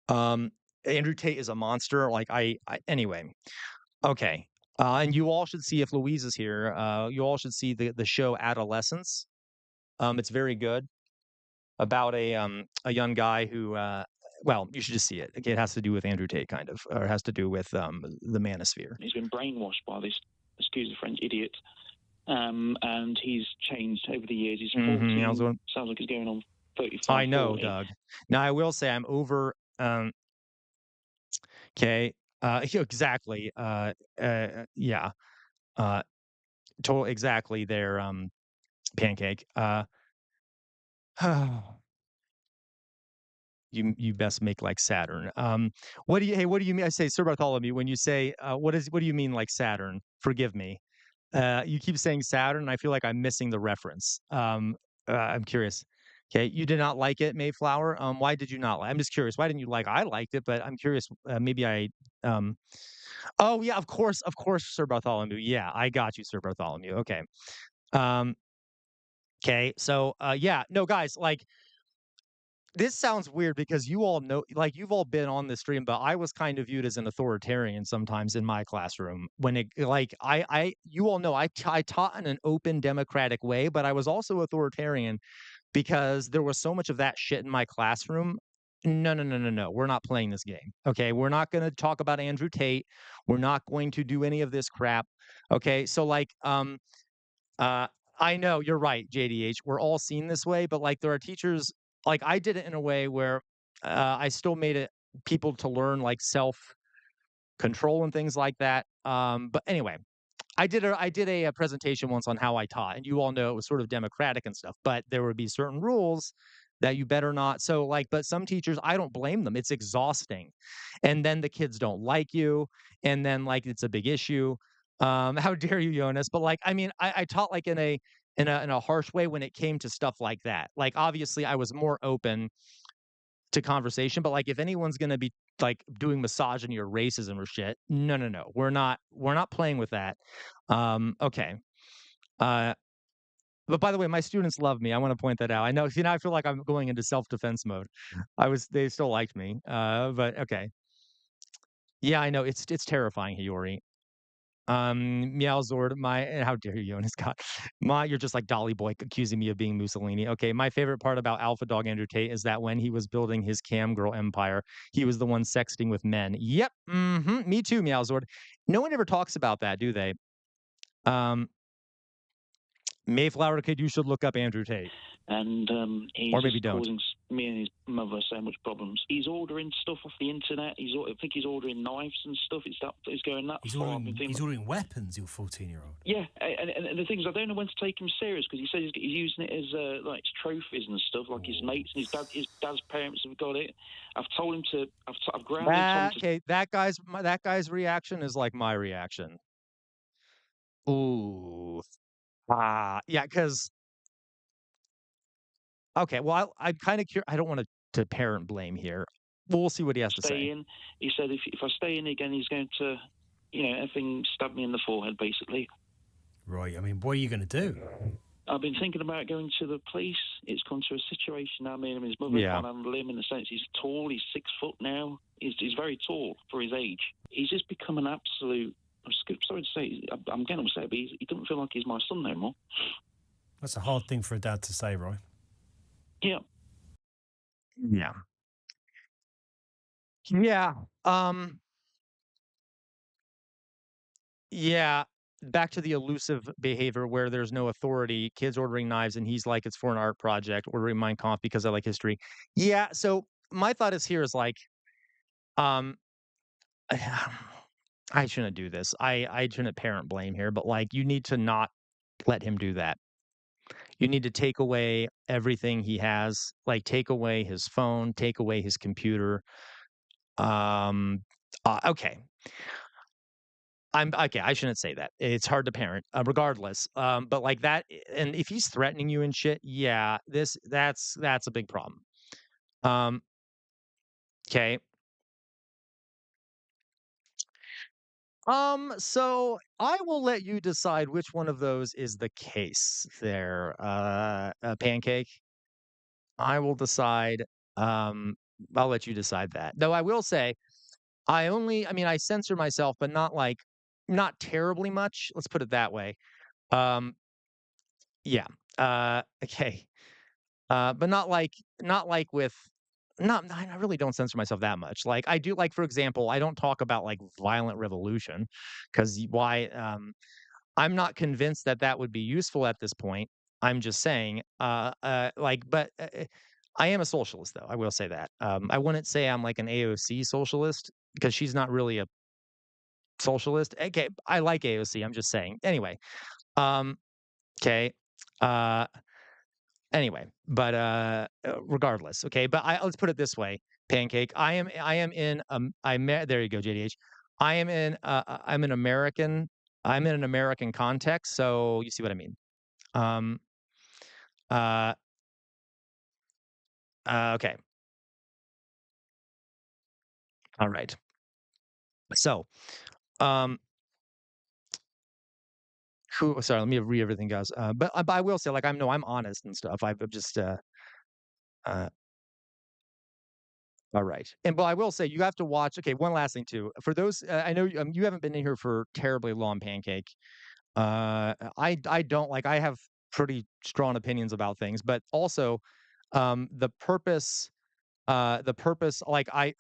Um, Andrew Tate is a monster. Like anyway, okay. And you all should see if Louise is here. You all should see the show Adolescence. It's very good. About a young guy who well, you should just see it. It has to do with Andrew Tate kind of, or has to do with the manosphere. He's been brainwashed by this, excuse the French, idiot. And he's changed over the years. He's 14. Yeah, Sounds like he's going on 35, I know, 40. Doug. Now I will say I'm over. Okay, exactly. Yeah, uh, total exactly. There, pancake. You best make like Saturn. What do you mean? I say, Sir Bartholomew, when you say what do you mean like Saturn? Forgive me. You keep saying Saturn, and I feel like I'm missing the reference. I'm curious. Okay, you did not like it, Mayflower. Why did you not like? I'm just curious. Why didn't you like? I liked it, but I'm curious. Maybe I. Um, oh yeah, of course, Sir Bartholomew. Yeah, I got you, Sir Bartholomew. Okay. Um, okay. So yeah, no, guys, like this sounds weird because you all know, like, you've all been on the stream, but I was kind of viewed as an authoritarian sometimes in my classroom when you all know I taught in an open democratic way, but I was also authoritarian because there was so much of that shit in my classroom. No, no, no, no, no. We're not playing this game. Okay. We're not going to talk about Andrew Tate. We're not going to do any of this crap. Okay. So, like, uh, I know you're right, JDH. We're all seen this way, but like there are teachers, like I did it in a way where I still made it people to learn like self control and things like that. But anyway, I did a presentation once on how I taught, and you all know it was sort of democratic and stuff, but there would be certain rules that you better not. So like, but some teachers, I don't blame them. It's exhausting, and then the kids don't like you, and then like it's a big issue. How dare you, Jonas? But like, I mean, I taught like in a harsh way when it came to stuff like that. Like, obviously, I was more open to conversation, but like, if anyone's gonna be like doing misogyny or racism or shit, no, no, no, we're not playing with that. Okay. Uh, but by the way, my students love me. I want to point that out. I know. See, now I feel like I'm going into self defense mode. They still liked me. But okay. Yeah, I know. It's terrifying, Hiyori. Meowzord, how dare you, Jonas God. You're just like Dolly Boy accusing me of being Mussolini. Okay, my favorite part about Alpha Dog Andrew Tate is that when he was building his cam girl empire, he was the one sexting with men. Yep, me too, Meowzord. No one ever talks about that, do they? Um, Mayflower Kid, you should look up Andrew Tate. And he's Or maybe just don't. causing me and his mother so much problems. He's ordering stuff off the internet. I think he's ordering knives and stuff. It's going that far. He's ordering weapons, your 14-year-old. Yeah, and the thing is, I don't know when to take him serious because he says he's using it as like trophies and stuff, like his mates and his dad's parents have got it. I've told him to. I've grounded him to. Okay, that guy's reaction is like my reaction. Ooh. Yeah, because okay, well, I'm kind of curious. I don't want to parent blame here. We'll see what he has to Stay say. in. He said if I stay in again, he's going to, everything stab me in the forehead, basically. Right. I mean, what are you going to do? I've been thinking about going to the police. It's come to a situation now. Me and his mother Yeah. can't handle him in the sense he's tall. He's 6 foot now. He's very tall for his age. He's just become an absolute. I'm sorry to say, I'm getting upset, but he doesn't feel like he's my son no more. That's a hard thing for a dad to say, right? Yeah. Yeah. Yeah. Yeah. Back to the elusive behavior where there's no authority, kids ordering knives, and he's like, it's for an art project, ordering Mein Kampf because I like history. Yeah. So my thought is like, um, I shouldn't do this. I shouldn't parent blame here, but like, you need to not let him do that. You need to take away everything he has, like take away his phone, take away his computer. Um, okay. I'm okay. I shouldn't say that. It's hard to parent, regardless. But like that, and if he's threatening you and shit, yeah, that's a big problem. Um, okay. So I will let you decide which one of those is the case there, Pancake. I will decide. Um, I'll let you decide that. Though I will say, I mean, I censor myself, but not terribly much. Let's put it that way. Um, yeah. Okay. But not like with not I really don't censor myself that much. Like I do like, for example, I don't talk about like violent revolution because why I'm not convinced that that would be useful at this point. I'm just saying but I am a socialist though. I will say that. I wouldn't say I'm like an AOC socialist because she's not really a socialist. Okay, I like AOC. I'm just saying. Anyway, um okay. Uh Anyway, but, regardless, okay, but let's put it this way, Pancake, I am in, there you go, JDH. I'm in an American context, so you see what I mean. Um, uh, okay, alright. So, um, sorry, let me read everything, guys, but I will say, like, I'm honest and stuff, I've just, uh alright, and but I will say you have to watch okay, one last thing too, for those, I know, you haven't been in here for terribly long, Pancake. I don't like I have pretty strong opinions about things, but also the purpose like I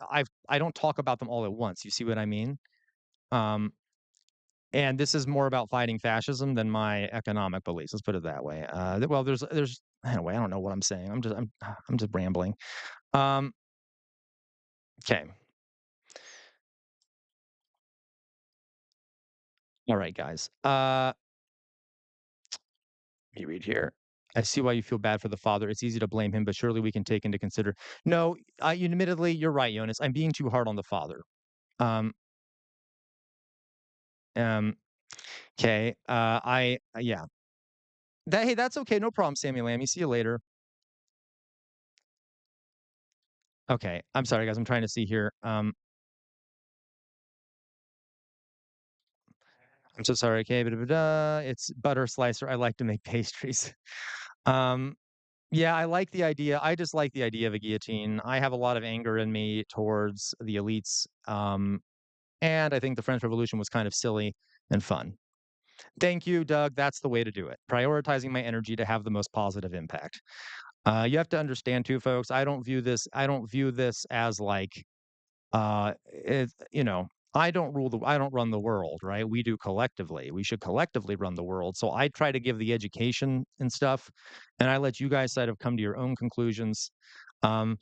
don't talk about them all at once. You see what I mean? Um and this is more about fighting fascism than my economic beliefs. Let's put it that way. Well, there's anyway, I don't know what I'm saying. I'm just rambling. Um okay. All right, guys. Let me read here. I see why you feel bad for the father. It's easy to blame him, but surely we can take into consider. No, admittedly, you're right, Jonas. I'm being too hard on the father. Um, um, Okay. Yeah. Hey, that's okay. No problem, Sammy Lammy. See you later. Okay. I'm sorry, guys. I'm trying to see here. I'm so sorry. Okay. It's butter slicer. I like to make pastries. um, yeah, I like the idea. I just like the idea of a guillotine. I have a lot of anger in me towards the elites. And I think the French Revolution was kind of silly and fun. Thank you, Doug. That's the way to do it. Prioritizing my energy to have the most positive impact. You have to understand too, folks. I don't view this. I don't view this as like, it. I don't run the world, right? We do collectively. We should collectively run the world. So I try to give the education and stuff, and I let you guys sort of come to your own conclusions. Um,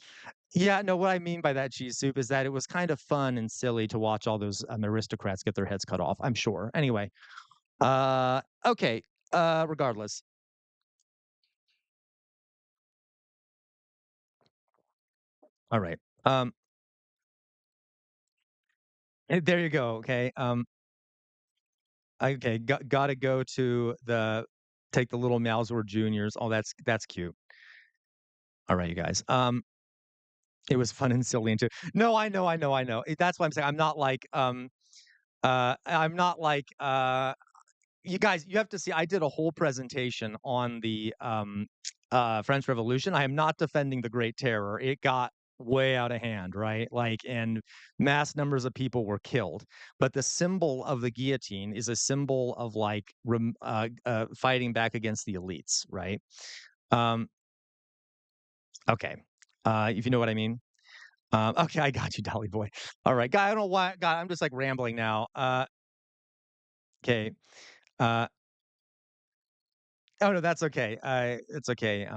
yeah, no, what I mean by that, cheese soup, is that it was kind of fun and silly to watch all those aristocrats get their heads cut off. I'm sure. Anyway, okay. Regardless. All right. Um, there you go. Okay. Okay. Gotta go to the take the little Mauser juniors. Oh, that's cute. All right, you guys. It was fun and silly and too. No, I know. That's why I'm saying I'm not like you guys, you have to see, I did a whole presentation on the French Revolution. I am not defending the Great Terror. It got way out of hand, right? Like, and mass numbers of people were killed. But the symbol of the guillotine is a symbol of like fighting back against the elites, right? Um, okay. If you know what I mean. Okay, I got you, Dolly Boy. All right, guy. I don't know why. God, I'm just like rambling now. Okay. Uh, oh no, that's okay. It's okay.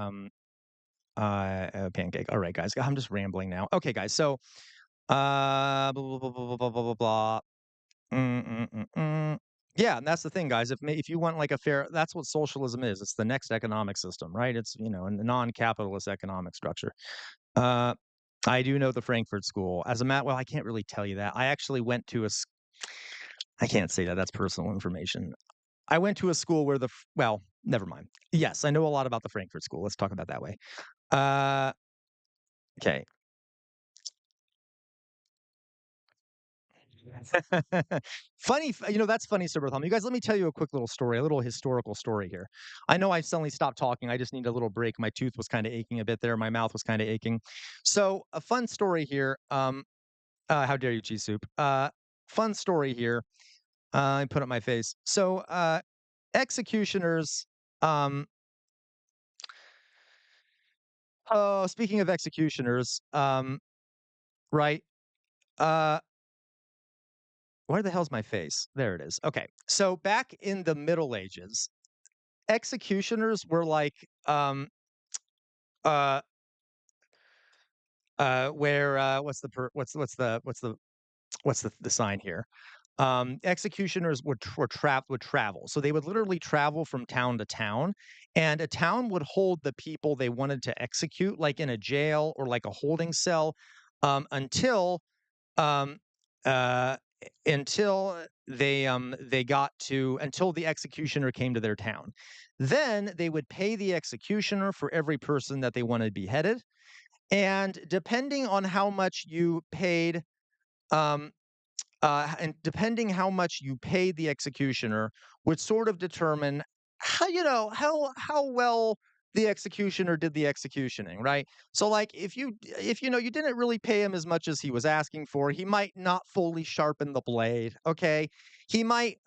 Pancake. All right, guys. I'm just rambling now. Okay, guys. So, blah, blah, blah, blah, blah, blah, blah, blah. Mm, mm, mm, mm. Yeah, and that's the thing, guys. If you want like a fair, that's what socialism is. It's the next economic system, right? It's a non-capitalist economic structure. Uh, I do know the Frankfurt School. Well, I can't really tell you that. I actually went to I can't say that. That's personal information. I went to a school where well, never mind. Yes, I know a lot about the Frankfurt School. Let's talk about that way. Uh, okay. That's funny, Sir Bartholomew. You guys, let me tell you a quick little story, a little historical story here. I know I suddenly stopped talking. I just need a little break. My tooth was kind of aching a bit there. My mouth was kind of aching. So, a fun story here. How dare you, cheese soup? Fun story here. I put up my face. So, executioners. Um, oh, speaking of executioners, right? Uh, where the hell's my face? There it is. Okay. So back in the Middle Ages, executioners were like uh where what's the sign here? Executioners would travel. So they would literally travel from town to town, and a town would hold the people they wanted to execute, like in a jail or like a holding cell, until um, uh, until the executioner came to their town. Then they would pay the executioner for every person that they wanted beheaded, and depending on how much you paid, um, and depending how much you paid the executioner would sort of determine how well the executioner did the executioning, right? So like if you didn't really pay him as much as he was asking for, he might not fully sharpen the blade, okay? He might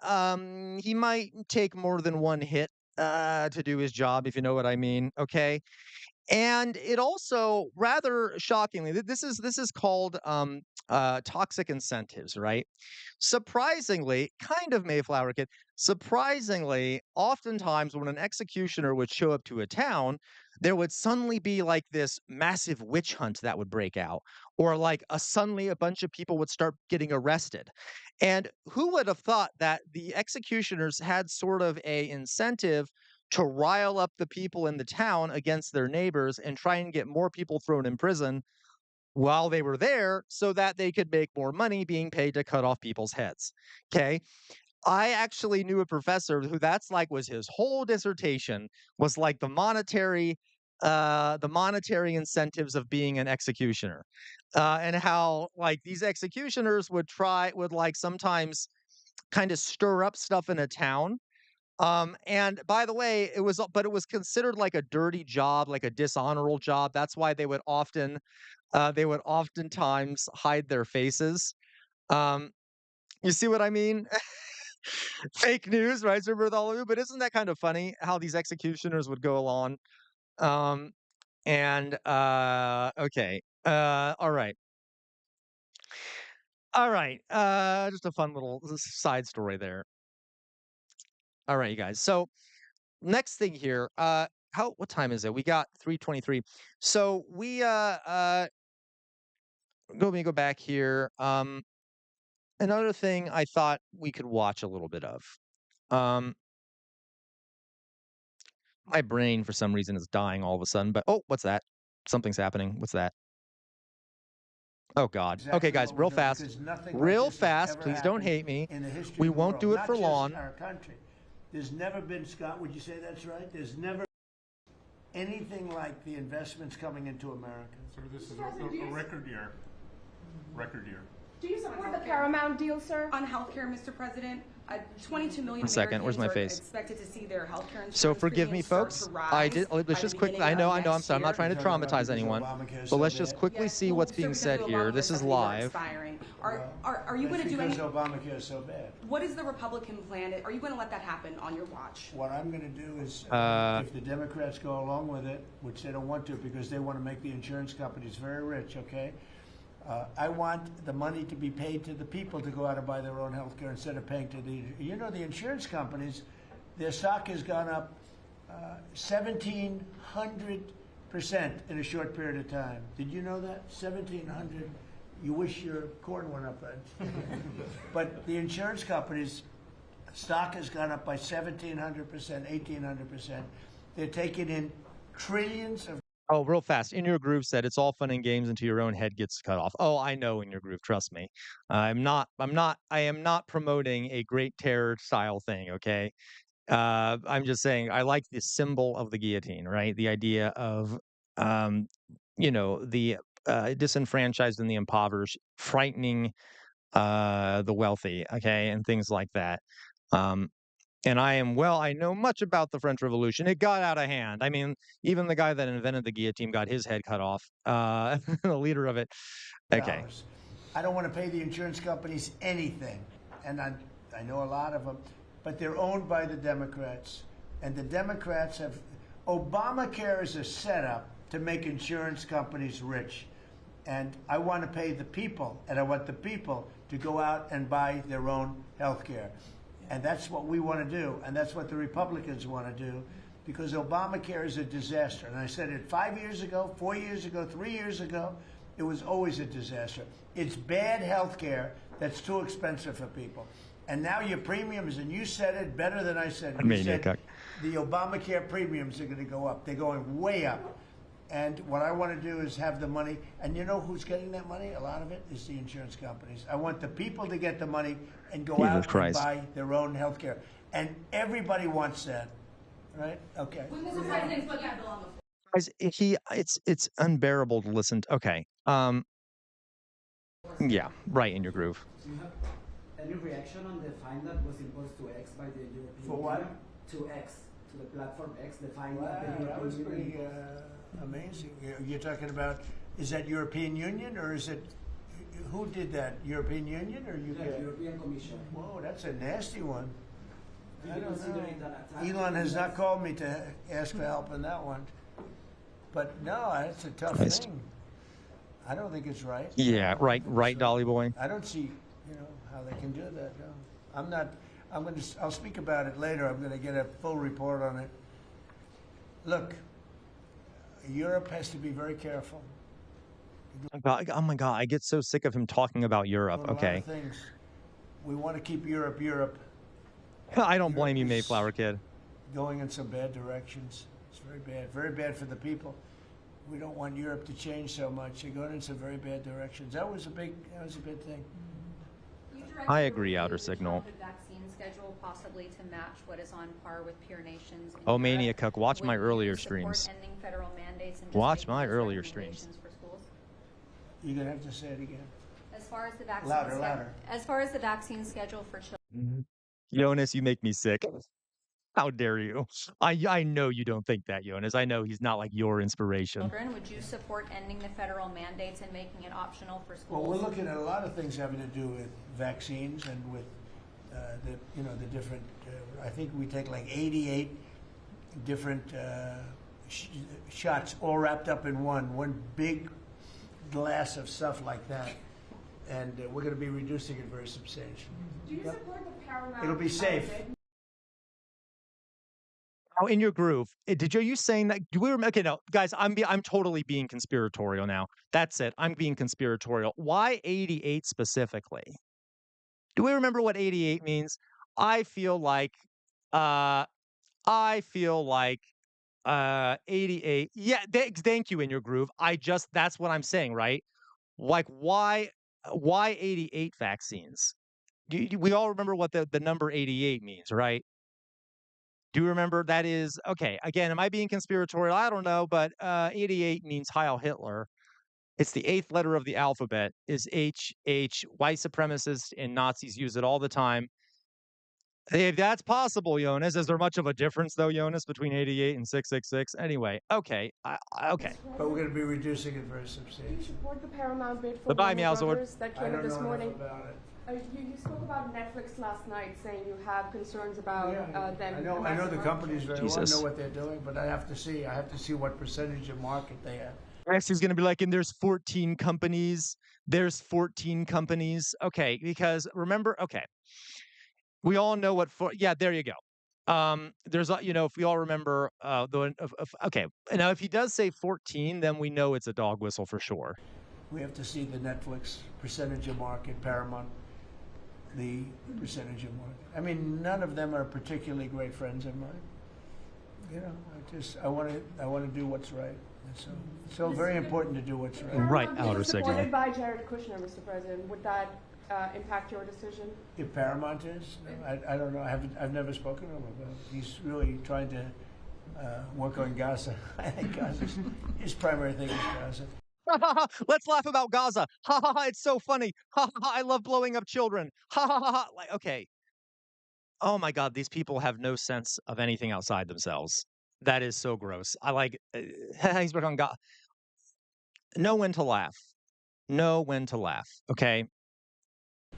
take more than one hit to do his job, if you know what I mean, okay? And it also, rather shockingly, this is called toxic incentives, right? Surprisingly, kind of Mayflower Kid. Surprisingly, oftentimes when an executioner would show up to a town, there would suddenly be like this massive witch hunt that would break out, or like suddenly a bunch of people would start getting arrested. And who would have thought that the executioners had sort of a incentive to rile up the people in the town against their neighbors and try and get more people thrown in prison while they were there so that they could make more money being paid to cut off people's heads. Okay. I actually knew a professor who that's like was his whole dissertation was like the monetary incentives of being an executioner, and how like these executioners would like sometimes kind of stir up stuff in a town. And by the way, but it was considered like a dirty job, like a dishonorable job. That's why they would oftentimes hide their faces. Um, you see what I mean? Fake news, right? Remember with all of you, but isn't that kind of funny how these executioners would go along? Um, okay. All right. All right. Just a fun little side story there. All right, you guys. So next thing here, what time is it? We got 3:23. So let me go back here. Another thing I thought we could watch a little bit of. Um, my brain for some reason is dying all of a sudden, but oh, what's that? Something's happening. What's that? Oh God. Okay, guys, real fast. Real fast. Please don't hate me. We won't do it for long. Our country. There's never been, Scott, would you say that's right? There's never anything like the investments coming into America. So this is a record year. Record year. Do you support the Paramount deal, sir? On healthcare, Mr. President, 22 million One second, where's my Americans face? are expected to see their healthcare insurance So forgive me, premiums start folks. to rise I did. Let's by just the quickly. beginning of I'm sorry. I'm not next trying to year. traumatize anyone. But let's just quickly see what's being said here. This is live. Expiring. Are you going to do Because anything? Obamacare is so bad. What is the Republican plan? Are you going to let that happen on your watch? What I'm going to do is, if the Democrats go along with it, which they don't want to because they want to make the insurance companies very rich, okay? I want the money to be paid to the people to go out and buy their own health care instead of paying to the insurance companies, their stock has gone up 1,700% in a short period of time. Did you know that? 1,700. You wish your corn went up, right? But the insurance companies' stock has gone up by 1,700%, 1,800%. They're taking in trillions of. Oh, real fast. In Your Groove said it's all fun and games until your own head gets cut off. Oh, I know In Your Groove. Trust me. I am not promoting a great terror style thing. Okay. I'm just saying I like the symbol of the guillotine, right? The idea of, the disenfranchised and the impoverished, frightening the wealthy, okay, and things like that. And I know much about the French Revolution. It got out of hand. I mean, even the guy that invented the guillotine got his head cut off. The leader of it. Okay. I don't want to pay the insurance companies anything, and I know a lot of them, but they're owned by the Democrats, and the Democrats have. Obamacare is a setup to make insurance companies rich, and I want to pay the people, and I want the people to go out and buy their own health care. And that's what we want to do, and that's what the Republicans want to do, because Obamacare is a disaster. And I said it 5 years ago, 4 years ago, 3 years ago. It was always a disaster. It's bad health care that's too expensive for people. And now your premiums, and you said it better than I said. You said the Obamacare premiums are going to go up. They're going way up. And what I want to do is have the money. And you know who's getting that money? A lot of it is the insurance companies. I want the people to get the money and go out and buy their own health care. And everybody wants that, right? Okay. When Mr. President put that bill on the floor. Guys, it's unbearable to listen to. Okay. Yeah, right In Your Groove. Do you have any reaction on the fine that was imposed to X by the European For what? Union? To X, to the platform X, the fine that the That was European pretty Union amazing. You're talking about, is that European Union or is it, who did that? European Union or UK? the European Commission. Whoa, that's a nasty one. Do I you don't consider know. it an attack? Elon has not called me to ask for help in that one. But no, that's a tough Christ. thing. I don't think it's right. Yeah, right, Dolly Boy. I don't see, how they can do that. No. I'll speak about it later. I'm going to get a full report on it. Look, Europe has to be very careful. Oh my God, I get so sick of him talking about Europe. Doing a lot Okay. of things. We want to keep Europe I don't blame you, Europe is Mayflower Kid. going in some bad directions. It's very bad for the people. We don't want Europe to change so much. They're going in some very bad directions. That was a big thing. I agree, Outer Signal. Vaccines schedule, possibly to match what is on par with peer nations in Oh, Europe? Mania Cook, watch my Would earlier you support streams. ending federal mandates and just Watch making my those earlier streams. recommendations for schools? You're gonna have to say it again. As far as the vaccine Louder. As far as the vaccine schedule for children. Jonas, you make me sick. How dare you? I know you don't think that, Jonas. I know he's not like your inspiration. Would you support ending the federal mandates and making it optional for Well, schools? we're looking at a lot of things having to do with vaccines and with the different. I think we take like 88 different shots, all wrapped up in one big glass of stuff like that, and we're going to be reducing it very substantially. Do you support the paramount? It'll be safe. Oh, in your groove. Did you saying that? Do we remember? Okay, no, guys, I'm totally being conspiratorial now. That's it. I'm being conspiratorial. Why 88 specifically? Do we remember what 88 means? I feel like, uh, 88. Yeah, thank you, in your groove. That's what I'm saying, right? Like, why 88 vaccines? We all remember what the number 88 means, right? Do you remember? That is okay. Again, am I being conspiratorial? I don't know, but 88 means Heil Hitler. It's the eighth letter of the alphabet. Is H H. White supremacists and Nazis use it all the time. If that's possible, Jonas, is there much of a difference though, Jonas, between 88 and 666? Anyway, okay, okay. But we're going to be reducing it very Do you substantially. support the paramount bid for Goodbye, Warner Meowsword. Brothers that I came don't out this know morning? enough about it. You spoke about Netflix last night, saying you have concerns about them. I know the amassing companies very well. I Jesus. know what they're doing, but I have to see. I have to see what percentage of market they have. Next, he's going to be like, and there's 14 companies. There's 14 companies. Okay, because remember, okay, we all know what. Yeah, there you go. There's, if we all remember, okay, now if he does say 14, then we know it's a dog whistle for sure. We have to see the Netflix percentage of market, Paramount, the percentage of market. I mean, none of them are particularly great friends of mine. You know, I want to do what's right. And so very important to do what's right. Right, Paramount outer is signal. supported by Jared Kushner, Mr. President. Would that impact your decision? If Paramount is, I don't know. I've never spoken to him about it. He's really trying to work on Gaza. I think his primary thing is Gaza. Let's laugh about Gaza. Ha ha ha! It's so funny. Ha ha ha! I love blowing up children. Ha ha ha ha! Like, okay. Oh my God, these people have no sense of anything outside themselves. That is so gross. I like. He's working on God. Know when to laugh. Know when to laugh. Okay.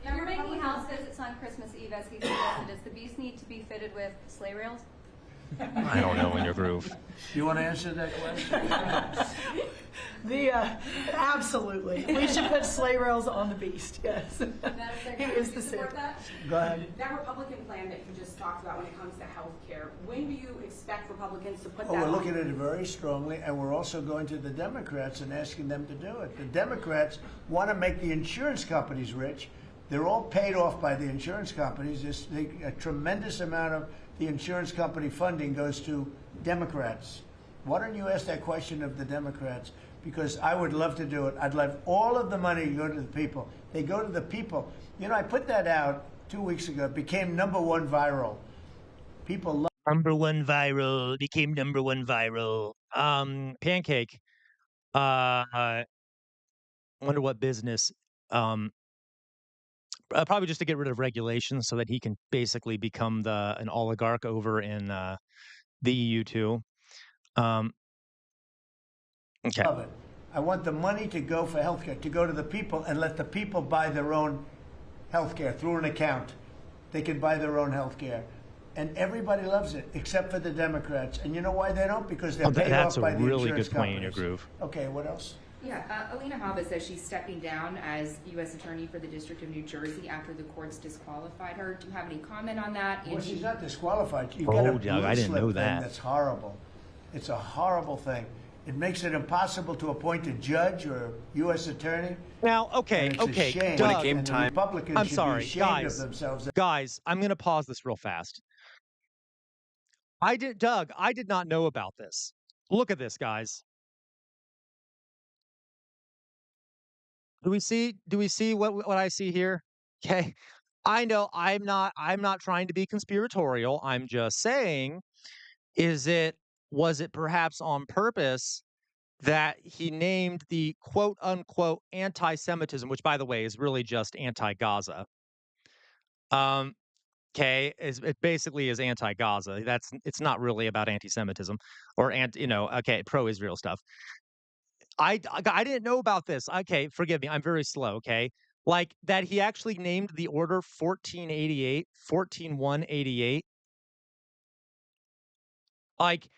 If you're making house visits on Christmas Eve, as he suggested, does the beast need to be fitted with sleigh rails? I don't know in your groove. You want to answer that question? Absolutely. We should put sleigh rails on the beast, yes. He is the support Santa. that? Go ahead. That Republican plan that you just talked about when it comes to health care, when do you expect Republicans to put Oh, that we're on? looking at it very strongly, and we're also going to the Democrats and asking them to do it. The Democrats want to make the insurance companies rich. They're all paid off by the insurance companies. A tremendous amount of the insurance company funding goes to Democrats. Why don't you ask that question of the Democrats? Because I would love to do it. I'd love all of the money to go to the people. They go to the people. You know, I put that out 2 weeks ago. It became #1 viral. People love #1 viral. Became #1 viral. Pancake. I wonder what business. Probably just to get rid of regulations so that he can basically become an oligarch over in the EU too. Okay. it. I want the money to go for healthcare, to go to the people and let the people buy their own healthcare through an account. They can buy their own healthcare. And everybody loves it, except for the Democrats. And you know why they don't? Because they're paid off by the insurance companies. That's a really good point in your groove. Okay, what else? Yeah, Alina Habba says she's stepping down as U.S. Attorney for the District of New Jersey after the courts disqualified her. Do you have any comment on that? Well, she's not disqualified. You Oh, get a Doug, blue I didn't slip know thing that. That's horrible. It's a horrible thing. It makes it impossible to appoint a judge or a U.S. attorney. Now, okay, And it's a okay, shame. Doug, When it came time, Republicans I'm should sorry, be ashamed of themselves. Guys, I'm going to pause this real fast. Doug, I did not know about this. Look at this, guys. Do we see what I see here? Okay. I know I'm not trying to be conspiratorial. I'm just saying, was it perhaps on purpose that he named the quote unquote anti-Semitism, which by the way is really just anti-Gaza. Um, okay, it basically is anti-Gaza. It's not really about anti-Semitism or okay, pro-Israel stuff. I didn't know about this. Okay, forgive me. I'm very slow, okay? Like that he actually named the order 1488, 14188. Like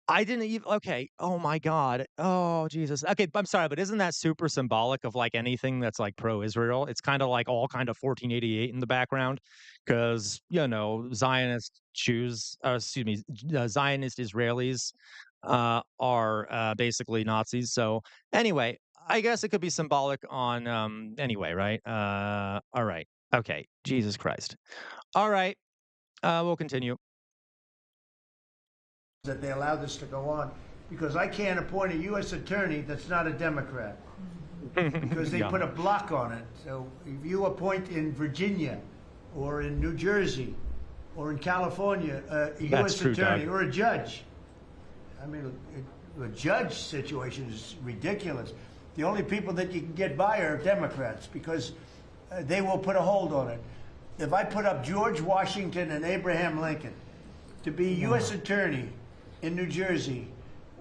I didn't even okay. Oh my god. Oh Jesus. Okay, I'm sorry, but isn't that super symbolic of like anything that's like pro-Israel? It's kind of like all kind of 1488 in the background because Zionist Jews, excuse me, Zionist Israelis are basically Nazis. So anyway, I guess it could be symbolic on anyway, right? All right. Okay. Jesus Christ. All right. We'll continue. That they allow this to go on because I can't appoint a U.S. attorney that's not a Democrat because they put a block on it. So if you appoint in Virginia or in New Jersey or in California a U.S. attorney or a judge, I mean, a judge situation is ridiculous. The only people that you can get by are Democrats because they will put a hold on it. If I put up George Washington and Abraham Lincoln to be U.S. attorney in New Jersey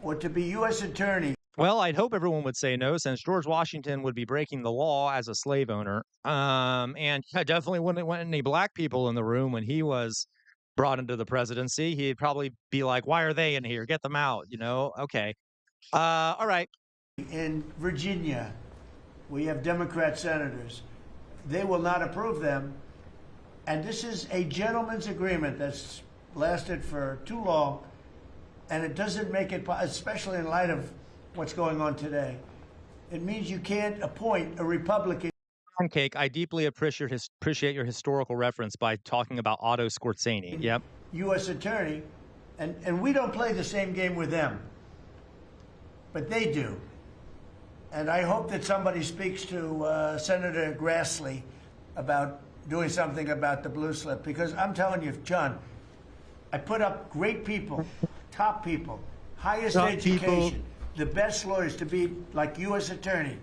or to be U.S. attorney. Well, I'd hope everyone would say no, since George Washington would be breaking the law as a slave owner. And I definitely wouldn't want any black people in the room when he was brought into the presidency. He'd probably be like, why are they in here? Get them out, Okay. All right. In Virginia, we have Democrat senators. They will not approve them. And this is a gentleman's agreement that's lasted for too long. And it doesn't make it, especially in light of what's going on today, it means you can't appoint a Republican. Cake, I deeply appreciate your historical reference by talking about Otto Skorzeny. Yep. U.S. attorney, and we don't play the same game with them, but they do. And I hope that somebody speaks to Senator Grassley about doing something about the blue slip, because I'm telling you, John, I put up great people. Top people, highest education, the best lawyers to be like U.S. attorney,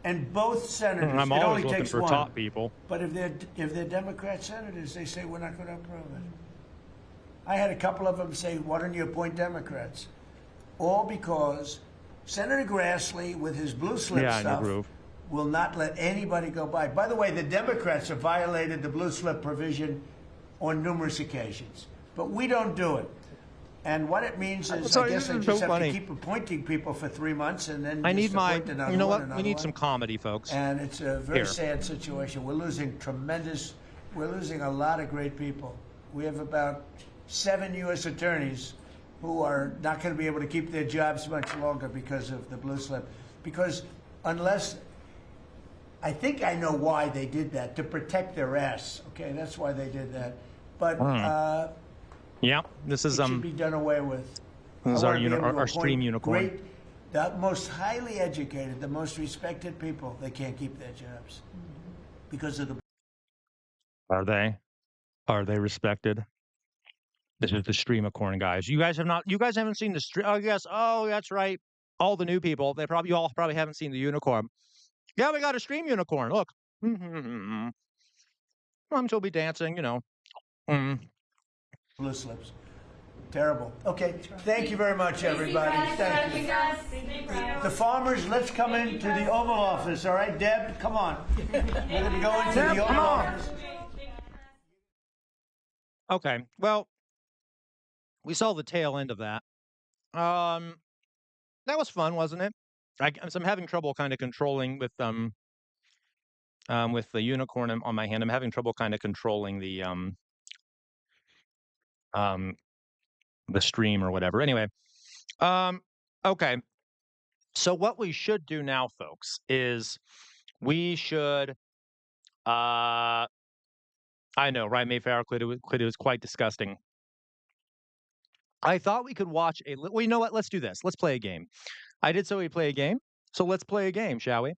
and both senators. I'm always looking for top people. But if they're Democrat senators, they say we're not going to approve it. I had a couple of them say, "Why don't you appoint Democrats?" All because Senator Grassley, with his blue slip stuff, will not let anybody go by. By the way, the Democrats have violated the blue slip provision on numerous occasions, but we don't do it. And what it means is, I guess I just have to keep appointing people for 3 months, and then I need you know what? We need some comedy, folks. And it's a very sad situation. We're losing a lot of great people. We have about 7 U.S. attorneys who are not going to be able to keep their jobs much longer because of the blue slip. Because unless, I think I know why they did that, to protect their ass. Okay, that's why they did that. But yeah, this is it should be done away with. This is our stream unicorn. The most highly educated, the most respected people, they can't keep their jobs because of the. Are they respected? This is the streamicorn guys. You guys haven't seen the stream. Oh yes. Oh, that's right. All the new people. You all probably haven't seen the unicorn. Yeah, we got a stream unicorn. Look. I'm still be dancing. Blue slips. Terrible. Okay. Thank you very much, everybody. Thank you. The farmers, let's come into the Oval Office. All right, Deb, come on. We're going to go into the Oval Office. Okay. Well, we saw the tail end of that. That was fun, wasn't it? I'm having trouble kind of controlling with the unicorn on my hand. I'm having trouble kind of controlling the stream or whatever. Anyway, okay. So what we should do now, folks, is we should. I know, right? Mayfair quit. It was quite disgusting. I thought we could watch well, you know what? Let's do this. Let's play a game. I did so we play a game. So let's play a game, shall we?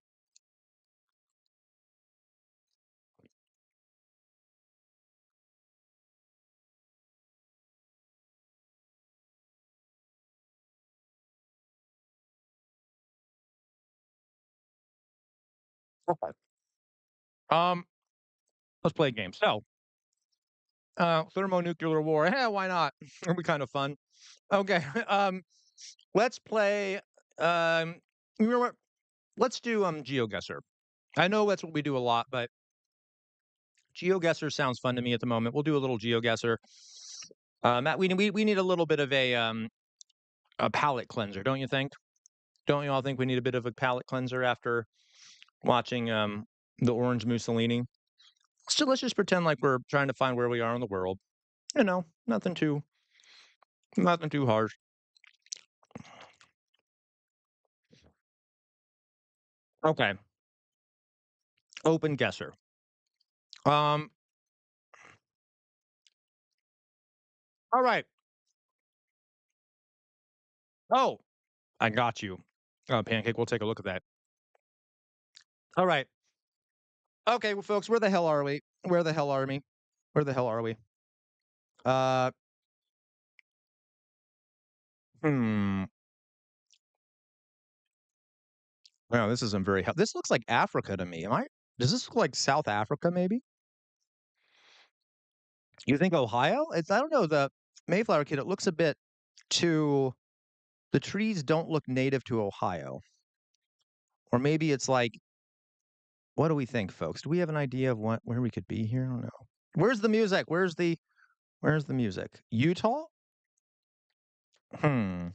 Okay. Let's play a game. So, thermonuclear war. Yeah, why not? It'll be kind of fun. Okay. Let's play. You know what? Let's do GeoGuessr. I know that's what we do a lot, but GeoGuessr sounds fun to me at the moment. We'll do a little GeoGuessr. Matt, we need a little bit of a palate cleanser, don't you think? Don't you all think we need a bit of a palate cleanser after watching the Orange Mussolini? So let's just pretend like we're trying to find where we are in the world. You know, nothing too harsh. Okay. Open guesser. All right. Oh, I got you. Pancake, we'll take a look at that. All right. Okay, well, folks, where the hell are we? Where the hell are we? Where the hell are we? Uh, hmm. Wow, this isn't very this looks like Africa to me. Does this look like South Africa, maybe? You think Ohio? I don't know, the Mayflower Kid, it looks a bit too the trees don't look native to Ohio. Or maybe it's like what do we think, folks? Do we have an idea of where we could be here? I don't know. Where's the music? Where's the music? Utah? Hmm.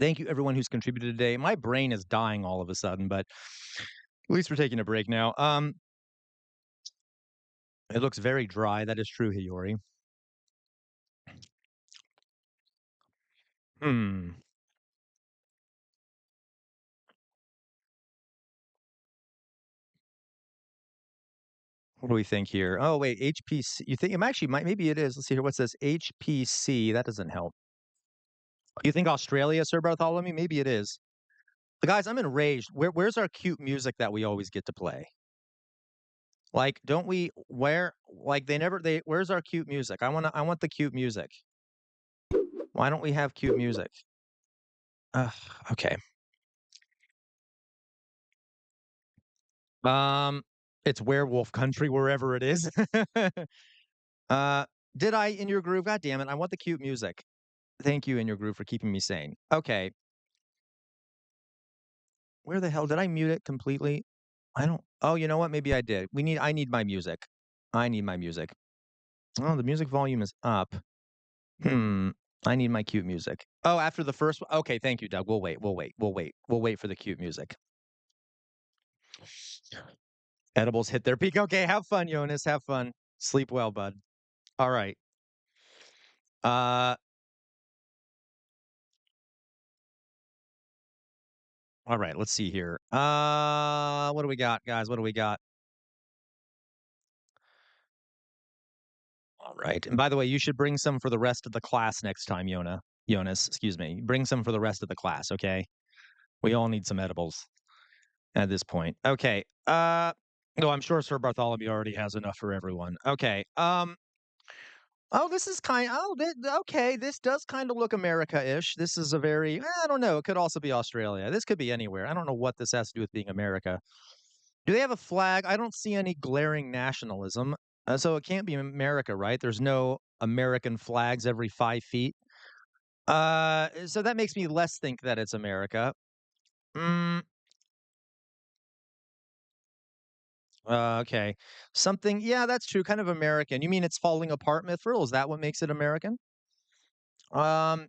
Thank you everyone who's contributed today. My brain is dying all of a sudden, but at least we're taking a break now. It looks very dry. That is true, Hiyori. Hmm. What do we think here? Oh, wait, HPC. You think it actually might, maybe it is. Let's see here. What's this? HPC. That doesn't help. You think Australia, Sir Bartholomew? Maybe it is. But guys, I'm enraged. Where's our cute music that we always get to play? Like, don't we like where's our cute music? I want the cute music. Why don't we have cute music? Okay. It's werewolf country wherever it is. Did I in your groove? God damn it. I want the cute music. Thank you in your groove for keeping me sane. Okay. Where the hell did I mute it completely? I don't Oh, you know what? Maybe I did. I need my music. I need my music. Oh, the music volume is up. I need my cute music. Oh, after the first one. Okay, thank you, Doug. We'll wait. We'll wait. We'll wait. We'll wait for the cute music. Edibles hit their peak. Okay, have fun, Jonas. Have fun. Sleep well, bud. All right. All right, let's see here. What do we got, guys? What do we got? All right. And by the way, you should bring some for the rest of the class next time, Jonas, excuse me. Bring some for the rest of the class, okay? We all need some edibles at this point. Okay. No, I'm sure Sir Bartholomew already has enough for everyone. Okay. Oh, this is okay. This does kind of look America-ish. This is a very, I don't know. It could also be Australia. This could be anywhere. I don't know what this has to do with being America. Do they have a flag? I don't see any glaring nationalism. So it can't be America, right? There's no American flags every 5 feet. So that makes me less think that it's America. Okay. Yeah, that's true. Kind of American. You mean it's falling apart, Mithril? Is that what makes it American? Um,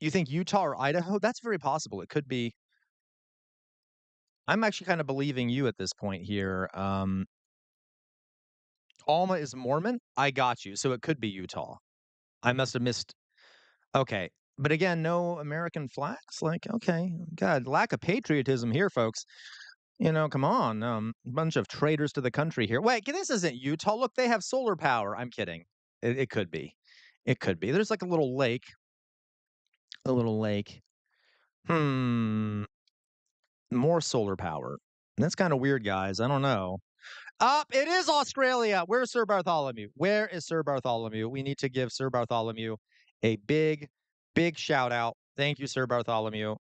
you think Utah or Idaho? That's very possible. It could be. I'm actually kind of believing you at this point here. Alma is Mormon? I got you. So it could be Utah. I must have missed. Okay. But again, no American flags? Like, okay. God, lack of patriotism here, folks. Come on. Bunch of traitors to the country here. Wait, this isn't Utah. Look, they have solar power. I'm kidding. It could be. It could be. There's like a little lake. A little lake. More solar power. That's kind of weird, guys. I don't know. It is Australia. Where's Sir Bartholomew? Where is Sir Bartholomew? We need to give Sir Bartholomew a big, big shout out. Thank you, Sir Bartholomew,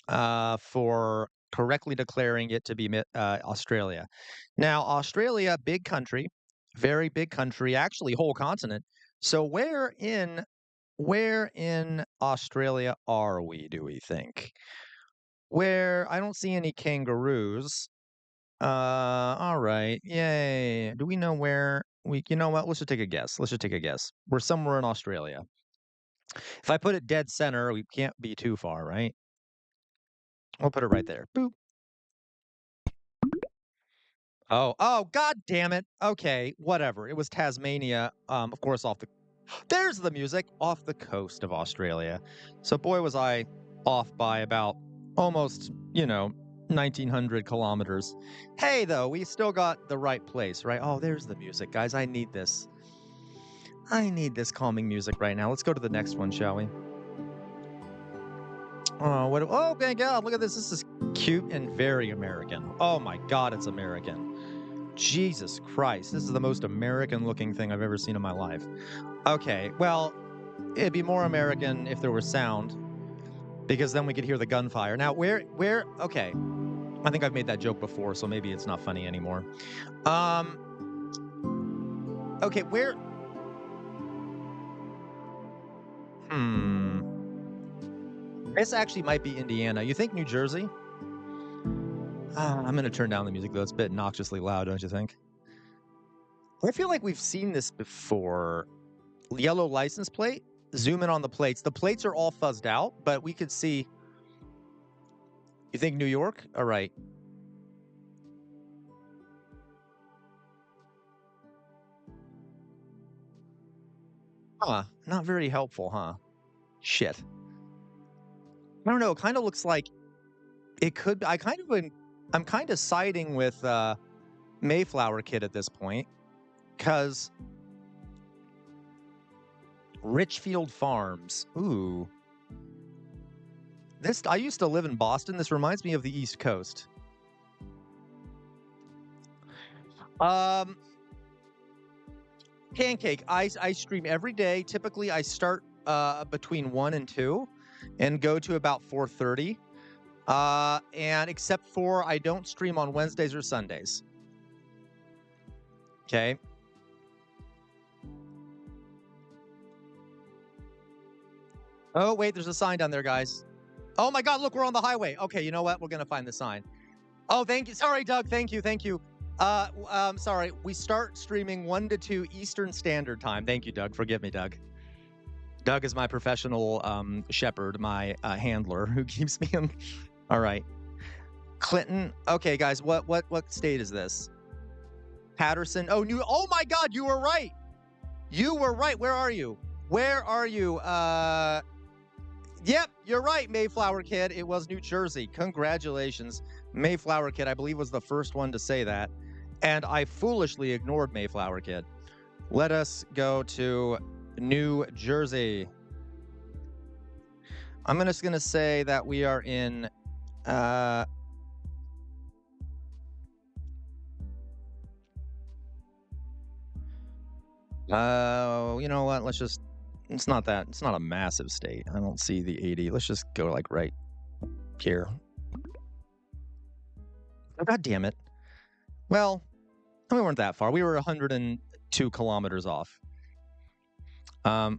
for correctly declaring it to be Australia. Now, Australia, big country, very big country, actually whole continent. So where in Australia are we, do we think? Where I don't see any kangaroos. All right. Yay. Do we know where you know what? Let's just take a guess. Let's just take a guess. We're somewhere in Australia. If I put it dead center, we can't be too far, right? We'll put it right there. Boop. Oh, god damn it. Okay, whatever. It was Tasmania, of course, there's the music, off the coast of Australia. So boy, was I off by about almost, 1,900 kilometers. Hey, though, we still got the right place, right? Oh, there's the music, guys. I need this. I need this calming music right now. Let's go to the next one, shall we? Oh, my God, look at this. This is cute and very American. Oh, my God, it's American. Jesus Christ, this is the most American-looking thing I've ever seen in my life. Okay, well, it'd be more American if there was sound, because then we could hear the gunfire. Now, okay, I think I've made that joke before, so maybe it's not funny anymore. Okay, this actually might be Indiana. You think New Jersey? I'm going to turn down the music, though. It's a bit obnoxiously loud, don't you think? I feel like we've seen this before. Yellow license plate. Zoom in on the plates. The plates are all fuzzed out, but we could see. You think New York? All right. Not very helpful, huh? Shit. I don't know. It kind of looks like it could. I'm kind of siding with Mayflower Kid at this point, because Richfield Farms. Ooh. I used to live in Boston. This reminds me of the East Coast. Pancake. I stream every day. Typically, I start between 1 and 2 and go to about 4:30. And except for I don't stream on Wednesdays or Sundays. Okay. Oh, wait, there's a sign down there, guys. Oh my God, look, we're on the highway. Okay, you know what? We're going to find the sign. Oh, thank you. Sorry, Doug. Thank you. Sorry. We start streaming 1 to 2 Eastern Standard Time. Thank you, Doug. Forgive me, Doug. Doug is my professional shepherd, my handler who keeps me in. All right. Clinton. Okay, guys, what state is this? Patterson. Oh, oh my God, you were right. You were right. Where are you? Yep, you're right, Mayflower Kid. It was New Jersey. Congratulations. Mayflower Kid, I believe, was the first one to say that. And I foolishly ignored Mayflower Kid. Let us go to New Jersey. I'm just going to say that we are in... you know what? It's not a massive state. I don't see the 80. Let's just go like right here. Oh, God damn it. Well, we weren't that far. We were 102 kilometers off. A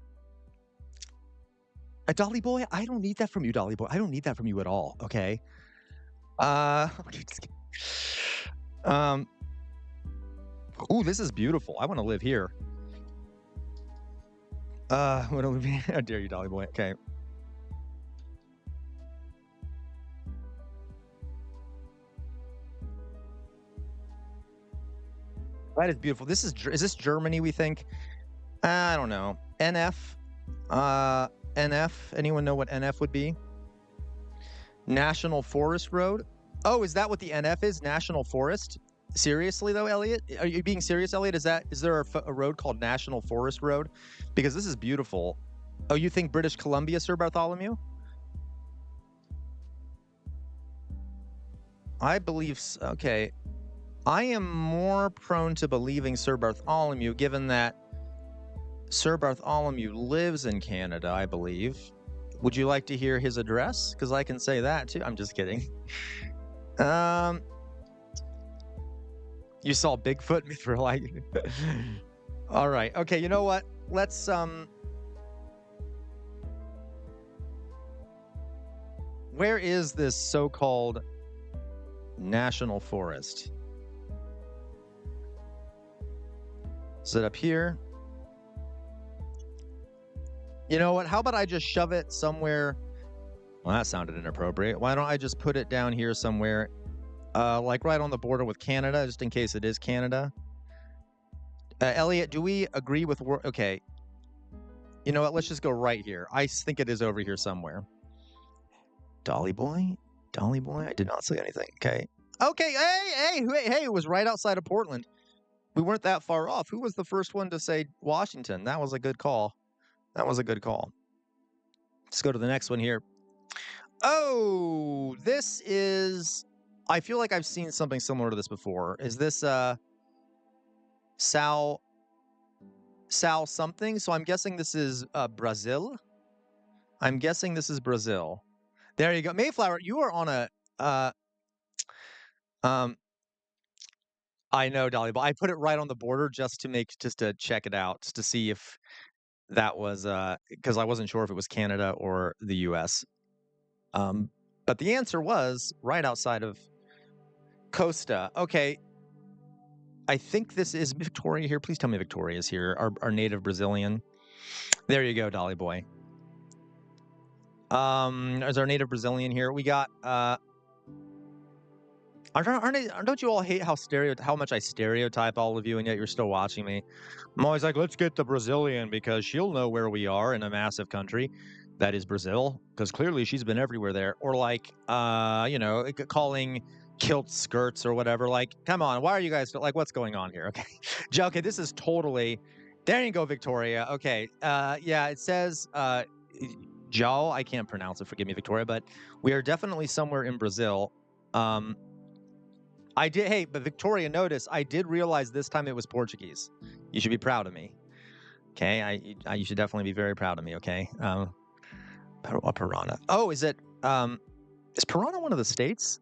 Dolly Boy? I don't need that from you, Dolly Boy. I don't need that from you at all, okay? Ooh, this is beautiful. I want to live here. How dare you, Dolly Boy? Okay. That is beautiful. Is this Germany, we think? I don't know. NF? NF? Anyone know what NF would be? National Forest Road? Oh, is that what the NF is? National Forest? Seriously, though, Elliot? Are you being serious, Elliot? Is there a road called National Forest Road? Because this is beautiful. Oh, you think British Columbia, Sir Bartholomew? I believe... Okay. I am more prone to believing Sir Bartholomew, given that Sir Bartholomew lives in Canada, I believe. Would you like to hear his address? Because I can say that, too. I'm just kidding. You saw Bigfoot for like. All right. Okay. You know what? Let's Where is this so-called national forest? Is it up here? You know what? How about I just shove it somewhere? Well, that sounded inappropriate. Why don't I just put it down here somewhere, like right on the border with Canada, just in case it is Canada? Elliot, do we agree with... Okay. You know what? Let's just go right here. I think it is over here somewhere. Dolly boy? Dolly boy? I did not say anything. Okay. Okay. Hey, it was right outside of Portland. We weren't that far off. Who was the first one to say Washington? That was a good call. That was a good call. Let's go to the next one here. Oh, this is... I feel like I've seen something similar to this before. Is this Sal something? So I'm guessing this is Brazil. I'm guessing this is Brazil. There you go. Mayflower, you are on a I know, Dolly, but I put it right on the border just to check it out, just to see if that was because I wasn't sure if it was Canada or the US. But the answer was right outside of Costa. Okay. I think this is Victoria here. Please tell me Victoria is here. Our native Brazilian. There you go, Dolly boy. Is our native Brazilian here? We got don't you all hate how much I stereotype all of you, and yet you're still watching me? I'm always like, let's get the Brazilian because she'll know where we are in a massive country that is Brazil, because clearly she's been everywhere there. Or like, calling kilt skirts or whatever. Like, come on, why are you guys like? What's going on here? Okay, okay, this is totally. There you go, Victoria. Okay, yeah, it says Jao. I can't pronounce it. Forgive me, Victoria, but we are definitely somewhere in Brazil. But Victoria, notice, I did realize this time it was Portuguese. You should be proud of me. Okay, you should definitely be very proud of me, okay? Piranha. Oh, is Piranha one of the states?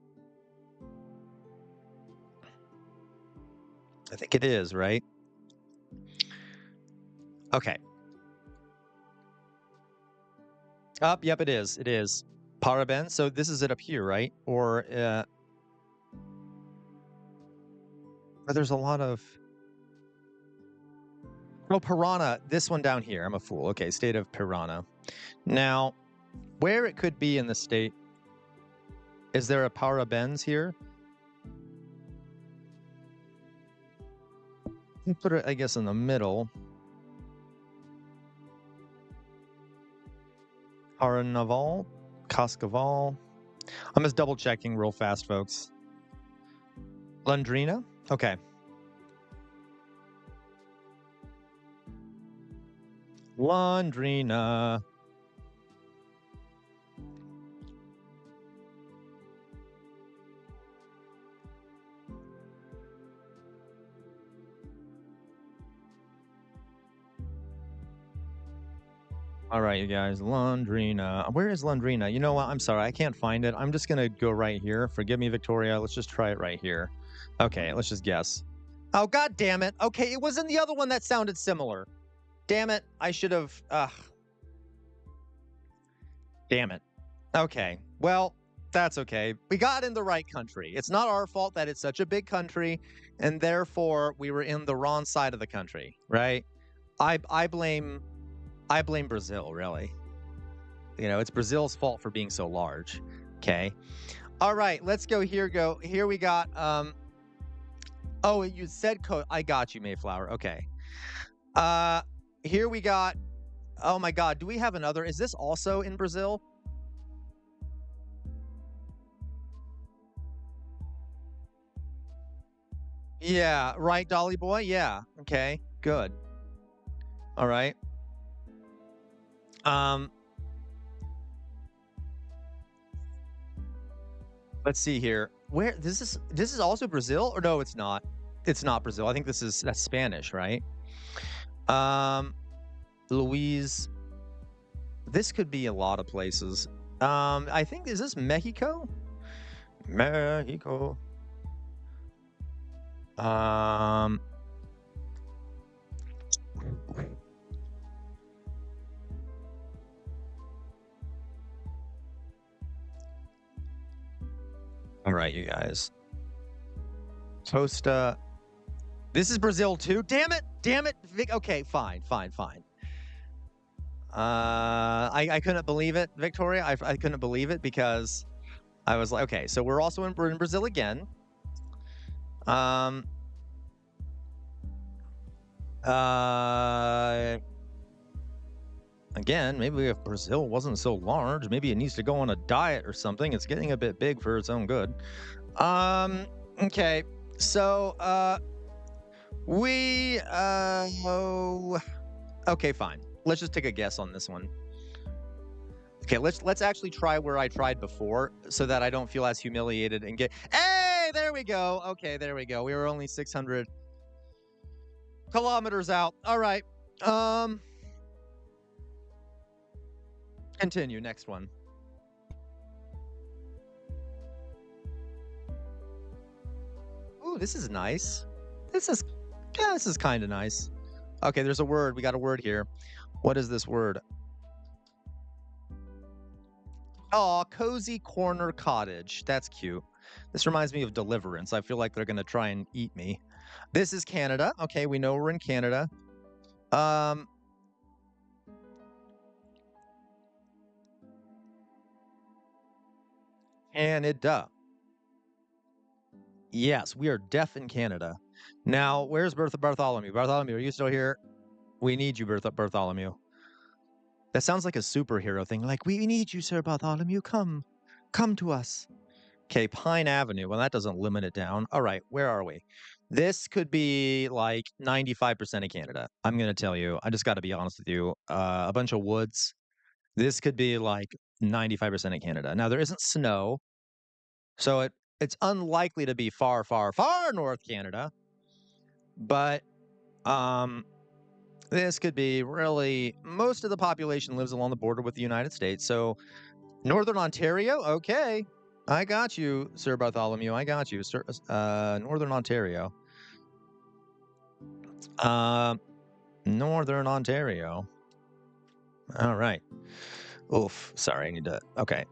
I think it is, right? Okay. Yep, it is. It is. Parabéns. So this is it up here, right? Or, there's a lot of... Oh, Piranha. This one down here. I'm a fool. Okay, state of Piranha. Now, where it could be in the state... Is there a Parabéns here? You put it, I guess, in the middle. Carnaval? Cascaval? I'm just double checking real fast, folks. Londrina? Okay. Londrina. All right, you guys. Londrina. Where is Londrina? You know what? I'm sorry. I can't find it. I'm just going to go right here. Forgive me, Victoria. Let's just try it right here. Okay, let's just guess. Oh, God damn it. Okay, it was in the other one that sounded similar. Damn it. I should have... Damn it. Okay. Well, that's okay. We got in the right country. It's not our fault that it's such a big country, and therefore we were in the wrong side of the country, right? I blame Brazil, really. You know, it's Brazil's fault for being so large. Okay. All right, let's go here. Here we got... Oh, you said... I got you, Mayflower. Okay. Here we got... Oh, my God. Do we have another? Is this also in Brazil? Yeah. Right, Dolly boy? Yeah. Okay. Good. All right. Let's see here. Where this is also Brazil, or no, it's not. It's not Brazil. I think that's Spanish, right? Louise. This could be a lot of places. I think, is this Mexico? Mexico. All right, you guys. Costa. This is Brazil too. Damn it! Damn it! Okay, fine. I couldn't believe it, Victoria. I couldn't believe it because I was like, okay, so we're also in Brazil again. Again, maybe if Brazil wasn't so large, maybe it needs to go on a diet or something. It's getting a bit big for its own good. Okay, so okay, fine. Let's just take a guess on this one. Okay, let's actually try where I tried before so that I don't feel as humiliated and get. Hey, there we go. Okay, there we go. We were only 600 kilometers out. All right. Continue. Next one. Ooh, this is nice. This is kind of nice. Okay, there's a word. We got a word here. What is this word? Oh, cozy corner cottage. That's cute. This reminds me of Deliverance. I feel like they're going to try and eat me. This is Canada. Okay, we know we're in Canada. Canada. Yes, we are deaf in Canada. Now, where's Bartholomew? Bartholomew, are you still here? We need you, Bartholomew. That sounds like a superhero thing. Like, we need you, Sir Bartholomew. Come to us. Okay, Pine Avenue. Well, that doesn't limit it down. All right, where are we? This could be like 95% of Canada. I'm going to tell you. I just got to be honest with you. A bunch of woods. This could be like 95% of Canada. Now, there isn't snow, so it's unlikely to be far, far, far North Canada. But this could be really, most of the population lives along the border with the United States. So Northern Ontario, okay. I got you, Sir Bartholomew. I got you, Sir. Northern Ontario. Northern Ontario. All right. Oof. Sorry, I need to. Okay.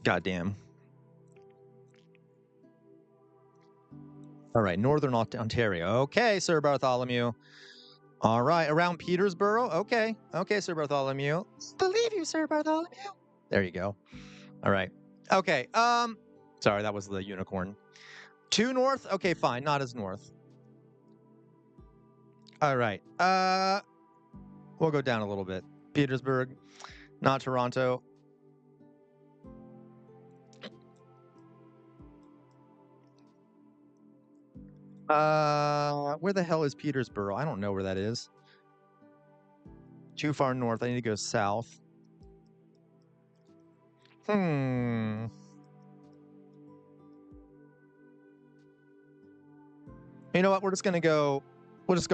Goddamn. All right, Northern Ontario. Okay, Sir Bartholomew. All right, around Petersboro. Okay, Sir Bartholomew. Believe you, Sir Bartholomew. There you go. All right. Okay. Sorry, that was the unicorn. Too north. Okay, fine. Not as north. All right. We'll go down a little bit. Petersburg, not Toronto. Where the hell is Petersboro? I don't know where that is. Too far north. I need to go south. You know what? We'll just go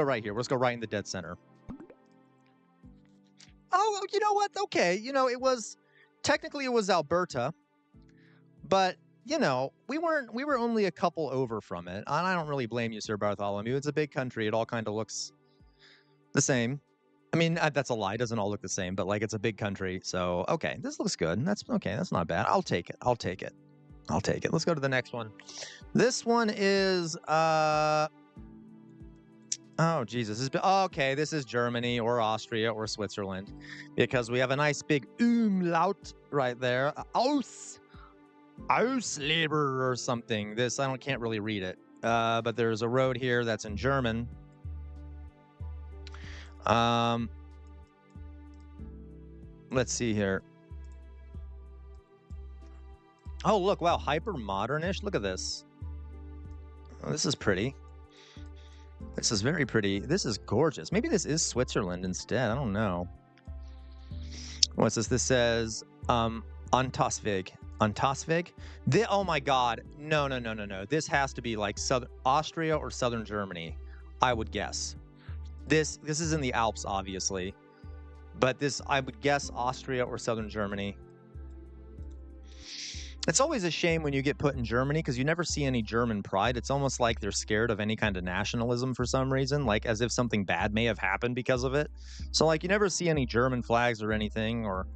right here. We'll just go right in the dead center. Oh, you know what? Okay. Technically it was Alberta, but we were only a couple over from it. And I don't really blame you, Sir Bartholomew. It's a big country. It all kind of looks the same. I mean, that's a lie. It doesn't all look the same, but like it's a big country. So, okay, this looks good. That's okay. That's not bad. I'll take it. Let's go to the next one. This one is, oh, Jesus. Okay, this is Germany or Austria or Switzerland because we have a nice big umlaut right there. Ausleben or something. This, can't really read it. But there's a road here that's in German. Let's see here. Oh, look, wow, hyper modernish. Look at this. Oh, this is pretty. This is very pretty. This is gorgeous. Maybe this is Switzerland instead. I don't know. What's this? This says Antosvig. Antosvig? Oh my God. No. This has to be like Southern Austria or Southern Germany, I would guess. This is in the Alps, obviously, but this, I would guess, Austria or southern Germany. It's always a shame when you get put in Germany because you never see any German pride. It's almost like they're scared of any kind of nationalism for some reason, like as if something bad may have happened because of it. So like you never see any German flags or anything or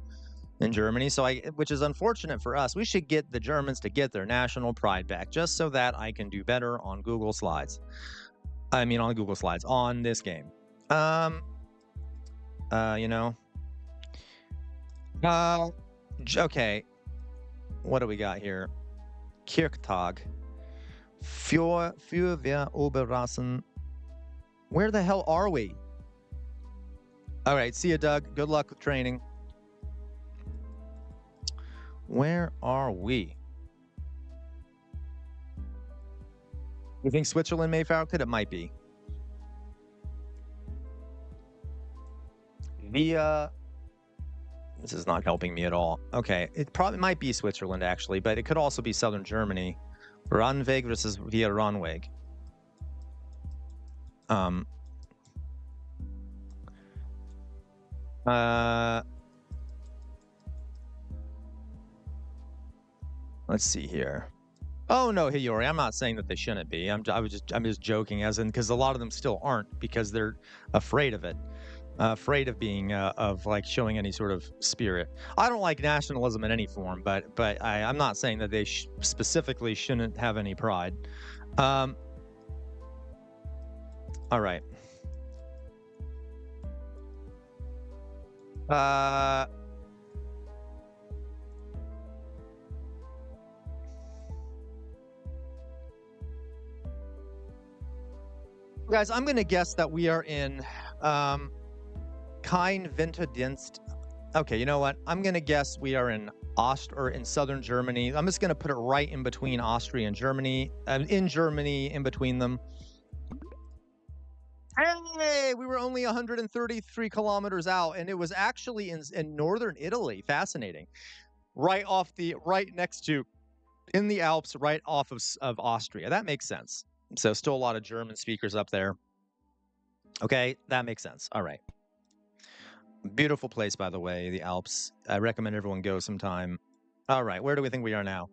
in Germany. So which is unfortunate for us. We should get the Germans to get their national pride back just so that I can do better on Google Slides. I mean on Google Slides on this game. Okay. What do we got here? Kirchtag. Für wer Oberrassen. Where the hell are we? All right, see you, Doug. Good luck with training. Where are we? You think Switzerland may Falcon? It might be. This is not helping me at all. Okay, it probably might be Switzerland, actually, but it could also be southern Germany. Randweg versus via Randweg. Let's see here. Oh no, Hiyori, I'm not saying that they shouldn't be. I'm just joking, as in because a lot of them still aren't because they're afraid of it. Afraid of being of like showing any sort of spirit. I don't like nationalism in any form, but I'm not saying that they specifically shouldn't have any pride. All right. Guys, I'm gonna guess that we are in Kein Winterdienst. Okay, you know what? I'm gonna guess we are in in southern Germany. I'm just gonna put it right in between Austria and Germany. In Germany, in between them. Hey, we were only 133 kilometers out, and it was actually in northern Italy. Fascinating. Right next to, in the Alps, right off of Austria. That makes sense. So still a lot of German speakers up there. Okay, that makes sense. All right. Beautiful place, by the way, the Alps. I recommend everyone go sometime. All right, where do we think we are now?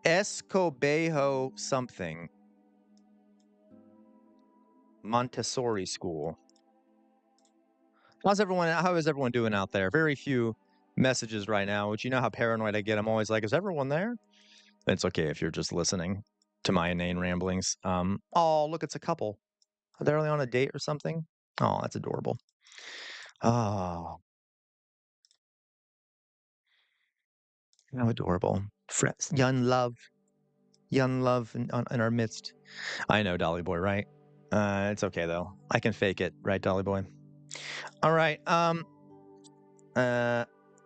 Escobejo something. Montessori school. How is everyone doing out there? Very few messages right now, which you know how paranoid I get. I'm always like, is everyone there? It's okay if you're just listening to my inane ramblings. Oh, look, it's a couple. Are they on a date or something? Oh, that's adorable. Oh, how adorable. Young love in our midst. I know, Dolly Boy, right? It's okay though. I can fake it, right, Dolly Boy? All right.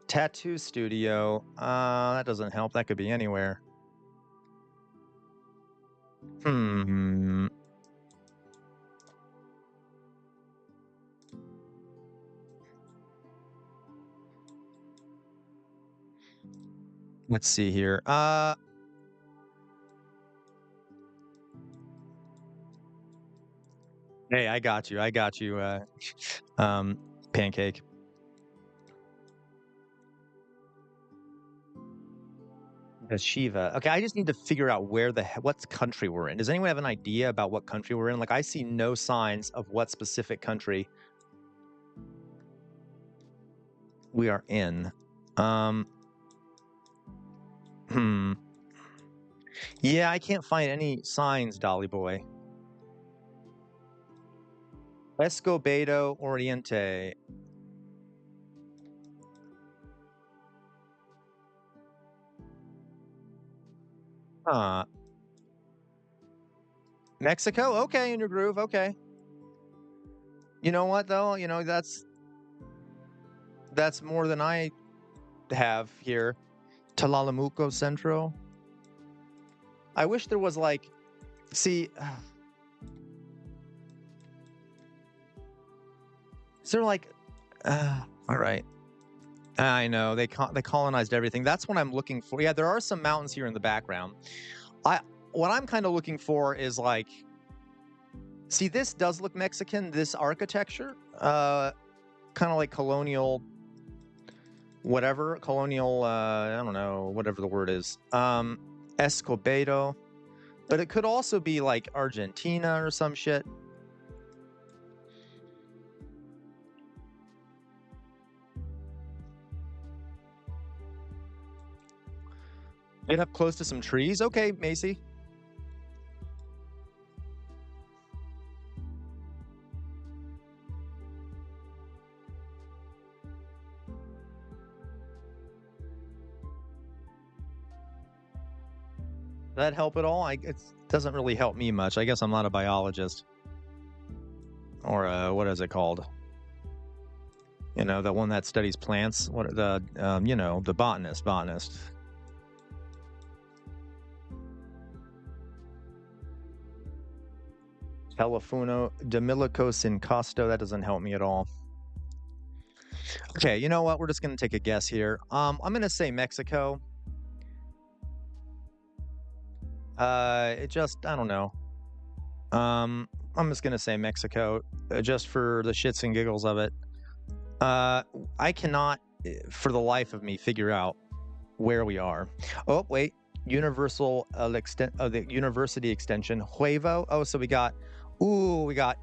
Tattoo studio. That doesn't help. That could be anywhere. Let's see here. Hey, I got you. Pancake. Shiva. Okay, I just need to figure out what country we're in. Does anyone have an idea about what country we're in? Like, I see no signs of what specific country we are in. Yeah, I can't find any signs, Dolly Boy. Escobedo Oriente. Mexico? Okay, in your groove. Okay. You know what, though? You know, that's more than I have here. Tlalomuco Centro. I wish there was like, see, is there like, all right. I know they colonized everything. That's what I'm looking for. Yeah, there are some mountains here in the background. What I'm kind of looking for is like See, this does look Mexican, this architecture. Kind of like colonial, whatever. Colonial, I don't know, whatever the word is. Escobedo. But it could also be like Argentina or some shit. Get up close to some trees? Okay, Macy. That help at all? It doesn't really help me much. I guess I'm not a biologist. Or what is it called? You know, the one that studies plants. What the you know, the botanist. Telefuno Demilico Sincasto. That doesn't help me at all. Okay, you know what? We're just gonna take a guess here. I'm gonna say Mexico. I don't know. I'm just gonna say Mexico, just for the shits and giggles of it. I cannot, for the life of me, figure out where we are. Oh wait, the university extension, Huevo. Oh, so we got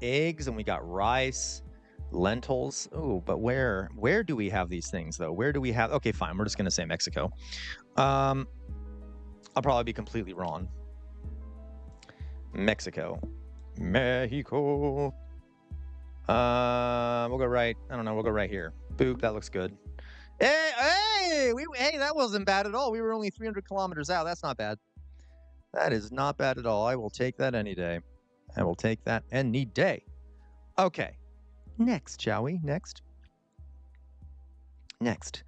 eggs and we got rice, lentils. Ooh, but where do we have these things though? Where do we have? Okay, fine. We're just gonna say Mexico. I'll probably be completely wrong. Mexico. We'll go right. I don't know. We'll go right here. Boop. That looks good. Hey, that wasn't bad at all. We were only 300 kilometers out. That's not bad. That is not bad at all. I will take that any day. I will take that any day. Okay. Next, shall we? Next. It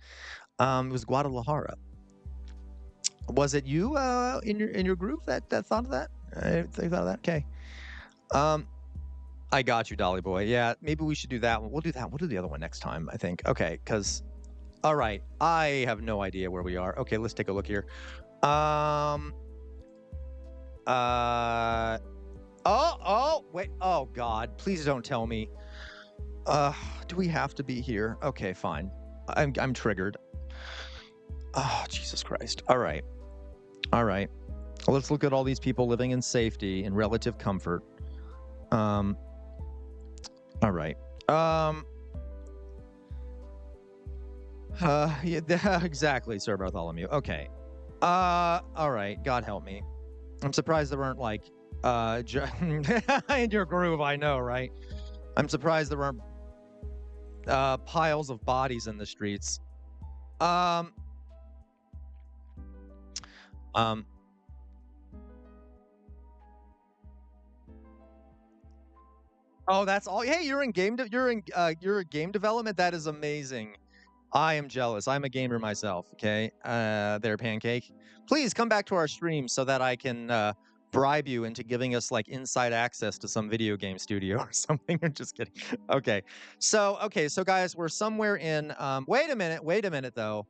was Guadalajara. Was it you in your group that thought of that? They thought of that. Okay. I got you, Dolly Boy. Yeah, maybe we should do that one. We'll do that. We'll do the other one next time, I think. Okay, because all right, I have no idea where we are. Okay, let's take a look here. Wait. Oh God, please don't tell me. Do we have to be here? Okay, fine. I'm triggered. Oh, Jesus Christ. All right. Let's look at all these people living in safety and relative comfort. All right. Yeah, exactly, Sir Bartholomew. Okay. All right. God help me. I'm surprised there aren't like in your groove. I know, right? I'm surprised there aren't piles of bodies in the streets. Oh, that's all. Hey, you're in game development. That is amazing. I am jealous. I'm a gamer myself. Okay, there, Pancake. Please come back to our stream so that I can bribe you into giving us like inside access to some video game studio or something. I'm just kidding. Okay, so guys, we're somewhere in. Wait a minute though.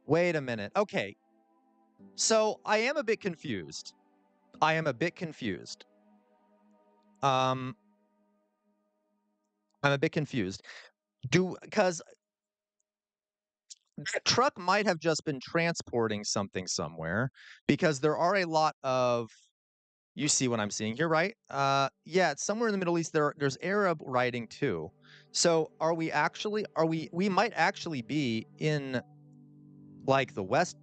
Wait a minute. Okay, so I am a bit confused. I'm a bit confused. Because that truck might have just been transporting something somewhere, because there are a lot of. You see what I'm seeing here, right? Yeah, it's somewhere in the Middle East. There's Arab writing too. So we might actually be in like the West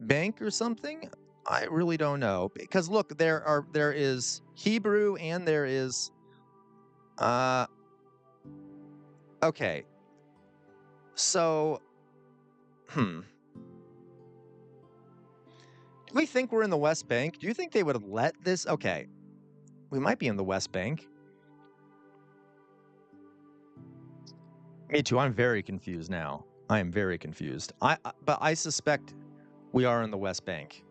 Bank or something. I really don't know, because look, there is Hebrew and there is okay. So do we think we're in the West Bank? Do you think they would have let this? Okay, we might be in the West Bank. Me too. I'm very confused now. I am very confused. But I suspect we are in the West Bank.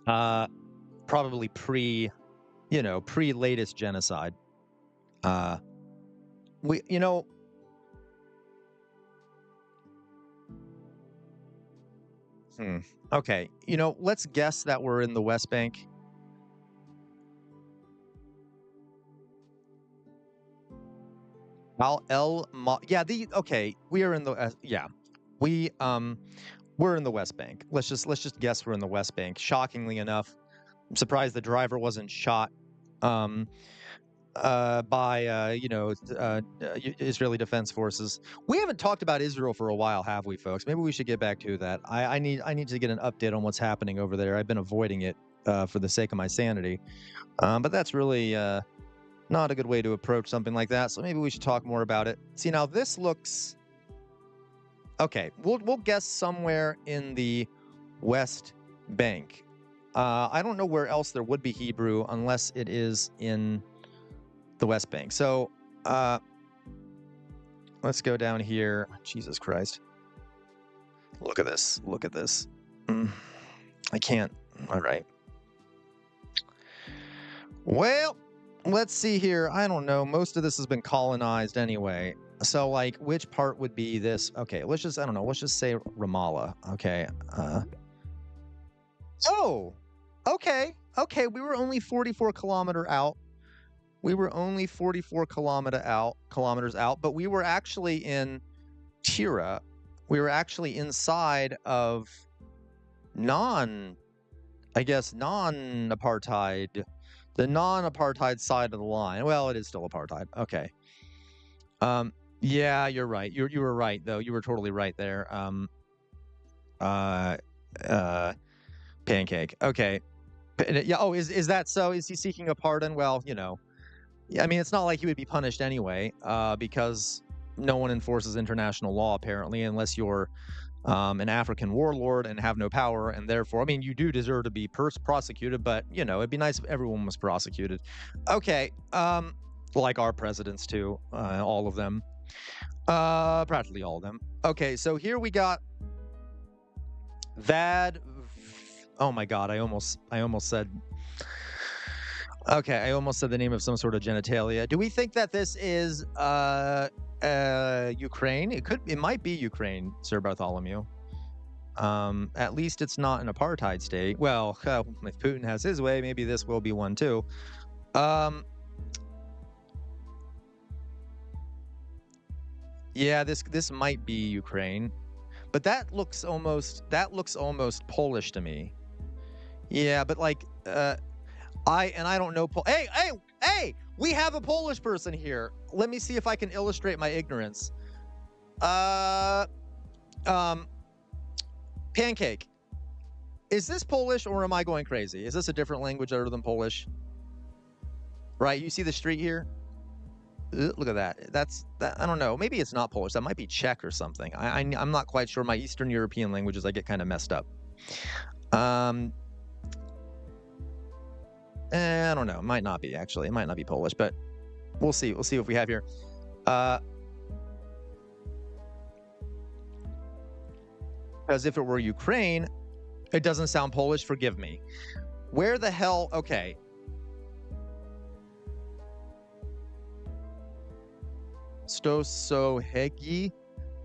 Probably pre-latest genocide. Okay. Let's guess that we're in the West Bank. Yeah, okay, we are in the yeah. We're in the West Bank. Let's just guess we're in the West Bank. Shockingly enough, I'm surprised the driver wasn't shot um by Israeli Defense Forces. We haven't talked about Israel for a while, have we, folks? Maybe we should get back to that. I need to get an update on what's happening over there. I've been avoiding it for the sake of my sanity. But that's really not a good way to approach something like that. So maybe we should talk more about it. See, now this looks okay. We'll guess somewhere in the West Bank. I don't know where else there would be Hebrew unless it is in the West Bank. So let's go down here. Jesus Christ. Look at this. Look at this. I can't. All right. Well, let's see here. I don't know. Most of this has been colonized anyway. So, like, which part would be this? Okay, let's just, I don't know. Let's just say Ramallah. Okay. Oh, okay. Okay, we were only 44 kilometers out. We were only 44 kilometers out, but we were actually in Tira. We were actually inside of non-apartheid, the non-apartheid side of the line. Well, it is still apartheid. Okay. Yeah, you're right. You were right though. You were totally right there. Pancake. Okay. Yeah. Oh, is that so? Is he seeking a pardon? Well, yeah, I mean, it's not like he would be punished anyway, because no one enforces international law apparently, unless you're an African warlord and have no power, and therefore, I mean, you do deserve to be prosecuted, but it'd be nice if everyone was prosecuted. Okay, like our presidents too, all of them, practically all of them. Okay, so here we got Vad. Oh my God, I almost said. Okay, I almost said the name of some sort of genitalia. Do we think that this is Ukraine? It might be Ukraine, Sir Bartholomew. At least it's not an apartheid state. Well, if Putin has his way, maybe this will be one too. Yeah, this might be Ukraine, but that looks almost Polish to me. Yeah, but like I don't know. Hey! We have a Polish person here. Let me see if I can illustrate my ignorance. Pancake. Is this Polish or am I going crazy? Is this a different language other than Polish? Right. You see the street here? Look at that. That. I don't know. Maybe it's not Polish. That might be Czech or something. I'm not quite sure. My Eastern European languages, I get kind of messed up. I don't know. It might not be, actually. It might not be Polish, but we'll see. We'll see what we have here. Because if it were Ukraine, it doesn't sound Polish. Forgive me. Where the hell? Okay. Stosohegi?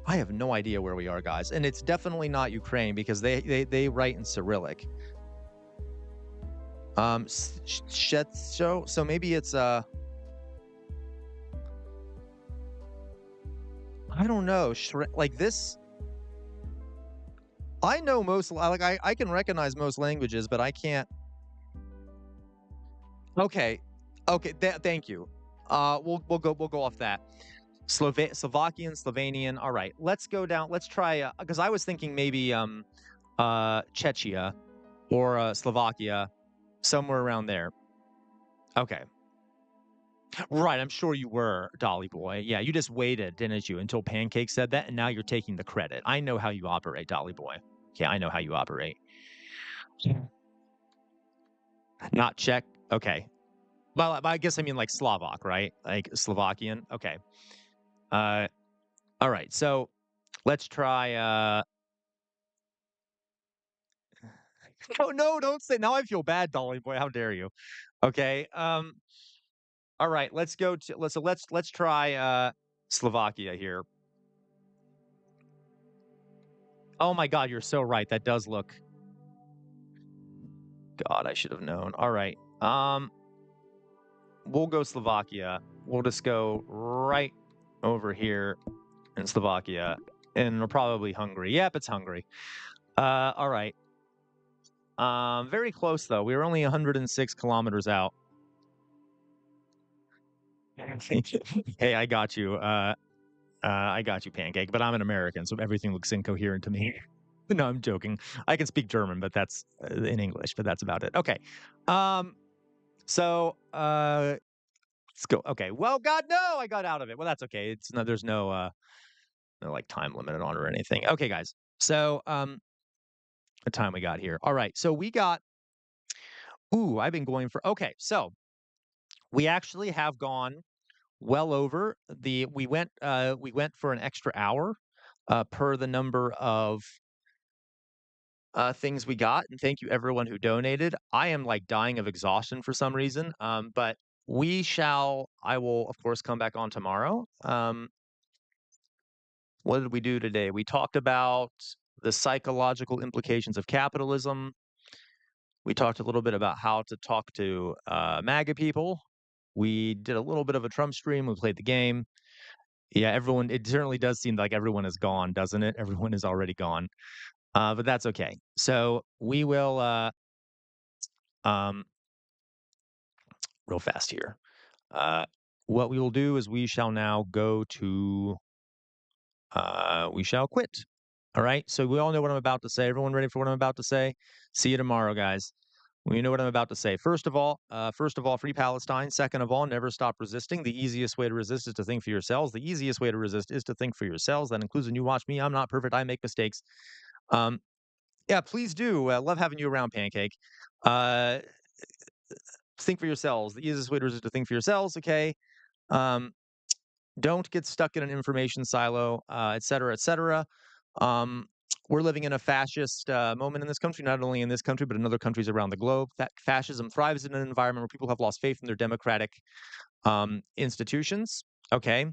I have no idea where we are, guys. And it's definitely not Ukraine because they write in Cyrillic. So maybe it's I don't know, like this. I know most, like I can recognize most languages, but I can't. Okay, thank you. We'll go off that. Slovakian, Slovenian. All right, let's go down. Let's try because I was thinking maybe Czechia or Slovakia. Somewhere around there. Okay. Right, I'm sure you were, Dolly Boy. Yeah, you just waited, didn't you, until Pancake said that, and now you're taking the credit. I know how you operate, Dolly Boy. Yeah, I know how you operate. Not Czech? Okay. Well, I guess I mean like Slovak, right? Like Slovakian? Okay. All right, so let's try... No, don't say... Now I feel bad, Dolly Boy. How dare you? Okay, all right, let's go to let's try Slovakia here. Oh my God, you're so right. That does look. God, I should have known. All right. We'll go Slovakia. We'll just go right over here in Slovakia, and we're probably Hungary. Yep, it's Hungary. All right. Very close though. We were only 106 kilometers out. Hey, I got you. I got you, Pancake. But I'm an American, so everything looks incoherent to me. No, I'm joking. I can speak German, but that's in English. But that's about it. Okay. So let's go. Okay. Well, God, no, I got out of it. Well, that's okay. It's no, there's no like time limit on or anything. Okay, guys. So the time we got here. All right. So we got. Ooh, I've been going for. Okay, so we actually have gone well over the. We went for an extra hour per the number of things we got, and thank you everyone who donated. I am like dying of exhaustion for some reason, but we shall. I will of course come back on tomorrow. What did we do today? We talked about the psychological implications of capitalism. We talked a little bit about how to talk to MAGA people. We did a little bit of a Trump stream. We played the game. Yeah, everyone. It certainly does seem like everyone is gone, doesn't it? Everyone is already gone. But that's okay. So we will um, real fast here. What we will do is we shall now go to we shall quit. All right. So we all know what I'm about to say. Everyone ready for what I'm about to say? See you tomorrow, guys. We know what I'm about to say. First of all, free Palestine. Second of all, never stop resisting. The easiest way to resist is to think for yourselves. The easiest way to resist is to think for yourselves. That includes when you watch me. I'm not perfect. I make mistakes. Yeah, please do. Love having you around, Pancake. Think for yourselves. The easiest way to resist is to think for yourselves. Okay. Don't get stuck in an information silo, et cetera, et cetera. We're living in a fascist moment in this country, not only in this country, but in other countries around the globe. Fascism thrives in an environment where people have lost faith in their democratic institutions. Okay.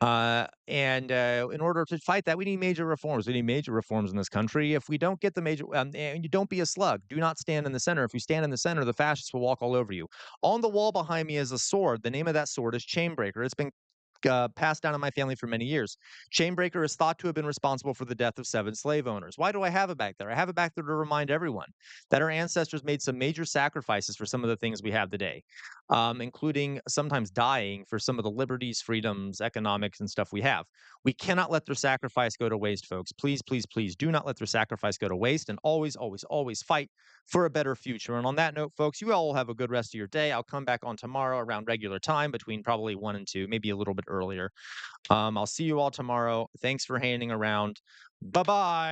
And in order to fight that, we need major reforms. We need major reforms in this country. If we don't get the major, and you don't be a slug. Do not stand in the center. If you stand in the center, the fascists will walk all over you. On the wall behind me is a sword. The name of that sword is Chainbreaker. It's been passed down in my family for many years. Chainbreaker is thought to have been responsible for the death of 7 slave owners. Why do I have it back there? I have it back there to remind everyone that our ancestors made some major sacrifices for some of the things we have today, including sometimes dying for some of the liberties, freedoms, economics, and stuff we have. We cannot let their sacrifice go to waste, folks. Please, please, please do not let their sacrifice go to waste, and always, always, always fight for a better future. And on that note, folks, you all will have a good rest of your day. I'll come back on tomorrow around regular time between probably 1 and 2, maybe a little bit earlier. I'll see you all tomorrow. Thanks for hanging around. Bye-bye.